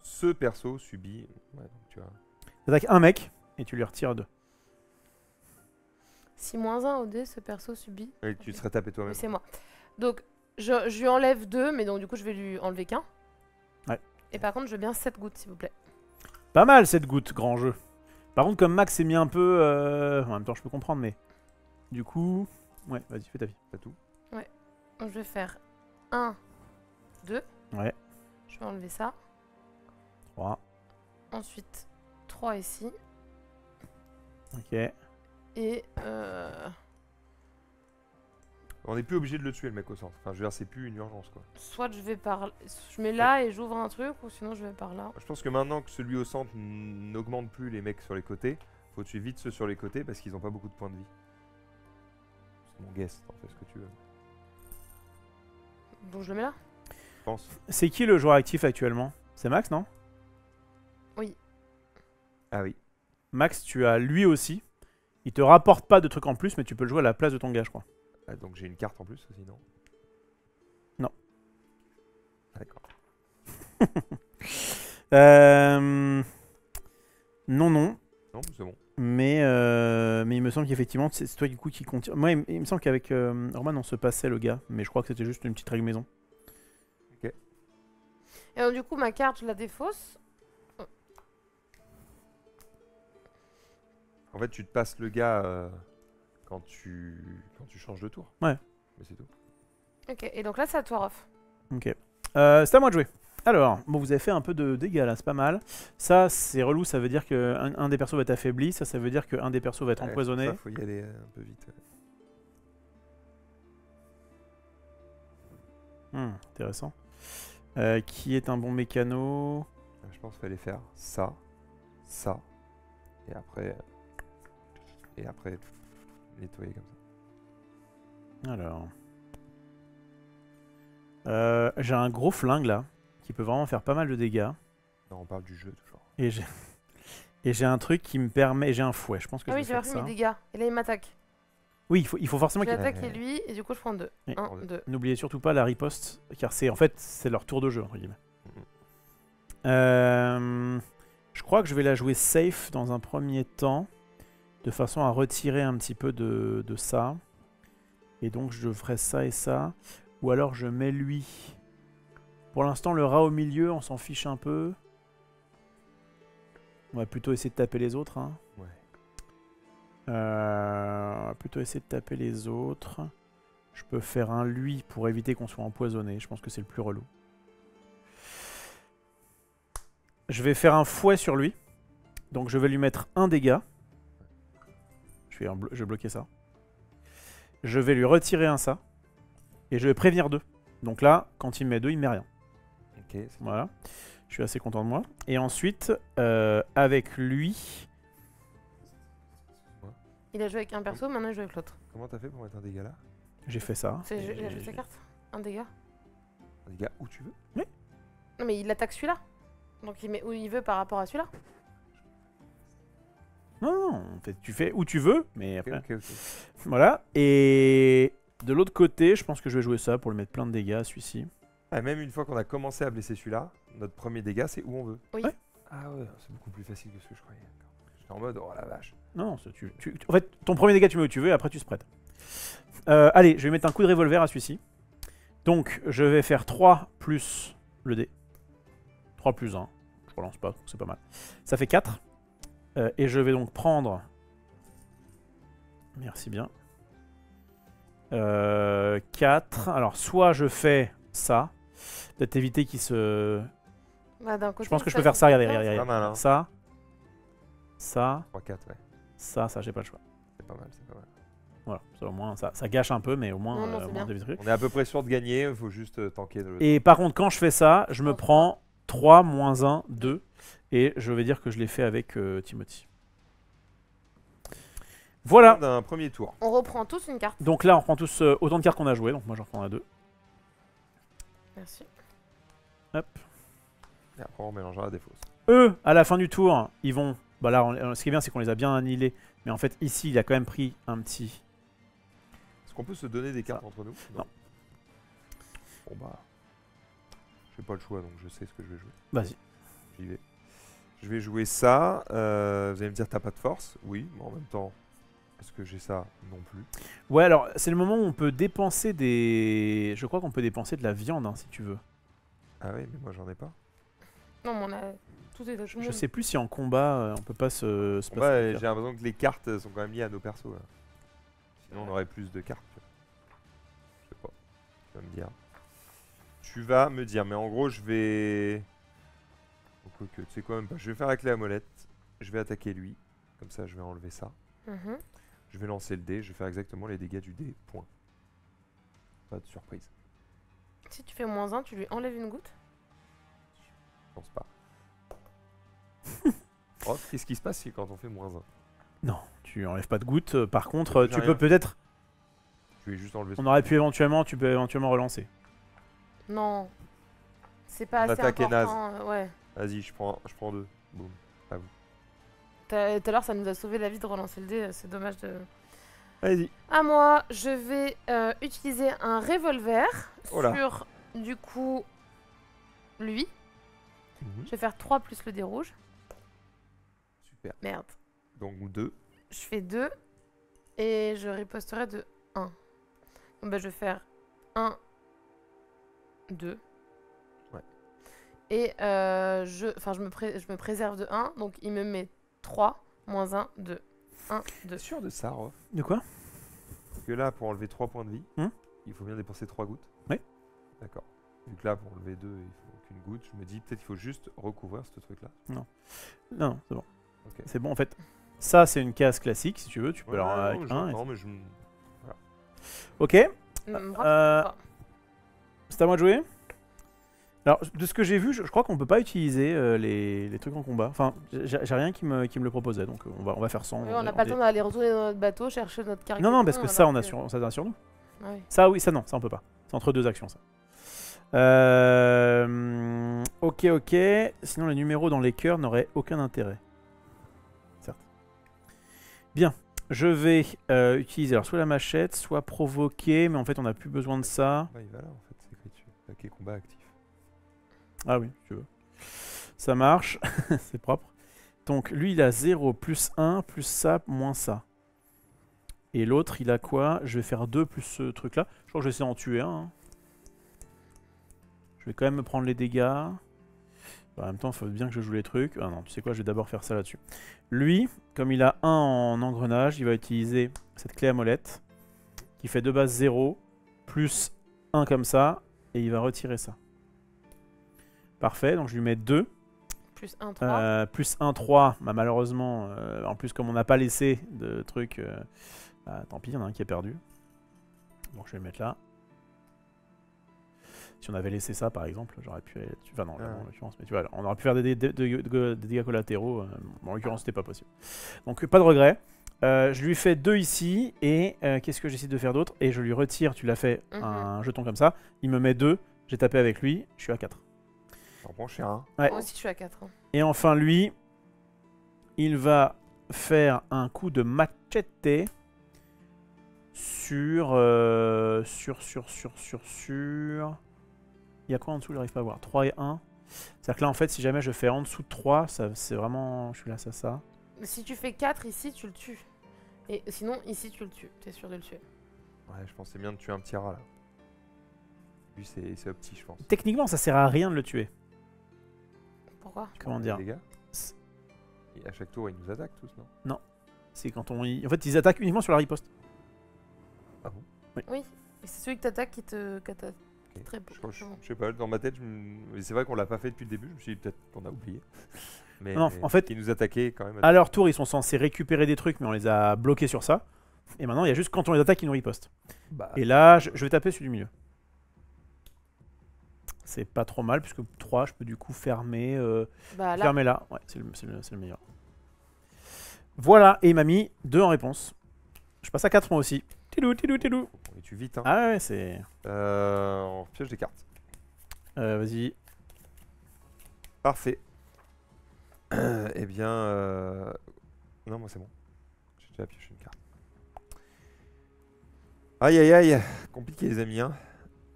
Ce perso subit... Ouais, donc tu vois... T'attaques un mec et tu lui retires 2. Si -1 au dé, ce perso subit. Oui, tu te serais tapé toi-même. Oui, c'est moi. Donc je lui enlève 2, mais donc du coup je vais lui enlever qu'un. Ouais. Et par contre, je veux bien 7 gouttes, s'il vous plaît. Pas mal cette goutte, grand jeu. Par contre, comme Max s'est mis un peu... En même temps, je peux comprendre, mais... Du coup... Ouais, vas-y, fais ta vie. T'as tout. Donc je vais faire 1, 2. Ouais. Je vais enlever ça. 3. Ensuite, 3 ici. Ok. Et On n'est plus obligé de le tuer, le mec au centre. Enfin, je veux dire, c'est plus une urgence, quoi. soit je vais par... Je mets là et j'ouvre un truc, ou sinon je vais par là. Je pense que maintenant que celui au centre n'augmente plus les mecs sur les côtés, faut tuer vite ceux sur les côtés parce qu'ils ont pas beaucoup de points de vie. C'est mon guess, t'en fais ce que tu veux. Donc je le mets là. Je pense. C'est qui le joueur actif actuellement? C'est Max, non? Ah oui. Max, tu as lui aussi. Il te rapporte pas de trucs en plus, mais tu peux le jouer à la place de ton gars, je crois. Ah, donc j'ai une carte en plus aussi, non? Non. Ah, d'accord. Non, non. Non, c'est bon. Mais il me semble qu'effectivement, c'est toi du coup qui contient. Moi, il me semble qu'avec Roman, on se passait le gars. Mais je crois que c'était juste une petite règle maison. Et donc du coup, ma carte, je la défausse. En fait, tu te passes le gars quand tu changes de tour. Ouais. Mais c'est tout. Ok, et donc là, c'est à toi, Rof. Ok. C'est à moi de jouer. Alors, bon, vous avez fait un peu de dégâts là, c'est pas mal. Ça, c'est relou, ça veut dire qu'un un des persos va être affaibli. Ça veut dire qu'un des persos va être Ouais, empoisonné. pour ça, faut y aller un peu vite. Intéressant. Qui est un bon mécano? Je pense qu'il fallait faire ça, ça, et après nettoyer comme ça. Alors. J'ai un gros flingue là, qui peut vraiment faire pas mal de dégâts. Non, on parle du jeu toujours. Et j'ai un truc qui me permet... J'ai un fouet, je pense que Ah je oui, vais j'ai faire pris ça. mes dégâts. Et là, il m'attaque. Oui, il faut forcément qu'il... J'attaque et lui, et du coup, je prends 2. Oui. 1, 2. N'oubliez surtout pas la riposte, car c'est en fait c'est leur tour de jeu, entre guillemets. Je crois que je vais la jouer safe dans un premier temps, de façon à retirer un petit peu de ça. Et donc je ferai ça et ça. Ou alors je mets lui. Pour l'instant, le rat au milieu, on s'en fiche un peu. On va plutôt essayer de taper les autres. Hein. Ouais. On va plutôt essayer de taper les autres. Je peux faire un lui pour éviter qu'on soit empoisonné. Je pense que c'est le plus relou. Je vais faire un fouet sur lui. Donc je vais lui mettre un dégât. Je vais bloquer ça. Je vais lui retirer un ça. Et je vais prévenir 2. Donc là, quand il me met 2, il me met rien. Ok. Voilà. Je suis assez content de moi. Et ensuite, avec lui... Il a joué avec un perso, maintenant il joue avec l'autre. Comment t'as fait pour mettre un dégât là? J'ai fait ça. Il a joué sa carte. Un dégât. Un dégât où tu veux? Non mais il attaque celui-là. Donc il met où il veut par rapport à celui-là. Non, en fait, tu fais où tu veux, mais Ok, après... ok. Voilà. Et de l'autre côté, je pense que je vais jouer ça pour lui mettre plein de dégâts à celui-ci. Ah, même une fois qu'on a commencé à blesser celui-là, notre premier dégât c'est où on veut. Oui. Ouais. Ah ouais, c'est beaucoup plus facile que ce que je croyais. J'étais en mode, oh la vache. Non, en fait, ton premier dégât, tu mets où tu veux et après tu spread. Allez, je vais mettre un coup de revolver à celui-ci. Donc, je vais faire 3 plus le dé. 3 plus 1. Je relance pas, c'est pas mal. Ça fait 4. Et je vais donc prendre... Merci bien. 4. Alors, soit je fais ça. Peut-être éviter qu'il se... Bah, d'un côté, Je pense que je ça peux faire ça, fait regardez, peur. regardez. Pas mal, hein. Ça. Ça. 3-4, ouais. Ça, j'ai pas le choix. C'est pas mal, c'est pas mal. Voilà, ça, au moins, ça gâche un peu, mais au moins, Non, non, c'est au moins bien. des trucs. On est à peu près sûr de gagner, il faut juste tanker de l'autre. Et par contre, quand je fais ça, je me prends 3 moins 1, 2. Et je vais dire que je l'ai fait avec Timothy. Voilà. D'un premier tour. On reprend tous une carte. Donc là, on reprend tous autant de cartes qu'on a joué. Donc moi, j'en reprendrai 2. Merci. Hop. Et après on mélangera des fausses. Eux, à la fin du tour, ils vont... Bah là, ce qui est bien, c'est qu'on les a bien annihilés. Mais en fait, ici, il a quand même pris un petit... Est-ce qu'on peut se donner des cartes entre nous? Non. Bon bah... J'ai pas le choix donc je sais ce que je vais jouer. Vas-y. J'y vais. Je vais jouer ça. Vous allez me dire t'as pas de force? Oui, mais en même temps, est-ce que j'ai ça? Non plus. Ouais, alors, c'est le moment où on peut dépenser des... Je crois qu'on peut dépenser de la viande, hein, si tu veux. Ah oui, mais moi j'en ai pas. Non, mais on a. Tout est à tout le Je monde. sais plus si en combat, on peut pas se Bon, passer bah, des j'ai cartes. l'impression que les cartes sont quand même liées à nos persos. Là. Sinon on aurait plus de cartes. Tu vois. Je sais pas. Tu vas me dire. Tu vas me dire, mais en gros je vais... Donc, tu sais quoi même pas. Je vais faire avec la molette. Je vais attaquer lui. Comme ça je vais enlever ça. Mhm. Je vais lancer le dé. Je vais faire exactement les dégâts du dé. Point. Pas de surprise. Si tu fais moins 1, tu lui enlèves une goutte. Je pense pas. Oh, qu'est-ce qui se passe si quand on fait moins 1? Non, tu enlèves pas de goutte. Par contre, J'ai tu rien. peux peut-être... Je vais juste enlever On aurait pu éventuellement... Tu peux éventuellement relancer. Non. C'est pas Mon assez attaque est naze. important. Ouais. Vas-y, je prends 2. Boum. Tout à l'heure, ça nous a sauvé la vie de relancer le dé. C'est dommage de. Vas-y. À moi, je vais utiliser un revolver Oh là. sur, du coup, lui. Je vais faire 3 plus le dé rouge. Super. Merde. Donc 2. Je fais 2 et je riposterai de 1. Donc, bah, je vais faire 1, 2. Ouais. Et je me préserve de 1, donc il me met 3, moins 1, 2. 1, 2. T'es sûr de ça, Rof? De quoi? Parce que là, pour enlever 3 points de vie, il faut bien dépenser 3 gouttes. Oui. D'accord. Vu que là, pour enlever 2, il faut aucune goutte. Je me dis peut-être qu'il faut juste recouvrir ce truc-là. Non, c'est bon. Ok. C'est bon, en fait. Ça, c'est une case classique, si tu veux. Tu peux Ouais, leur non, avec mais 1. non, mais je... Ok, Bravo. c'est à moi de jouer. Alors, de ce que j'ai vu, je crois qu'on peut pas utiliser les trucs en combat. Enfin, j'ai rien qui me le proposait, donc on va faire sans. Oui, on n'a pas le temps d'aller retourner dans notre bateau, chercher notre cargaison. Non, parce que ça, on a sur nous. Ah oui. Ça, oui, ça, non, ça, on peut pas. C'est entre deux actions, ça. Ok. Sinon, les numéros dans les cœurs n'auraient aucun intérêt. Certes. Bien. Je vais utiliser alors soit la machette, soit provoquer, mais en fait, on n'a plus besoin de ça. Bah, il va là, en fait, c'est écrit dessus. Attaquer combat actif. Ah oui, si tu veux. Ça marche, c'est propre. Donc, lui, il a 0, plus 1, plus ça, moins ça. Et l'autre, il a quoi? Je vais faire 2 plus ce truc-là. Je crois que je vais essayer d'en tuer un. Hein. Je vais quand même me prendre les dégâts. En même temps, il faut bien que je joue les trucs. Ah non, tu sais quoi, je vais d'abord faire ça là-dessus. Lui, comme il a 1 en engrenage, il va utiliser cette clé à molette qui fait de base 0, plus 1 comme ça, et il va retirer ça. Parfait, donc je lui mets 2. Plus 1, 3. Plus 1, 3. Bah, malheureusement, en plus, comme on n'a pas laissé de trucs, bah, tant pis, il y en a un qui est perdu. Donc je vais le mettre là. Si on avait laissé ça, par exemple, j'aurais pu aller là-dessus. Enfin, non, là, Ah. en l'occurrence, mais tu vois, on aurait pu faire des dégâts collatéraux. Bon, en l'occurrence, c'était pas possible. Donc, pas de regret. Je lui fais 2 ici, et qu'est-ce que j'essaie de faire d'autre? Et je lui retire, tu l'as fait, un jeton comme ça. Il me met 2, j'ai tapé avec lui, je suis à 4. Bon, cher, hein. Ouais. Moi aussi, je suis à 4. Et enfin, lui, il va faire un coup de machete sur. Il y a quoi en dessous? J'arrive pas à voir. 3 et 1. C'est-à-dire que là, en fait, si jamais je fais en dessous de 3, c'est vraiment. Je suis là, ça. Si tu fais 4 ici, tu le tues. Et sinon, ici, tu le tues. T'es sûr de le tuer. Ouais, je pense que c'est bien de tuer un petit rat là. Lui, c'est opti, je pense. Techniquement, ça sert à rien de le tuer. Pourquoi? Comment dire? Les gars. Et à chaque tour, ils nous attaquent tous, non? C'est quand on. En fait, ils attaquent uniquement sur la riposte. Ah bon? Oui. Et c'est celui que t'attaques qui te. Ok. Très beau. Je sais pas, dans ma tête, mais c'est vrai qu'on l'a pas fait depuis le début, je me suis dit peut-être qu'on a oublié. Mais Non, en fait- ils nous attaquaient quand même. À leur tour, ils sont censés récupérer des trucs, mais on les a bloqués sur ça. Et maintenant, il y a juste quand on les attaque, ils nous ripostent. Bah, Et là, je vais taper celui du milieu. C'est pas trop mal, puisque 3, je peux du coup fermer, Bah là. fermer là. Ouais, c'est le meilleur. Voilà, et il m'a mis 2 en réponse. Je passe à 4 moi aussi. Tilou. on les tue vite, hein. Ah ouais, c'est... On pioche des cartes. Vas-y. Parfait. Eh bien... Non, moi c'est bon. J'ai déjà pioché une carte. Aïe aïe aïe. Compliqué les amis, hein.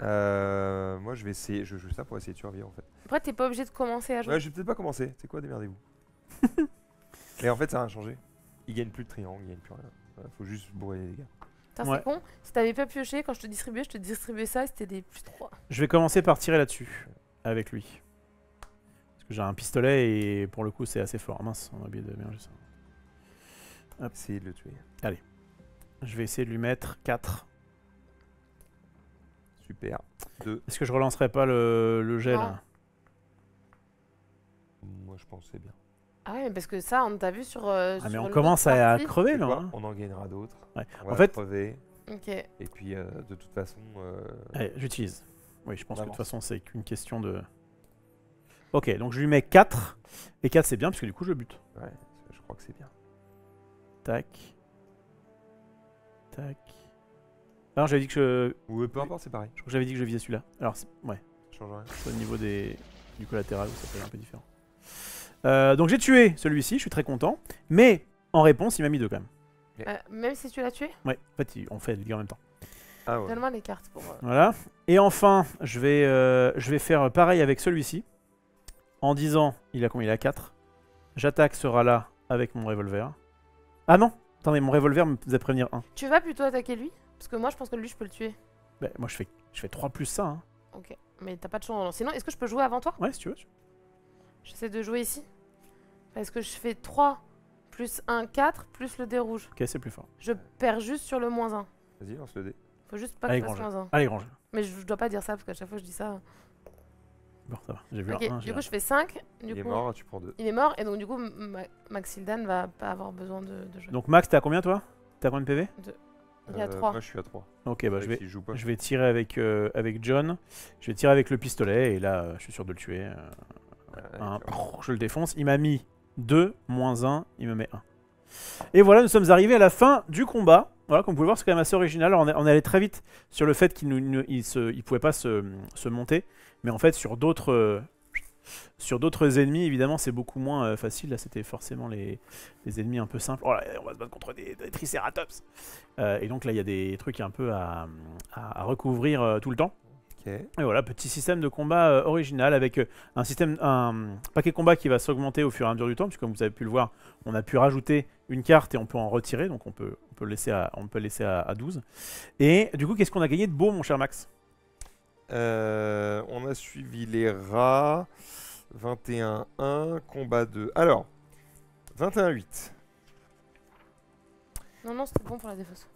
Moi je vais essayer... Je joue ça pour essayer de survivre en fait. Après, t'es pas obligé de commencer à jouer. Ouais, je vais peut-être pas commencer. C'est quoi, démerdez-vous. Mais en fait, ça a rien changé. Il gagne plus de triangle, il gagne plus rien. Faut juste bourrer les dégâts. Putain, Ouais. c'est con. Si t'avais pas pioché, quand je te distribuais ça et c'était des plus 3. Je vais commencer par tirer là-dessus, avec lui. Parce que j'ai un pistolet et pour le coup, c'est assez fort. Ah, mince, on a oublié de mélanger ça. Essayez de le tuer. Je vais essayer de lui mettre 4. Super. 2. Est-ce que je relancerai pas le jet Non. là? Moi je pense que c'est bien. Ah ouais, mais parce que ça, on t'a vu sur. Ah mais on commence à crever Tu sais là. quoi, Hein. on en gagnera d'autres. Ouais. On En va fait- crever. Ok. Et puis de toute façon... Allez, j'utilise. Oui, je pense que de toute avance. façon, c'est qu'une question de... Ok, donc je lui mets 4. Et 4, c'est bien, parce que du coup, je bute. Ouais, je crois que c'est bien. Tac. Tac. Ah non, j'avais dit que je... Ou peu importe, c'est pareil. Je crois que j'avais dit que je visais celui-là. Alors, ouais, Ça change rien. c'est au niveau du collatéral où ça peut être un peu différent. Donc j'ai tué celui-ci, je suis très content. Mais, en réponse, il m'a mis 2 quand même. Même si tu l'as tué, Ouais, en fait, on fait les dégâts en même temps. Ah ouais. donne-moi les cartes pour. Voilà. Et enfin, je vais faire pareil avec celui-ci. En disant, il a combien? Il a 4. J'attaque ce rat-là avec mon revolver. Ah non! Attendez, mon revolver me faisait prévenir 1. Tu vas plutôt attaquer lui? Parce que moi, je pense que lui, je peux le tuer. Bah, moi, je fais 3 plus ça. Hein. Ok. Mais t'as pas de chance. Sinon, est-ce que je peux jouer avant toi? Ouais, si tu veux. J'essaie de jouer ici. Parce que je fais 3 plus 1, 4 plus le dé rouge. Ok, c'est plus fort. Je perds juste sur le moins 1. Vas-y, lance le dé. Faut juste pas Allez, que je fasse grand moins 1. Allez, grand jeu. Mais je dois pas dire ça parce qu'à chaque fois je dis ça. Bon, ça va. J'ai vu Ok, un 1. du coup je fais 5. Du Il est coup, mort, tu prends 2. il est mort et donc du coup Maxildan va pas avoir besoin de jouer. Donc, Max, t'es à combien toi? T'es à combien de PV? Il y a 3. Moi je suis à 3. Ok, bah S'il joue pas. je vais tirer avec John. Je vais tirer avec le pistolet et là, je suis sûr de le tuer. Je le défonce. Il m'a mis 2, moins 1, il me met 1. Et voilà, nous sommes arrivés à la fin du combat. Voilà, comme vous pouvez voir, c'est quand même assez original. Alors, on est allé très vite sur le fait qu'il ne pouvait pas se monter. Mais en fait, sur d'autres ennemis, évidemment, c'est beaucoup moins facile. Là, c'était forcément les ennemis un peu simples. Oh là, on va se battre contre des Triceratops. Et donc là, il y a des trucs un peu à recouvrir tout le temps. Ok. Et voilà, petit système de combat original avec un paquet combat qui va s'augmenter au fur et à mesure du temps, puisque comme vous avez pu le voir, on a pu rajouter une carte et on peut en retirer, donc on peut le laisser à 12. Et du coup, qu'est-ce qu'on a gagné de beau, mon cher Max? On a suivi les rats. 21-1, combat 2. Alors, 21-8. Non, c'était bon pour la défausse.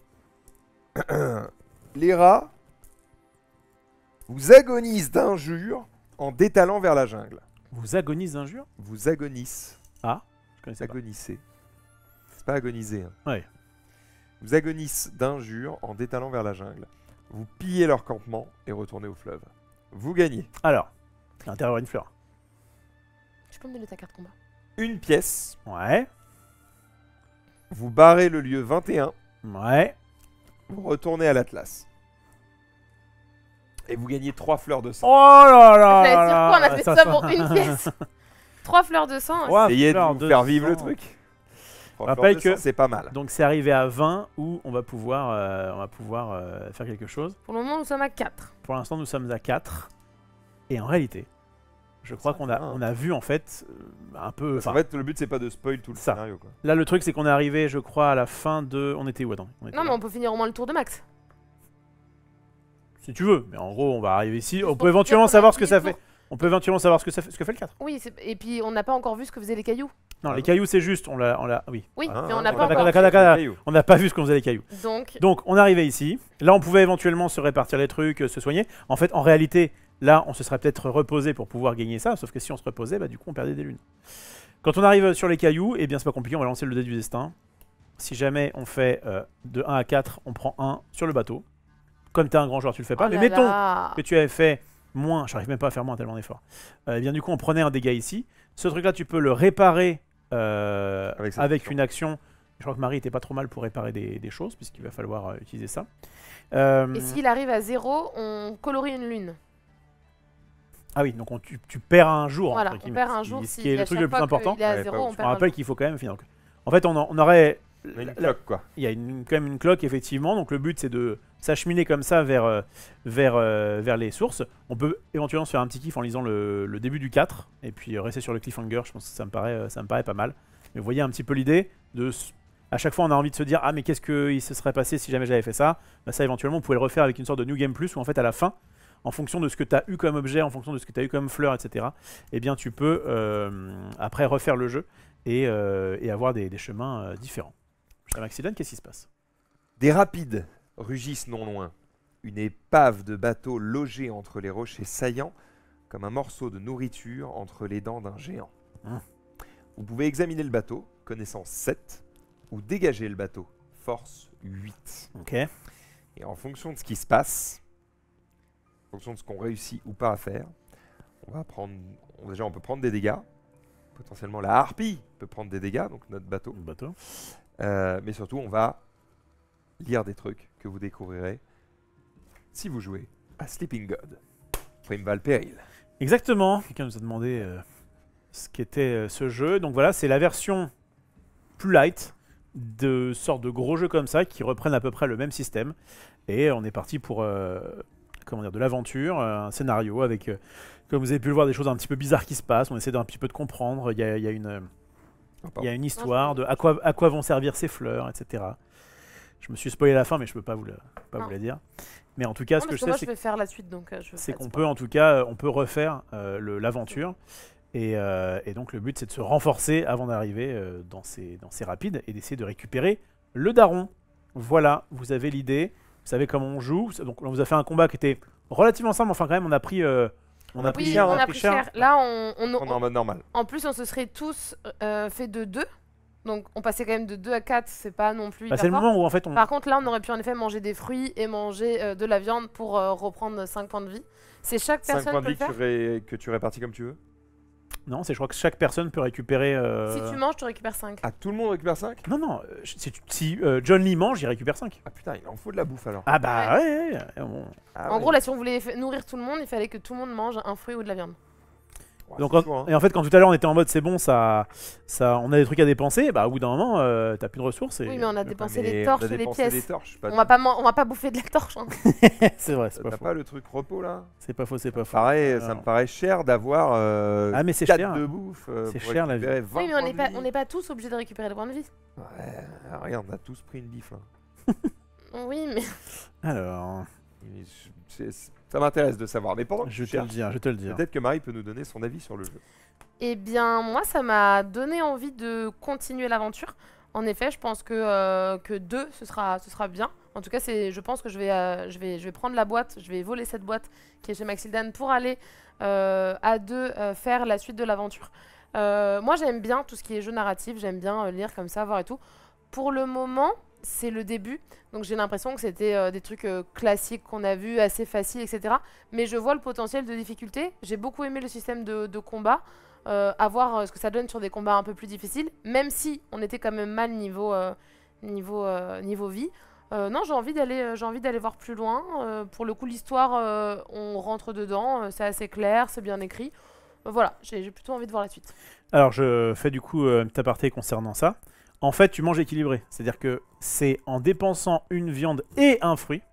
Les rats vous agonisent d'injures en détalant vers la jungle. Vous agonise d'injures? Vous agonissent. Je connaissais pas. Agonissez. C'est pas agoniser. Hein. Ouais. Vous agonissent d'injures en détalant vers la jungle. Vous pillez leur campement et retournez au fleuve. vous gagnez Alors, à l'intérieur une fleur. Tu peux me donner ta carte combat? une pièce, Ouais. vous barrez le lieu 21, Ouais. vous retournez à l'Atlas. Et vous gagnez 3 fleurs de sang. Oh là là J'allais là dire quoi, on a là, fait ça ça sent- pour une pièce. 3 fleurs de sang. Trois Essayez de fleurs vous de faire vivre le sang. truc. 3 Rappelle fleurs de que- sang, c'est pas mal. Donc c'est arrivé à 20 où on va pouvoir, faire quelque chose. Pour le moment, nous sommes à 4. Pour l'instant, nous sommes à 4. Et en réalité, je crois Ça qu'on va. on a vu en fait un peu... En fait, le but, c'est pas de spoil tout le ça. scénario. Quoi. Là, le truc, c'est qu'on est arrivé, je crois, à la fin de... On était où? Attends. On était Non, mais là. on peut finir au moins le tour de max. Si tu veux. Mais en gros, on va arriver ici. On pour peut dire éventuellement qu'on a savoir ce fini que ça le fait. tour. On peut éventuellement savoir ce que fait le 4. Oui, et puis on n'a pas encore vu ce que faisaient les cailloux. Non, Ah les non. cailloux, c'est juste. On l'a... Oui. Oui, Ah, mais on ah, n'a d'accord, pas encore. d'accord. Caillou. On n'a pas vu ce qu'on faisait les cailloux. Donc, Donc, on arrivait ici. Là, on pouvait éventuellement se répartir les trucs, se soigner. En fait, en réalité, là, on se serait peut-être reposé pour pouvoir gagner ça. Sauf que si on se reposait, bah, du coup, on perdait des lunes. Quand on arrive sur les cailloux, eh bien, c'est pas compliqué. On va lancer le dé du destin. Si jamais on fait de 1 à 4, on prend 1 sur le bateau. Comme tu es un grand joueur, tu le fais pas. oh Mais là mettons là. que tu avais fait moins. J'arrive même pas à faire moins tellement d'efforts. Eh bien, du coup, on prenait un dégât ici. Ce truc-là, tu peux le réparer Avec cette avec action. une action. Je crois que Marie était pas trop mal pour réparer des choses, puisqu'il va falloir utiliser ça. Et s'il arrive à 0, on colorie une lune. Ah oui, donc tu perds un jour. Voilà, entre on guillemets, perd un ce jour. qui est le truc le plus important. Il est à Ouais, 0, pas on ouf. Je perd me un rappelle jour. qu'il faut quand même finir. Donc, en fait, on aurait On a une la- cloque, quoi. il y a quand même une cloque, effectivement. Donc le but, c'est de s'acheminer comme ça vers les sources. On peut éventuellement se faire un petit kiff en lisant le début du 4. Et puis rester sur le cliffhanger. Je pense que ça me paraît pas mal. Mais vous voyez un petit peu l'idée de... À chaque fois, on a envie de se dire « Ah, mais qu'est-ce qu'il se serait passé si jamais j'avais fait ça ?» Bah, ça, éventuellement, vous pouvez le refaire avec une sorte de New Game Plus où, en fait, à la fin, en fonction de ce que tu as eu comme objet, en fonction de ce que tu as eu comme fleur, etc., eh bien, tu peux après refaire le jeu et avoir des chemins différents. Cher Maxilène, qu'est-ce qui se passe? Des rapides rugissent non loin. Une épave de bateau logée entre les rochers saillants, comme un morceau de nourriture entre les dents d'un géant. Mmh. Vous pouvez examiner le bateau, connaissance 7, ou dégager le bateau, force 8. Ok. Et en fonction de ce qui se passe, en fonction de ce qu'on réussit ou pas à faire, on va prendre. Déjà, on peut prendre des dégâts. Potentiellement, la harpie peut prendre des dégâts, donc notre bateau. Le bateau. Mais surtout, on va lire des trucs que vous découvrirez si vous jouez à Sleeping God. Primeval Péril. Exactement. Quelqu'un nous a demandé ce qu'était ce jeu. Donc voilà, c'est la version plus light de sortes de gros jeux comme ça qui reprennent à peu près le même système. Et on est parti pour de l'aventure, un scénario avec, comme vous avez pu le voir, des choses un petit peu bizarres qui se passent. On essaie d'un petit peu de comprendre. Il y a une histoire de à quoi vont servir ces fleurs, etc. Je me suis spoilé la fin, mais je peux pas vous la dire. Mais en tout cas, Non, ce que parce je que moi, sais, je vais faire la suite, donc c'est qu'on peut en tout cas, on peut refaire l'aventure. Et donc le but, c'est de se renforcer avant d'arriver dans ces rapides et d'essayer de récupérer le daron. Voilà, vous avez l'idée, vous savez comment on joue. Donc on vous a fait un combat qui était relativement simple, enfin quand même, on a pris Oui, cher, on hein, a pris cher. Là, On est en mode normal. en plus, on se serait tous fait de 2. Donc, on passait quand même de 2 à 4, c'est pas non plus Bah, hyper c'est le fort. moment où en fait on... Par contre, là, on aurait pu en effet manger des fruits et manger de la viande pour reprendre 5 points de vie. C'est chaque 5 personne points de peut vie le faire. que tu répartis comme tu veux. Non, je crois que chaque personne peut récupérer... Si tu manges, tu récupères 5. Ah, tout le monde récupère 5? Non, si John Lee mange, il récupère 5. Ah putain, il en faut de la bouffe alors. Ah bah ouais, bon. Ah En ouais. gros, là, si on voulait nourrir tout le monde, il fallait que tout le monde mange un fruit ou de la viande. Ouais, Donc, c'est chaud, hein. et en fait, quand tout à l'heure on était en mode c'est bon, on a des trucs à dépenser, bah au bout d'un moment, t'as plus de ressources. Et... Oui, mais on a dépensé Mais les on torches a et les dépensé pièces. les torches, pas On va pas bouffer de la torche. Hein. c'est vrai, c'est pas T'as faux. pas le truc repos là? C'est pas faux, c'est pas faux. Pareil, ça Alors. me paraît cher d'avoir Ah, mais c'est 4 cher. de bouffe. C'est pour cher, la récupérer 20 Oui, mais points de on vie. n'est pas tous obligés de récupérer les points de vie. Ouais, regarde, on a tous pris une bif là. Oui, mais Alors, Ça m'intéresse de savoir. Mais pendant que je tu te le cherches, dis, peut-être que Marie peut nous donner son avis sur le jeu. eh bien, moi, ça m'a donné envie de continuer l'aventure. En effet, je pense que 2, ce sera bien. En tout cas, je pense que je vais prendre la boîte, je vais voler cette boîte qui est chez Maxildan pour aller à 2 faire la suite de l'aventure. Moi, j'aime bien tout ce qui est jeu narratif, j'aime bien lire comme ça, voir et tout. Pour le moment, c'est le début, donc j'ai l'impression que c'était des trucs classiques qu'on a vus, assez faciles, etc. Mais je vois le potentiel de difficulté. J'ai beaucoup aimé le système de combat, à voir ce que ça donne sur des combats un peu plus difficiles, même si on était quand même mal niveau vie. Non, j'ai envie d'aller voir plus loin. Pour le coup, l'histoire, on rentre dedans, c'est assez clair, c'est bien écrit. Voilà, j'ai plutôt envie de voir la suite. Alors, je fais du coup un petit aparté concernant ça. En fait, tu manges équilibré. C'est-à-dire que c'est en dépensant une viande et un fruit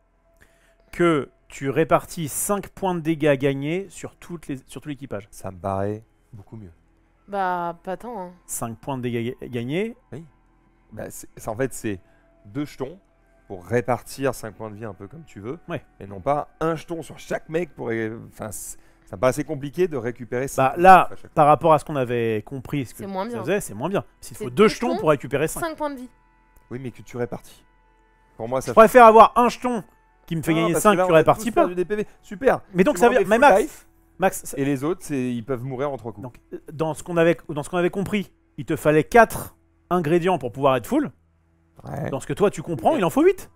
que tu répartis 5 points de dégâts gagnés sur tout l'équipage. Ça me paraît beaucoup mieux. Bah, pas tant. Hein. 5 points de dégâts gagnés. Bah, en fait, c'est 2 jetons pour répartir 5 points de vie un peu comme tu veux. Ouais. Et non pas un jeton sur chaque mec pour. Enfin, ça me paraît assez compliqué de récupérer ça. Bah là, par rapport à ce qu'on avait compris, ce que C'est moins ça bien. faisait, c'est moins bien. S'il C'est faut 2 2 jetons pour récupérer 5. 5 points de vie. Oui, mais que tu répartis. Pour moi, ça Je préfère avoir un jeton qui me fait Non, gagner parce 5 que là, que tu on va répartis tous faire pas. du DPV. Super. Mais donc Tu ça me veut rends mais des full Max, life, Max, et les autres, ils peuvent mourir en 3 coups. donc dans ce qu'on avait compris, il te fallait 4 ingrédients pour pouvoir être full. Ouais. Dans ce que toi tu comprends, il en faut 8.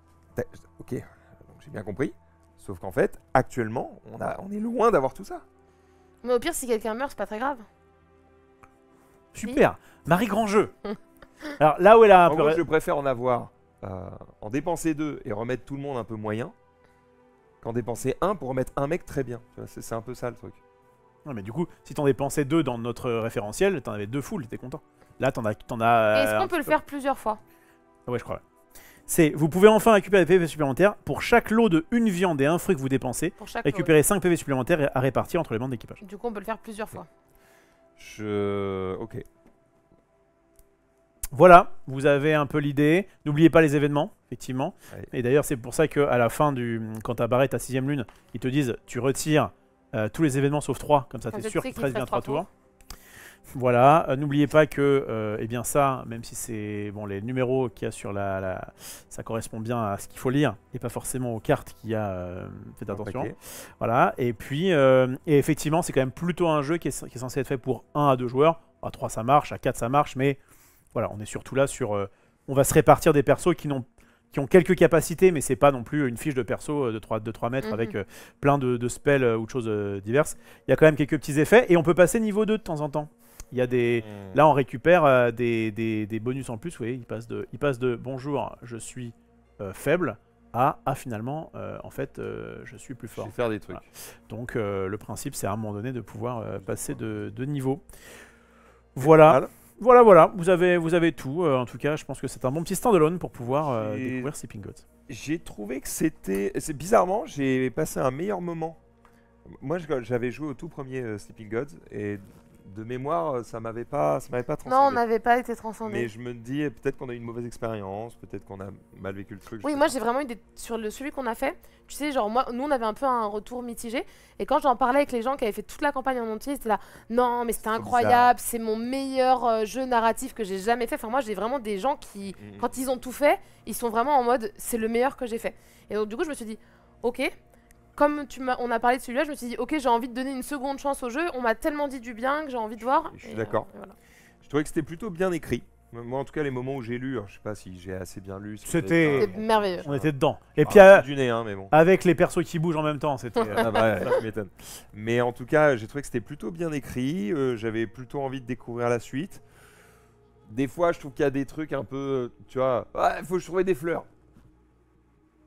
Ok, donc j'ai bien compris. Sauf qu'en fait, actuellement, on est loin d'avoir tout ça. Mais au pire, si quelqu'un meurt, c'est pas très grave. Super. Marie Grand Jeu. Alors là où elle a un En peu gros, je préfère en avoir, en dépenser 2 et remettre tout le monde un peu moyen, qu'en dépenser 1 pour remettre un mec très bien. Tu vois, c'est un peu ça le truc. Ouais, mais du coup, si t'en dépensais 2 dans notre référentiel, t'en avais 2 full, t'es content. Là, t'en as. Et est-ce un qu'on peut le petit peu. faire plusieurs fois? Ouais, je crois. Ouais. Vous pouvez enfin récupérer des PV supplémentaires. Pour chaque lot de une viande et un fruit que vous dépensez, Pour chaque récupérez 5 PV supplémentaires à répartir entre les bandes d'équipage. lot. Du coup, on peut le faire plusieurs fois. Ok. Voilà, vous avez un peu l'idée. N'oubliez pas les événements, effectivement. Ouais. Et d'ailleurs, c'est pour ça qu'à la fin, quand t'as barré ta 6ème lune, ils te disent tu retires tous les événements sauf 3, comme ça Comme t'es ça, sûr tu sais qu'il te reste bien 3 3 tours. Voilà, n'oubliez pas que, eh bien ça, même si c'est bon, les numéros qu'il y a sur ça correspond bien à ce qu'il faut lire et pas forcément aux cartes qu'il y a. Faites attention. Ok. Voilà, et puis, et effectivement, c'est quand même plutôt un jeu qui est censé être fait pour 1 à 2 joueurs. À 3 ça marche, à 4 ça marche, mais voilà, on est surtout là sur. On va se répartir des persos qui ont quelques capacités, mais c'est pas non plus une fiche de perso de 3 mètres avec plein de spells ou de choses diverses. Il y a quand même quelques petits effets et on peut passer niveau 2 de temps en temps. Il y a des. Là, on récupère des bonus en plus. Vous voyez, il passe de bonjour, je suis faible à finalement, en fait, je suis plus Je fort. vais faire des trucs. Voilà. Donc, le principe, c'est à un moment donné de pouvoir passer de niveau. Voilà. Voilà, vous avez tout. En tout cas, je pense que c'est un bon petit standalone pour pouvoir découvrir Sleeping Gods. J'ai trouvé que bizarrement, j'ai passé un meilleur moment. Moi, j'avais joué au tout premier Sleeping Gods et de mémoire, ça m'avait pas transcendé. Non, on n'avait pas été transcendé. Mais je me dis, peut-être qu'on a eu une mauvaise expérience, peut-être qu'on a mal vécu le truc. Oui, moi j'ai vraiment eu sur celui qu'on a fait. Tu sais, genre nous on avait un peu un retour mitigé. Et quand j'en parlais avec les gens qui avaient fait toute la campagne en entier, c'était là, non mais c'était incroyable, c'est mon meilleur jeu narratif que j'ai jamais fait. Enfin moi j'ai vraiment des gens qui, quand ils ont tout fait, ils sont vraiment en mode, c'est le meilleur que j'ai fait. Et donc du coup je me suis dit, ok. Comme on a parlé de celui-là, je me suis dit, ok, j'ai envie de donner une seconde chance au jeu. On m'a tellement dit du bien que j'ai envie de voir. Je suis d'accord. Voilà. Je trouvais que c'était plutôt bien écrit. Moi, en tout cas, les moments où j'ai lu, alors, je sais pas si j'ai assez bien lu. Si C'était merveilleux. On était dedans. Et puis, du nez, hein, mais bon. avec les persos qui bougent en même temps, c'était. Ah bah ouais, tu m'étonnes. Mais en tout cas, j'ai trouvé que c'était plutôt bien écrit. J'avais plutôt envie de découvrir la suite. Des fois, je trouve qu'il y a des trucs un peu, tu vois, il faut que je trouve des fleurs.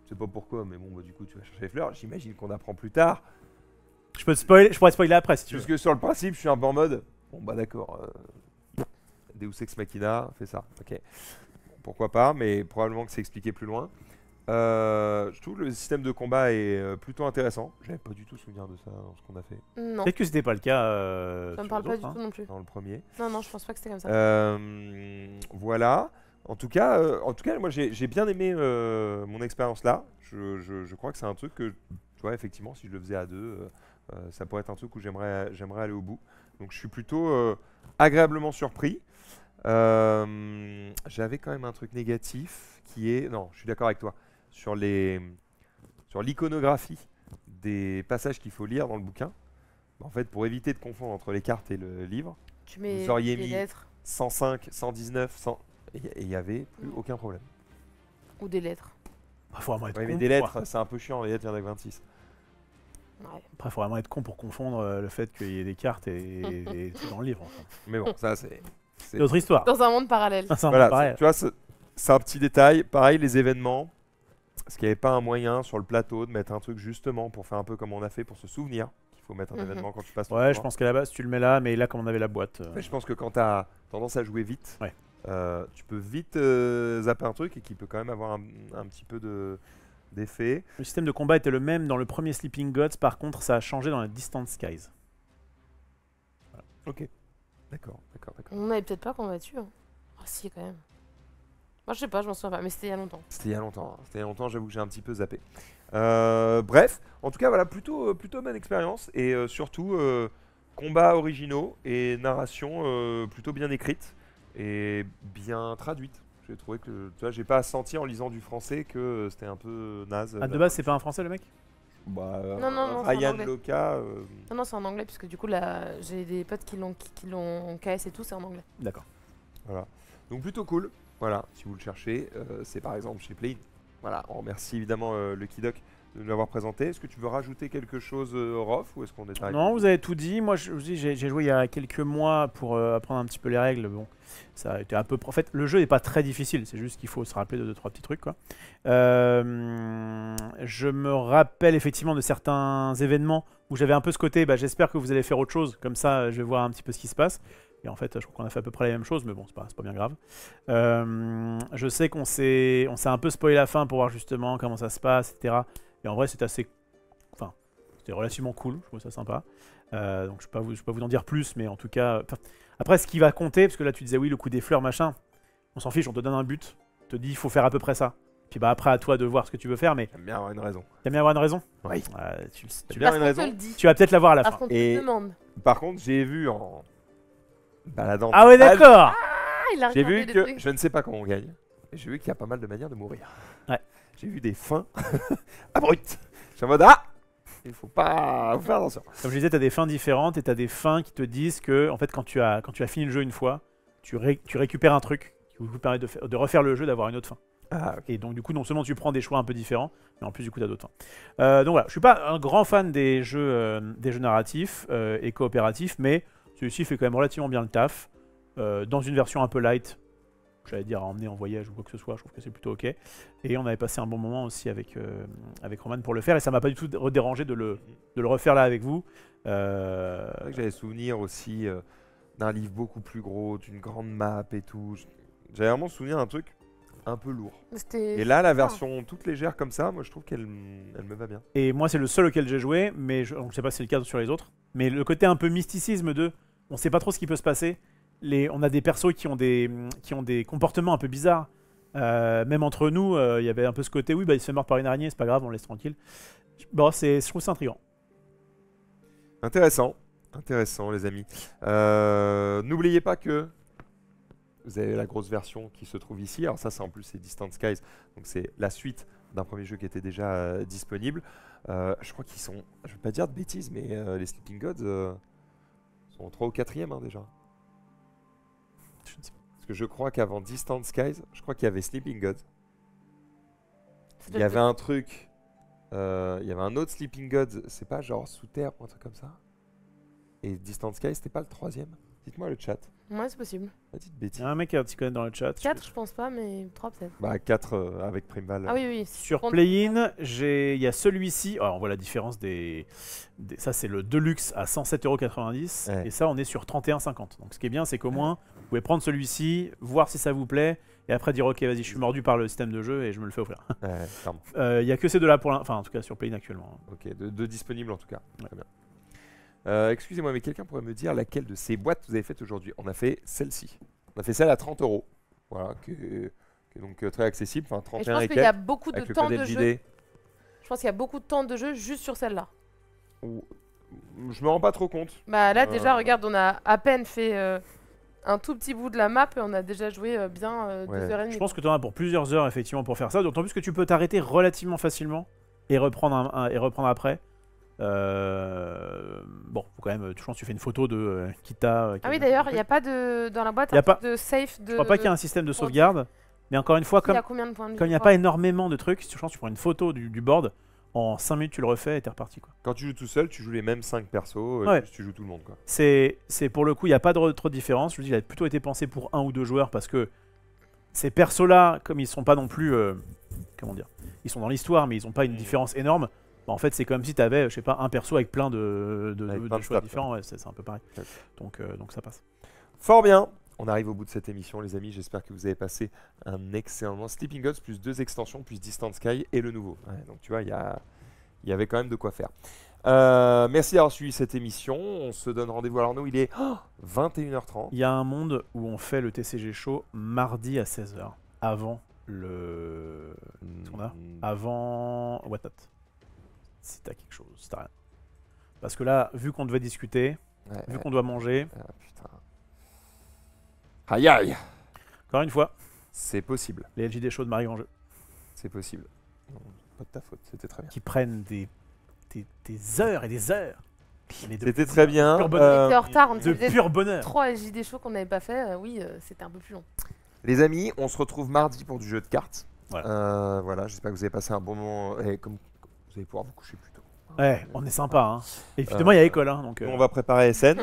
Je sais pas pourquoi, mais bon, bah, du coup, tu vas chercher les fleurs. J'imagine qu'on apprend plus tard. Je pourrais spoiler après si tu veux. Parce que sur le principe, je suis un peu en mode, bon bah d'accord, Deus Ex Machina, fais ça, ok. Pourquoi pas, mais probablement que c'est expliqué plus loin. Je trouve que le système de combat est plutôt intéressant. J'avais pas du tout souvenir de ça dans ce qu'on a fait Non, Peut-être que c'était pas le cas. ça me sur parle les pas autres, du hein. tout non plus. dans le premier. Non, je pense pas que c'était comme ça. Voilà. En tout cas, moi j'ai bien aimé mon expérience là. Je crois que c'est un truc que, tu vois, effectivement, si je le faisais à 2, ça pourrait être un truc où j'aimerais aller au bout. Donc je suis plutôt agréablement surpris. J'avais quand même un truc négatif qui est, non, je suis d'accord avec toi, sur l'iconographie des passages qu'il faut lire dans le bouquin. En fait, pour éviter de confondre entre les cartes et le livre, Tu mets auriez les mis lettres. 105, 119, 100, et il n'y avait plus aucun problème. Ou des lettres. Après, faut vraiment être Ouais, mais con. des lettres, c'est un peu chiant, les lettres, il y en a que 26. Ouais. Après, faut vraiment être con pour confondre le fait qu'il y ait des cartes et des trucs dans le livre. Enfin. Mais bon, ça c'est... C'est autre histoire. Dans un monde parallèle. Ça, on Voilà, pareil. tu vois, c'est un petit détail. Pareil, les événements. Est-ce qu'il n'y avait pas un moyen sur le plateau de mettre un truc justement pour faire un peu comme on a fait pour se souvenir qu'il faut mettre un événement quand tu passes ton Ouais, je tour. pense qu'à la base, tu le mets là, mais là, comme on avait la boîte. Mais je pense que quand tu as tendance à jouer vite, Ouais. tu peux vite zapper un truc et qui peut quand même avoir un petit peu d'effet. Le système de combat était le même dans le premier Sleeping Gods, par contre, ça a changé dans la Distant Skies. Ok. D'accord, d'accord, d'accord. On avait peut-être pas combattu. Hein. Ah si, quand même. Moi, je sais pas, je m'en souviens pas, mais c'était il y a longtemps. C'était il y a longtemps, hein. C'était il y a longtemps, j'avoue que j'ai un petit peu zappé. Bref, en tout cas, voilà, plutôt bonne expérience et surtout combats originaux et narration plutôt bien écrite et bien traduite. J'ai trouvé que, tu vois, j'ai pas senti en lisant du français que c'était un peu naze. Ah, de base, c'est pas un français, le mec? Bah, Non, c'est en Ryan anglais. Loca. Non, c'est en anglais, puisque du coup, là, j'ai des potes qui l'ont KS et tout, c'est en anglais. D'accord. Voilà. Donc plutôt cool. Voilà, si vous le cherchez, c'est par exemple chez Play. Voilà, on remercie évidemment le Kidok de nous l'avoir présenté. Est-ce que tu veux rajouter quelque chose, Rof, ou est-ce qu'on est arrivé? Non, vous avez tout dit. Moi, je vous dis, j'ai joué il y a quelques mois pour apprendre un petit peu les règles. Bon, ça a été un peu. En fait, le jeu n'est pas très difficile. C'est juste qu'il faut se rappeler de 2-3 petits trucs, quoi. Je me rappelle effectivement de certains événements où j'avais un peu ce côté. Bah, j'espère que vous allez faire autre chose. Comme ça, je vais voir un petit peu ce qui se passe. Et en fait, je crois qu'on a fait à peu près la même chose, mais bon, c'est pas bien grave. Je sais qu'on s'est un peu spoilé la fin pour voir justement comment ça se passe, etc. Et en vrai, c'était relativement cool, je trouve ça sympa. Donc je ne vais pas vous en dire plus, mais en tout cas... Après, ce qui va compter, parce que là tu disais oui, le coup des fleurs, machin, on s'en fiche, on te donne un but, on te dit il faut faire à peu près ça. Puis bah après à toi de voir ce que tu veux faire, mais J'aime bien avoir une raison. t'aimes bien avoir une raison? Oui. Tu bien Parce une qu'on te raison. le dit. vas peut-être l'avoir à la Parce fin. qu'on te Et- le demande. Par contre, j'ai vu en baladant. Ah ouais, d'accord. Ah, il a J'ai regardé vu des que trucs. je ne sais pas comment on gagne. Et j'ai vu qu'il y a pas mal de manières de mourir. Ouais. J'ai vu des fins abruptes. Je suis en mode ah, il faut faire attention. Comme je disais, t'as des fins différentes et t'as des fins qui te disent que en fait quand tu as fini le jeu une fois, tu récupères un truc qui vous permet de refaire le jeu, d'avoir une autre fin. Ah, ok. Et donc du coup, non seulement tu prends des choix un peu différents, mais en plus du coup, tu as d'autres fins. Donc voilà, je suis pas un grand fan des jeux narratifs et coopératifs, mais celui-ci fait quand même relativement bien le taf. Dans une version un peu light, j'allais dire à emmener en voyage ou quoi que ce soit, je trouve que c'est plutôt ok. Et on avait passé un bon moment aussi avec Roman pour le faire, et ça m'a pas du tout dérangé de le refaire là avec vous. C'est vrai que j'avais souvenir aussi d'un livre beaucoup plus gros, d'une grande map et tout. J'avais vraiment souvenir d'un truc un peu lourd. C'était- Et là, la version toute légère comme ça, moi je trouve qu'elle me va bien. Et moi, c'est le seul auquel j'ai joué, mais je ne sais pas si c'est le cas sur les autres. Mais le côté un peu mysticisme de on sait pas trop ce qui peut se passer. On a des persos qui ont des comportements un peu bizarres. Même entre nous, il y avait un peu ce côté oui, bah, il se fait mort par une araignée, c'est pas grave, on le laisse tranquille. Bon, je trouve ça intriguant. Intéressant, intéressant les amis. N'oubliez pas que vous avez la grosse version qui se trouve ici. Alors ça, c'est en plus c'est Distant Skies, donc c'est la suite d'un premier jeu qui était déjà disponible. Je crois qu'ils sont, je vais pas dire de bêtises, mais les Sleeping Gods sont au 3 ou 4e hein, déjà. Je ne sais pas. Parce que je crois qu'avant Distant Skies, je crois qu'il y avait Sleeping Gods. Ça Il doit y être- avait un truc, il y avait un autre Sleeping Gods, c'est pas genre sous terre ou un truc comme ça. Et Distant Skies, c'était pas le 3e. Dites-moi le chat. Ouais, c'est possible. Pas dit de Il bêtises. y a un mec qui a un petit connaît dans le chat. 4, je pense pas, mais 3 peut-être. Bah 4 avec Primeval. Ah oui, oui. Sur Compte- Play-in, il y a celui-ci. Alors, on voit la différence ça, c'est le Deluxe à 107,90 €. Ouais. Et ça, on est sur 31,50 €. Donc, ce qui est bien, c'est qu'au moins, vous pouvez prendre celui-ci, voir si ça vous plaît, et après dire ok, vas-y, je suis mordu par le système de jeu et je me le fais offrir. Ouais, clairement. Il y a que ces deux-là pour enfin, en tout cas, sur Play-in actuellement. Ok, de disponible en tout cas. Ouais. Très bien. Excusez-moi, mais quelqu'un pourrait me dire laquelle de ces boîtes vous avez faites aujourd'hui? On a fait celle-ci. On a fait celle à 30 €. Voilà, qui est donc très accessible. Enfin, Et je 31 pense et qu'il y a quelques. beaucoup de Avec le temps code de jeu. LJD. Je pense qu'il y a beaucoup de temps de jeu juste sur celle-là. Je me rends pas trop compte. Bah là, déjà, Euh. regarde, on a à peine fait un tout petit bout de la map et on a déjà joué bien 2h30. Je pense que tu en as pour plusieurs heures, effectivement, pour faire ça. D'autant plus que tu peux t'arrêter relativement facilement et reprendre, et reprendre après. Bon, faut quand même, je pense que tu fais une photo de Kita. Ah oui, d'ailleurs, il n'y a pas de dans la boîte Y a un truc pas- de safe de. Je crois pas qu'il y a un système de sauvegarde. Mais encore une fois, Il comme a combien de points de vie il n'y a pas énormément de trucs, si tu prends une photo du board, en 5 minutes tu le refais et t'es reparti, quoi. Quand tu joues tout seul, tu joues les mêmes 5 persos, Ouais. plus tu joues tout le monde, quoi. C'est pour le coup, il n'y a pas trop de différence. Je vous dis, il a plutôt été pensé pour 1 ou 2 joueurs parce que ces persos-là, comme ils sont pas non plus. Comment dire, ils sont dans l'histoire, mais ils n'ont pas une différence énorme. Bah, en fait, c'est comme si tu avais, je sais pas, un perso avec plein de Avec plein de choix stats, différents. Ouais, c'est un peu pareil. Ouais. Donc ça passe. Fort bien. On arrive au bout de cette émission, les amis. J'espère que vous avez passé un excellent moment. Sleeping Gods, plus 2 extensions, plus Distant Sky et le nouveau. Ouais, donc tu vois, il y avait quand même de quoi faire. Merci d'avoir suivi cette émission. On se donne rendez-vous. Alors nous, il est 21h30. Il y a un monde où on fait le TCG Show mardi à 16h, avant le. Qu'est-ce qu'on a Avant What Not. Si t'as quelque chose, si t'as rien. Parce que là, vu qu'on devait discuter, Ouais, vu qu'on doit manger, ah, putain. Aïe aïe. encore une fois, C'est possible. les LJD Show de Marie en jeu, C'est possible. Non, pas de ta faute. C'était très bien. qui prennent des heures et des heures. Mais de C'était très bien. pur On bonheur. était en retard, on De faisait pur bonheur. 3 JD shows qu'on n'avait pas fait. Oui, c'était un peu plus long. Les amis, on se retrouve mardi pour du jeu de cartes. Voilà. Voilà, j'espère que vous avez passé un bon moment. Et comme vous allez pouvoir vous coucher plus tôt. Ouais, on est sympa. Hein. Et puis demain, il y a école. Hein, donc, Nous, on va préparer SN.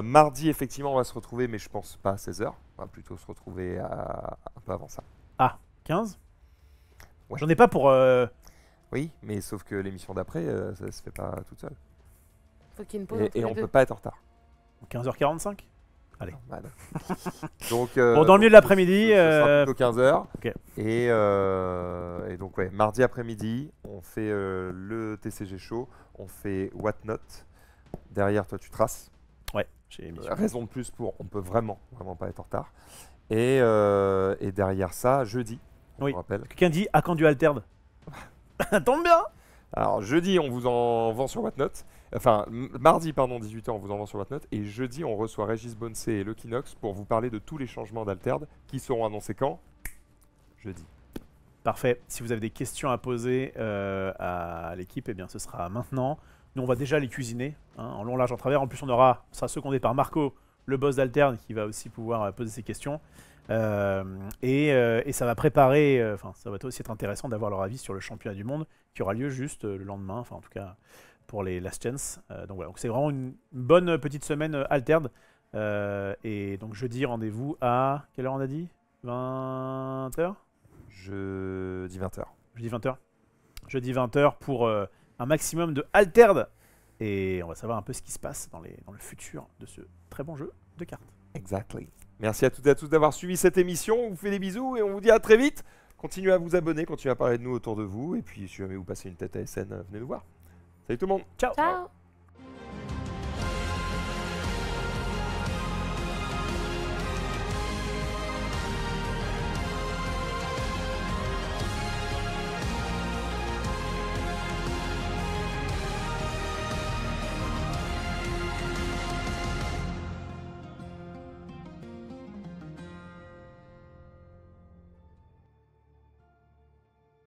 Mardi, effectivement, on va se retrouver, mais je pense pas à 16h. On va plutôt se retrouver un peu avant ça. 15 Ouais. J'en ai pas pour. Oui, mais sauf que l'émission d'après, ça se fait pas toute seule. Faut qu'il y ait une pause. Et entre les on deux. peut pas être en retard. 15h45. Allez. Normal. Donc, Bon, dans le milieu de l'après-midi, ce sera plutôt 15h. ok. Et donc, ouais, mardi après-midi, on fait le TCG Show, on fait What Not. Derrière, toi, tu traces. Ouais, j'ai mis. Raison de plus pour on peut vraiment pas être en retard. Et derrière ça, jeudi, on Oui. vous rappelle. Quelqu'un dit à quand du altered. Tombe bien. Alors, jeudi, on vous en vend sur What Not. Enfin, mardi, pardon, 18h, on vous en vend sur What Not. Et jeudi, on reçoit Régis Bonse et Lucky Knox pour vous parler de tous les changements d'Altered qui seront annoncés quand Jeudi. Parfait. Si vous avez des questions à poser à l'équipe, eh bien, ce sera maintenant. Nous, on va déjà les cuisiner hein, en long, large, en travers. En plus, on sera secondé par Marco, le boss d'Alterne, qui va aussi pouvoir poser ses questions. Et ça va préparer, ça va aussi être intéressant d'avoir leur avis sur le championnat du monde qui aura lieu juste le lendemain, enfin en tout cas pour les Last Chance. Donc voilà, donc c'est vraiment une bonne petite semaine Altered. Et donc jeudi, rendez-vous à quelle heure on a dit 20h Jeudi 20h. Jeudi 20h. Jeudi 20h pour un maximum de Altered. Et on va savoir un peu ce qui se passe dans le futur de ce très bon jeu de cartes. Exactly. Merci à toutes et à tous d'avoir suivi cette émission. On vous fait des bisous et on vous dit à très vite. Continuez à vous abonner, continuez à parler de nous autour de vous. Et puis si jamais vous passez une tête à SN, venez nous voir. Salut tout le monde. Ciao. Ciao.